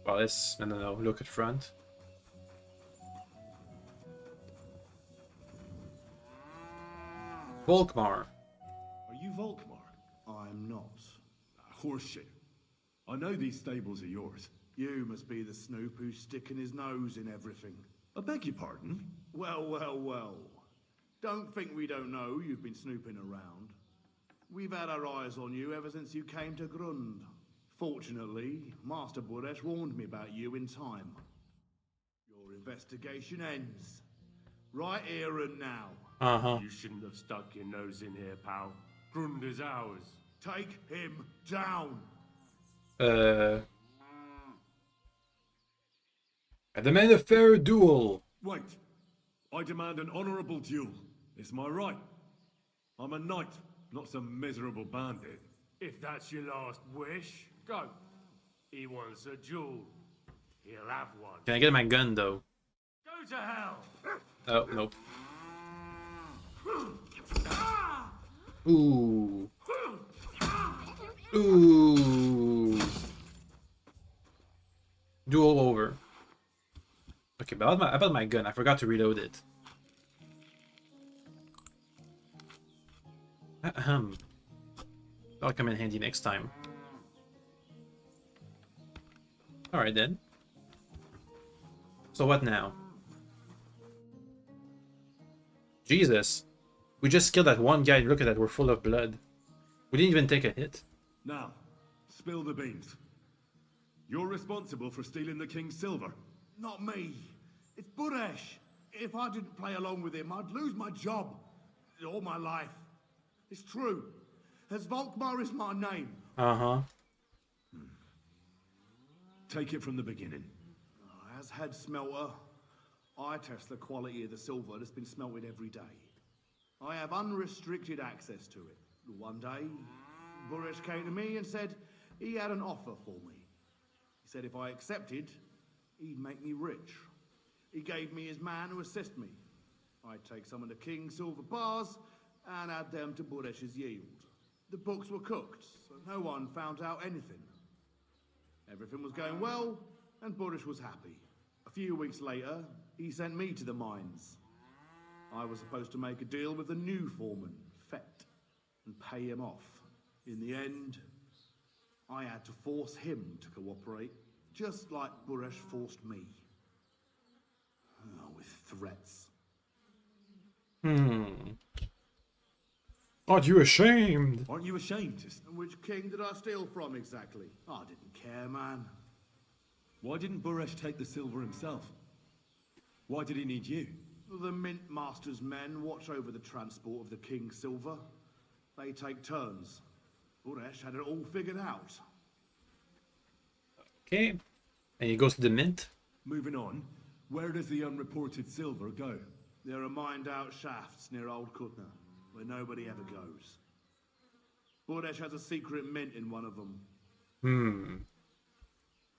Well, let's, no, look at front. Volkmar. Are you Volkmar? I'm not. Horseshit. I know these stables are yours. You must be the snoop who's sticking his nose in everything. I beg your pardon? Well, well, well. Don't think we don't know you've been snooping around. We've had our eyes on you ever since you came to Grund. Fortunately, Master Buresh warned me about you in time. Your investigation ends. Right here and now. You shouldn't have stuck your nose in here, pal. Grund is ours. Take him down. I demand a fair duel. Wait. I demand an honorable duel. It's my right. I'm a knight, not some miserable bandit. If that's your last wish, go. He wants a duel. He'll have one. Can I get my gun though? Go to hell! Oh, nope. Ooh. Ooh. Duel over. Okay, but about my gun, I forgot to reload it. That'll come in handy next time. Alright then. So what now? Jesus. We just killed that one guy. Look at that, we're full of blood. We didn't even take a hit. Now, spill the beans. You're responsible for stealing the king's silver. Not me. It's Buresh. If I didn't play along with him, I'd lose my job. All my life. It's true. As Volkmar is my name. Take it from the beginning. As head smelter, I test the quality of the silver that's been smelted every day. I have unrestricted access to it. One day, Buresh came to me and said he had an offer for me. He said if I accepted, he'd make me rich. He gave me his man to assist me. I'd take some of the king's silver bars and add them to Buresh's yield. The books were cooked, so no one found out anything. Everything was going well, and Buresh was happy. A few weeks later, he sent me to the mines. I was supposed to make a deal with the new foreman, Fett, and pay him off. In the end, I had to force him to cooperate, just like Buresh forced me. With threats. Aren't you ashamed? Aren't you ashamed? Which king did I steal from exactly? I didn't care, man. Why didn't Buresh take the silver himself? Why did he need you? The Mint Master's men watch over the transport of the king's silver. They take turns. Buresh had it all figured out. Okay. And he goes to the mint. Moving on. Where does the unreported silver go? There are mined-out shafts near Old Kutna, where nobody ever goes. Buresh has a secret mint in one of them.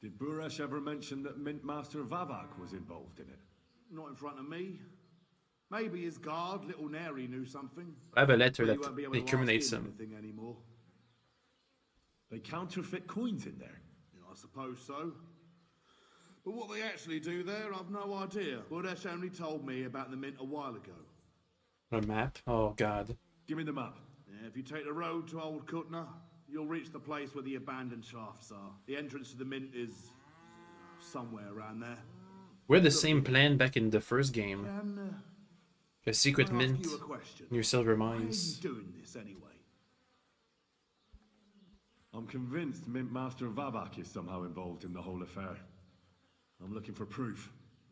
Did Buresh ever mention that Mint Master Vavak was involved in it? Not in front of me. Maybe his guard, Little Neri, knew something. I have a letter But you won't be that able to incriminates ask him him. anything anymore. They counterfeit coins in there? Yeah, I suppose so. But what they actually do there, I've no idea. Buresh only told me about the mint a while ago. A map? Oh god. Give me the map. Yeah, if you take the road to Old Kutna, you'll reach the place where the abandoned shafts are. The entrance to the mint is somewhere around there. We had the same plan back in the first game. Can, A secret can I ask mint you a question? near Silver Why are Mines. you doing this anyway? I'm convinced Mint Master Vavak is somehow involved in the whole affair. I'm looking for proof.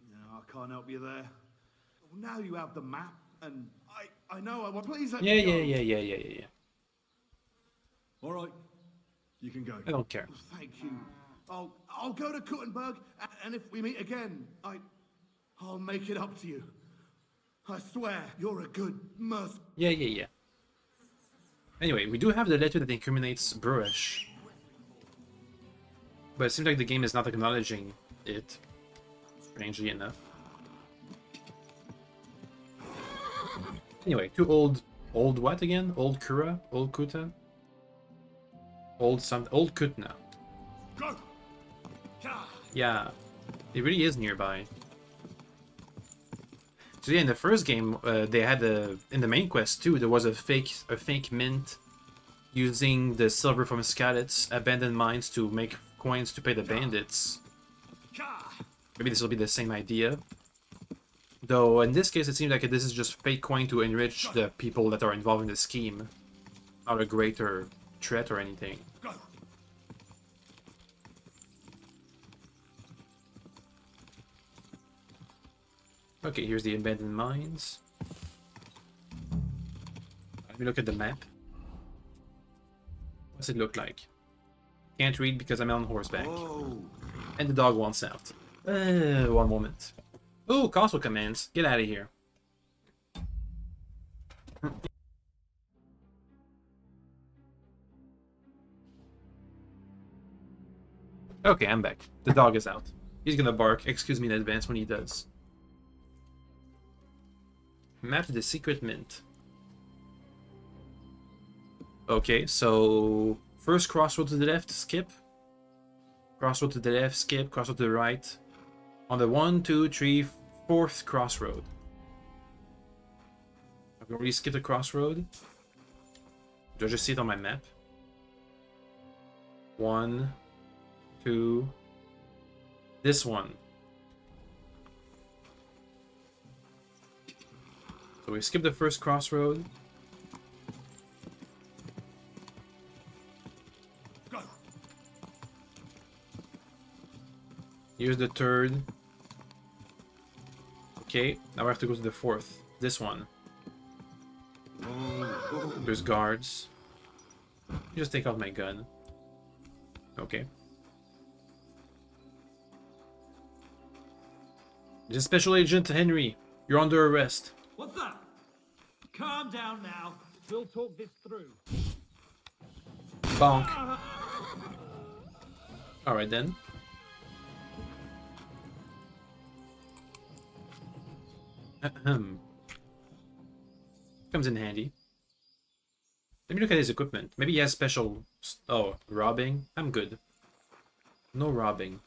No, I can't help you there. Well, now you have the map, and I know I want. Please let Yeah, me go. yeah. All right, you can go. I don't care. Thank you. I'll go to Kuttenberg, and if we meet again, I'll make it up to you. I swear, you're a good merc. Yeah. Anyway, we do have the letter that incriminates Buresh. But it seems like the game is not acknowledging it, strangely enough. Anyway, two old what again? Old Kura? Old Kuta? Old Kutna. Yeah, it really is nearby. So yeah, in the first game, they had in the main quest too, there was a fake mint using the silver from Skalitz abandoned mines to make coins to pay the bandits. Maybe this will be the same idea. Though in this case, it seems like this is just fake coin to enrich the people that are involved in the scheme, not a greater threat or anything. Okay, here's the abandoned mines. Let me look at the map. What's it look like? Can't read because I'm on horseback. Whoa. And the dog wants out. One moment. Ooh, console commands. Get out of here. Okay, I'm back. The dog is out. He's gonna bark. Excuse me in advance when he does. Map to the secret mint. Okay, so first crossroad to the left, skip. Crossroad to the left, skip. Crossroad to the right. On the 1, 2, 3, 4th crossroad. I've already skipped a crossroad. Do I just see it on my map? 1, 2. This one. So we skipped the first crossroad. Go. Here's the third. Okay, now we have to go to the 4th. This one. There's guards. Just take out my gun. Okay. This is Special Agent Henry. You're under arrest. What's that? Calm down now. We'll talk this through. Bonk. Alright then. Comes in handy. Let me look at his equipment. Maybe he has special... Oh, robbing? I'm good. No robbing.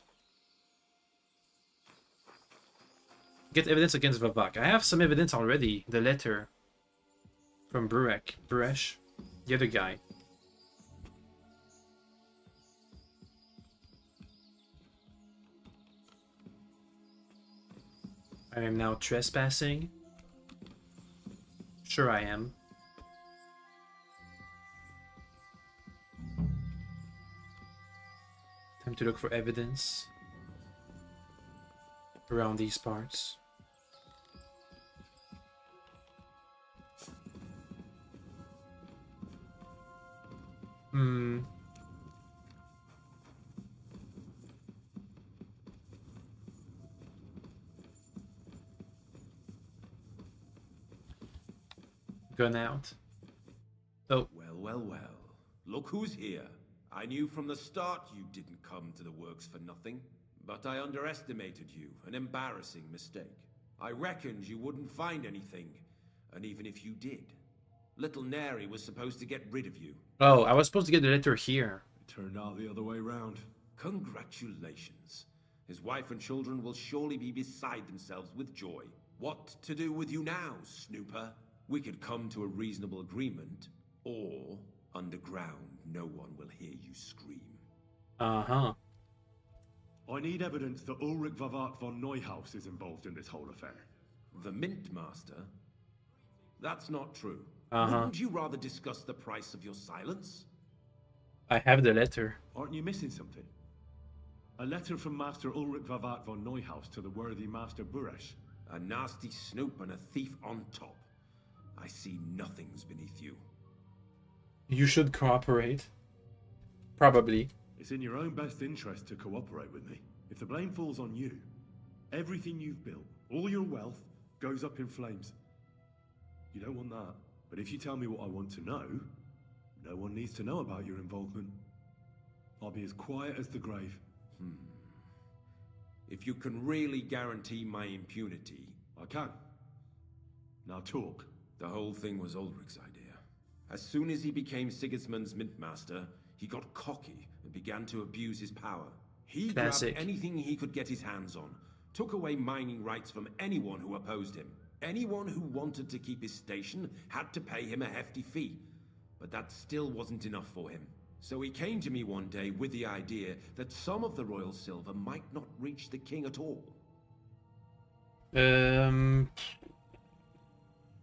Get evidence against Vavak. I have some evidence already. The letter from Buresh, the other guy. I am now trespassing. Sure I am. Time to look for evidence around these parts. Gun out. Oh. Well. Look who's here. I knew from the start you didn't come to the works for nothing. But I underestimated you. An embarrassing mistake. I reckoned you wouldn't find anything. And even if you did, little Neri was supposed to get rid of you. Oh, I was supposed to get the letter here. It turned out the other way round. Congratulations. His wife and children will surely be beside themselves with joy. What to do with you now, Snooper? We could come to a reasonable agreement, or underground, no one will hear you scream. Uh-huh. I need evidence that Ulrich Vavart von Neuhaus is involved in this whole affair. The Mint Master? That's not true. Uh-huh. Wouldn't you rather discuss the price of your silence? I have the letter. Aren't you missing something? A letter from Master Ulrich Vavart von Neuhaus to the worthy Master Buresh. A nasty snoop and a thief on top. I see nothing's beneath you. You should cooperate. Probably. It's in your own best interest to cooperate with me. If the blame falls on you, everything you've built, all your wealth, goes up in flames. You don't want that. But if you tell me what I want to know, no one needs to know about your involvement. I'll be as quiet as the grave. If you can really guarantee my impunity... I can. Now talk. The whole thing was Ulrich's idea. As soon as he became Sigismund's Mintmaster, he got cocky and began to abuse his power. He Classic. grabbed anything he could get his hands on, took away mining rights from anyone who opposed him. Anyone who wanted to keep his station had to pay him a hefty fee. But that still wasn't enough for him. So he came to me one day with the idea that some of the royal silver might not reach the king at all.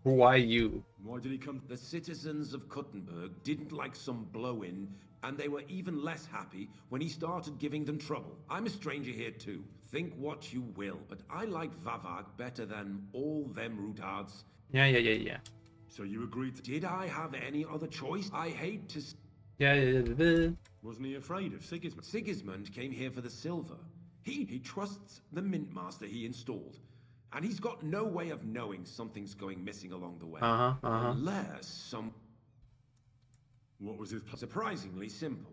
Who are you? Why did he come? The citizens of Kuttenberg didn't like some blow-in, and they were even less happy when he started giving them trouble. I'm a stranger here too. Think what you will, but I like Vavag better than all them retards. Yeah. So you agreed to... Did I have any other choice? I hate to... Yeah. Wasn't he afraid of Sigismund? Sigismund came here for the silver. He trusts the Mintmaster he installed. And he's got no way of knowing something's going missing along the way. Unless some... What was his plan? Surprisingly simple.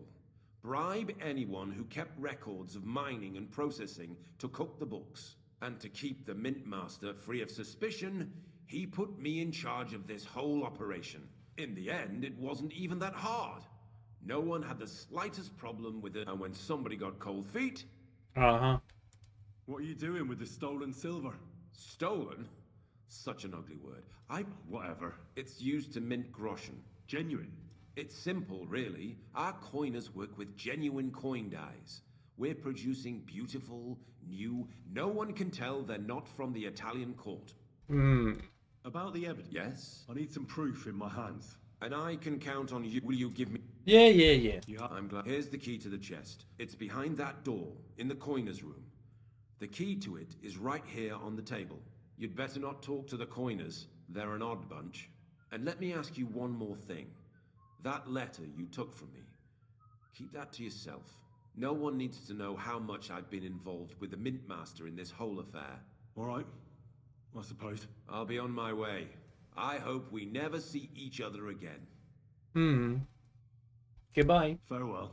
Bribe anyone who kept records of mining and processing to cook the books. And to keep the Mintmaster free of suspicion, he put me in charge of this whole operation. In the end, it wasn't even that hard. No one had the slightest problem with it, and when somebody got cold feet... What are you doing with the stolen silver? Stolen? Such an ugly word. Whatever. It's used to mint groschen. Genuine? It's simple, really. Our coiners work with genuine coin dies. We're producing beautiful, new... No one can tell they're not from the Italian court. About the evidence? Yes? I need some proof in my hands. And I can count on you. Will you give me... Yeah. I'm glad. Here's the key to the chest. It's behind that door, in the coiner's room. The key to it is right here on the table. You'd better not talk to the coiners. They're an odd bunch. And let me ask you one more thing. That letter you took from me, keep that to yourself. No one needs to know how much I've been involved with the Mintmaster in this whole affair. All right. I suppose. I'll be on my way. I hope we never see each other again. Goodbye. Farewell.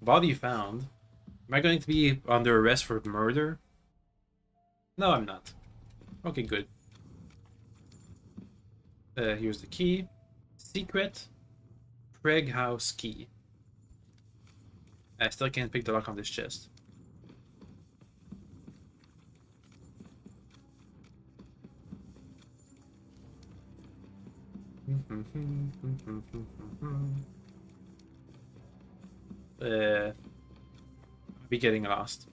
Body found. Am I going to be under arrest for murder? No, I'm not. Okay, good. Here's the key. Secret Preg House key. I still can't pick the lock on this chest. Be getting lost.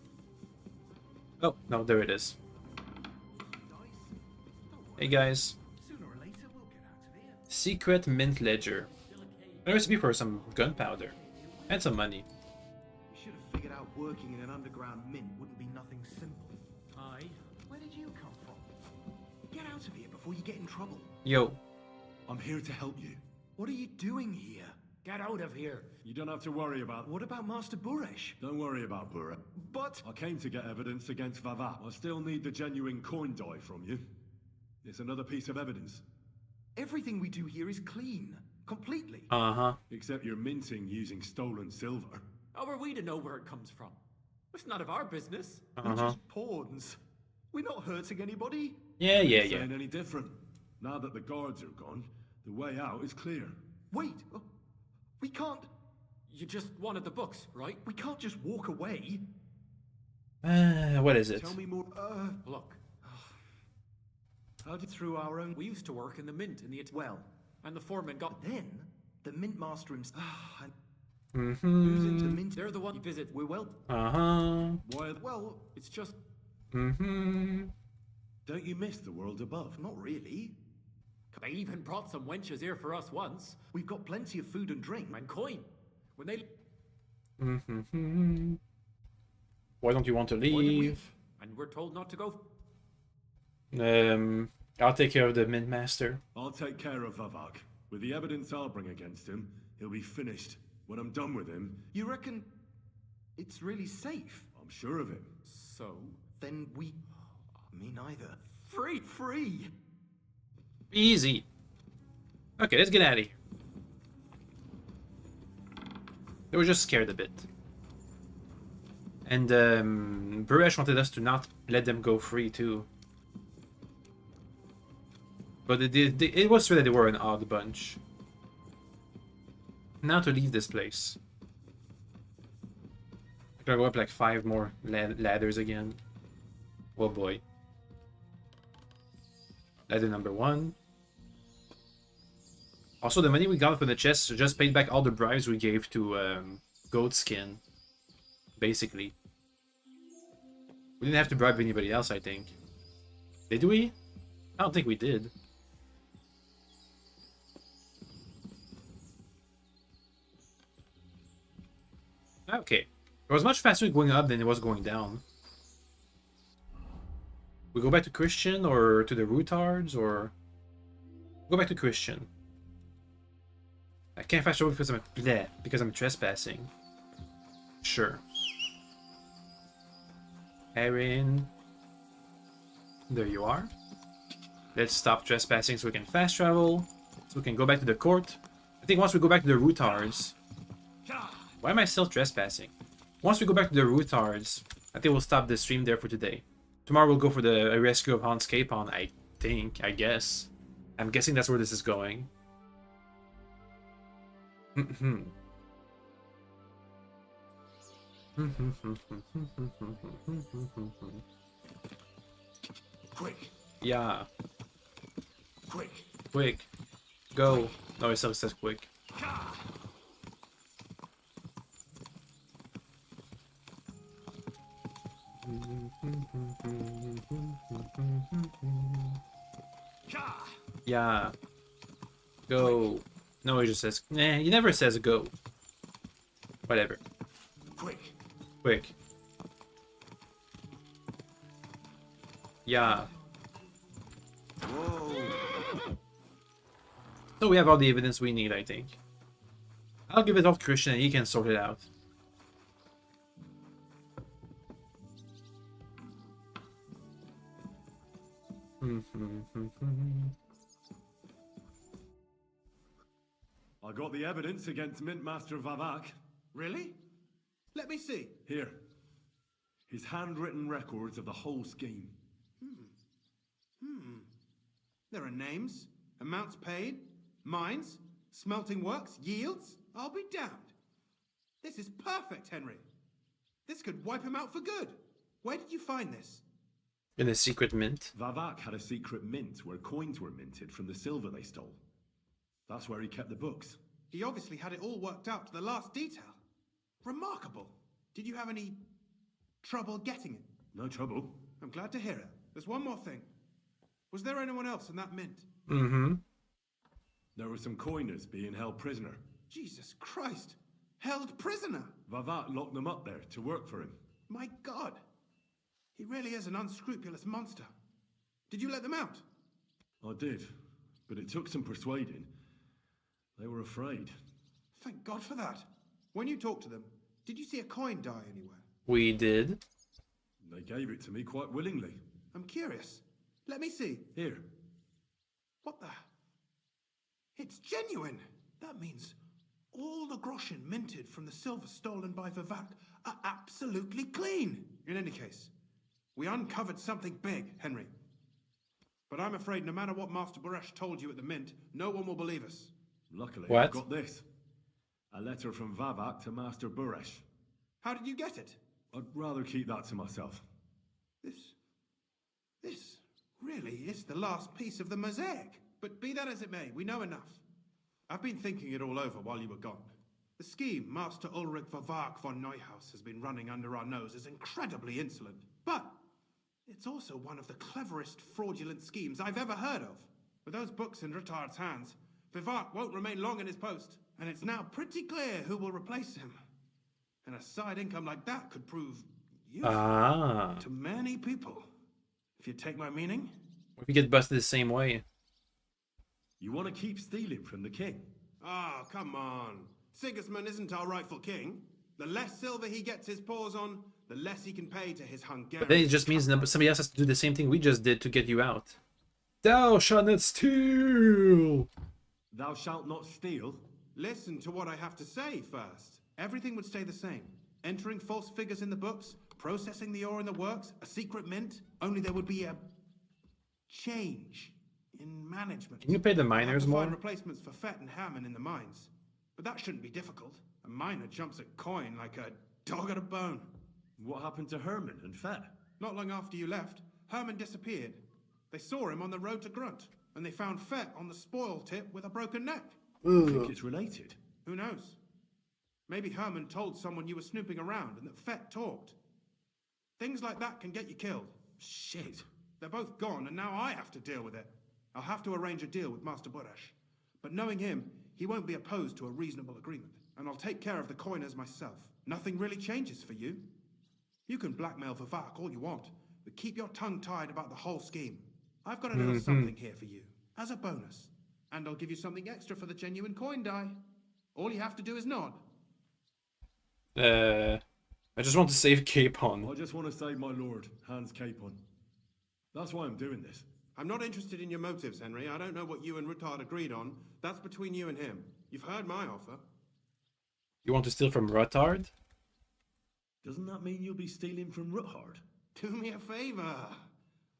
Oh, no, there it is. Hey guys. Secret mint ledger. A recipe for some gunpowder. And some money. We should have figured out working in an underground mint wouldn't be nothing simple. Aye. Where did you come from? Get out of here before you get in trouble. Yo. I'm here to help you. What are you doing here? Get out of here. You don't have to worry about... What about Master Buresh? Don't worry about Burra. But... I came to get evidence against Vavat. I still need the genuine coin die from you. It's another piece of evidence. Everything we do here is clean. Completely. Except you're minting using stolen silver. How are we to know where it comes from? It's none of our business. We're just pawns. We're not hurting anybody. Yeah. Saying any different. Now that the guards are gone, the way out is clear. Wait. We can't... You just wanted the books, right? We can't just walk away. What is it? Tell me more. Look. How did through our own... We used to work in the mint in the... Well. And the foreman got... But then, the mint master himself... Who's into the mint? They're the one you visit. We're well... Why? Well, it's just... Don't you miss the world above? Not really. They even brought some wenches here for us once. We've got plenty of food and drink. And coin. When they... Why don't you want to leave? And we're told not to go. I'll take care of the mint master. I'll take care of Vavak. With the evidence I'll bring against him, he'll be finished. When I'm done with him... You reckon it's really safe? I'm sure of it. So? Then we... Me neither. Free! Easy. Okay, let's get out of here. They were just scared a bit. And Buresh wanted us to not let them go free too. But it was true that they were an odd bunch. Now to leave this place. I gotta go up like 5 more ladders again. Oh boy. Ladder number 1. Also, the money we got from the chest just paid back all the bribes we gave to Goatskin. Basically. We didn't have to bribe anybody else, I think. Did we? I don't think we did. Okay. It was much faster going up than it was going down. We go back to Christian or to the Rootards or... Go back to Christian. I can't fast travel because I'm trespassing. Sure. Erin. There you are. Let's stop trespassing so we can fast travel. So we can go back to the court. I think once we go back to the Rootards... Why am I still trespassing? Once we go back to the Rootards, I think we'll stop the stream there for today. Tomorrow we'll go for the rescue of Hans Capon, I guess. I'm guessing that's where this is going. Quick. Yeah. Quick. Quick. Go. No, it still says quick. Yeah. Go. No, it just says... Nah, he never says go. Whatever. Quick. Quick. Yeah. Whoa. So we have all the evidence we need, I think. I'll give it off to Christian and he can sort it out. I got the evidence against Mintmaster Vavak. Really? Let me see. Here. His handwritten records of the whole scheme. There are names, amounts paid, mines, smelting works, yields. I'll be damned. This is perfect, Henry. This could wipe him out for good. Where did you find this? In a secret mint. Vavak had a secret mint where coins were minted from the silver they stole. That's where he kept the books. He obviously had it all worked out to the last detail. Remarkable. Did you have any trouble getting it? No trouble. I'm glad to hear it. There's one more thing. Was there anyone else in that mint? There were some coiners being held prisoner. Jesus Christ. Held prisoner? Vavak locked them up there to work for him. My God. He really is an unscrupulous monster. Did you let them out? I did, but it took some persuading. They were afraid. Thank God for that. When you talked to them, did you see a coin die anywhere? We did. They gave it to me quite willingly. I'm curious. Let me see. Here. What the? It's genuine. That means all the groschen minted from the silver stolen by Vivak are absolutely clean. In any case, we uncovered something big, Henry. But I'm afraid no matter what Master Buresh told you at the mint, no one will believe us. Luckily, I've got this. A letter from Vavak to Master Buresh. How did you get it? I'd rather keep that to myself. This really is the last piece of the mosaic. But be that as it may, we know enough. I've been thinking it all over while you were gone. The scheme Master Ulrich Vavak von Neuhaus has been running under our nose is incredibly insolent. But it's also one of the cleverest fraudulent schemes I've ever heard of. With those books in Rittard's hands, Vivak won't remain long in his post, and it's now pretty clear who will replace him. And a side income like that could prove useful to many people. If you take my meaning. If you get busted the same way. You want to keep stealing from the king? Oh, come on. Sigismund isn't our rightful king. The less silver he gets his paws on, the less he can pay to his Hungarian... But then it just means somebody else has to do the same thing we just did to get you out. Thou shalt not steal! Thou shalt not steal? Listen to what I have to say first. Everything would stay the same. Entering false figures in the books, processing the ore in the works, a secret mint, only there would be a change in management. Can you pay the I'll have miners to more? find replacements for Fett and Hammond in the mines. But that shouldn't be difficult. A miner jumps at coin like a dog at a bone. What happened to Herman and Fett? Not long after you left, Herman disappeared. They saw him on the road to Grunt, and they found Fett on the spoil tip with a broken neck. I think it's related. Who knows? Maybe Herman told someone you were snooping around and that Fett talked. Things like that can get you killed. Shit. They're both gone, and now I have to deal with it. I'll have to arrange a deal with Master Burash. But knowing him, he won't be opposed to a reasonable agreement. And I'll take care of the coiners myself. Nothing really changes for you. You can blackmail Vivak all you want, but keep your tongue tied about the whole scheme. I've got a little something here for you, as a bonus. And I'll give you something extra for the genuine coin die. All you have to do is nod. I just want to save Capon. I just want to save my lord, Hans Capon. That's why I'm doing this. I'm not interested in your motives, Henry. I don't know what you and Ruttard agreed on. That's between you and him. You've heard my offer. You want to steal from Ruttard? Doesn't that mean you'll be stealing from Ruttard? Do me a favor.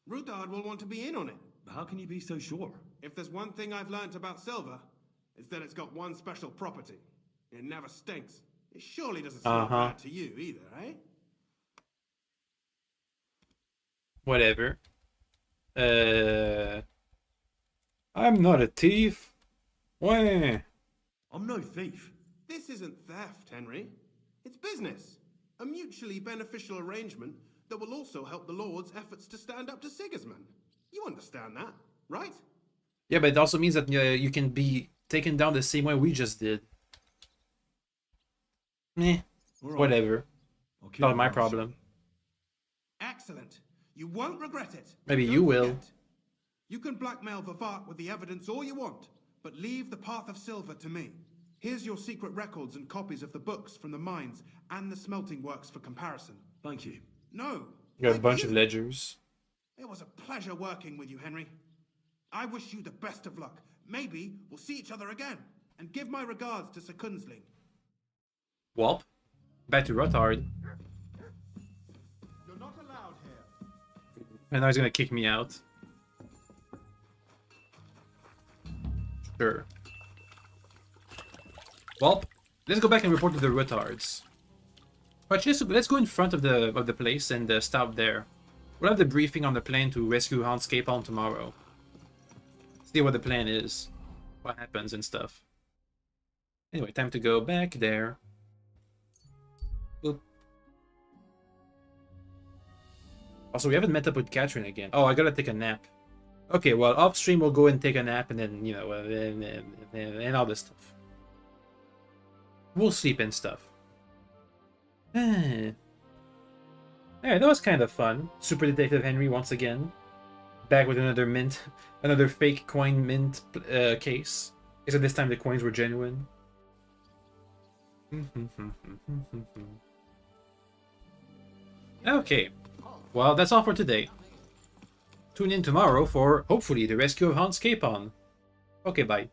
Ruttard will want to be in on it. How can you be so sure? If there's one thing I've learnt about silver, it's that it's got one special property. It never stinks. It surely doesn't smell bad to you either, eh? Whatever. I'm not a thief. Wah. I'm no thief. This isn't theft, Henry. It's business. A mutually beneficial arrangement that will also help the Lord's efforts to stand up to Sigismund. You understand that, right? Yeah, but it also means that you can be taken down the same way we just did. Right. Whatever. Not my problem. Excellent. You won't regret it. Maybe you will. Forget. You can blackmail Vivart with the evidence all you want, but leave the path of silver to me. Here's your secret records and copies of the books from the mines and the smelting works for comparison. Thank you. No. You got a bunch of ledgers. It was a pleasure working with you, Henry. I wish you the best of luck. Maybe we'll see each other again. And give my regards to Sir Kunzling. Welp. Back to Ruttard. You're not allowed here. And now he's gonna kick me out. Sure. Well, let's go back and report to the Ruttards. But let's go in front of the place and stop there. We'll have the briefing on the plan to rescue Hans Capon tomorrow. See what the plan is, what happens and stuff. Anyway, time to go back there. Oop. Also, we haven't met up with Catherine again. Oh, I gotta take a nap. Okay, well, off stream we'll go and take a nap and then, you know, and all this stuff. We'll sleep and stuff. Alright, that was kind of fun. Super Detective Henry once again. Back with another mint, another fake coin mint case. Except this time the coins were genuine. Okay, well, that's all for today. Tune in tomorrow for, hopefully, the rescue of Hans Capon. Okay, bye.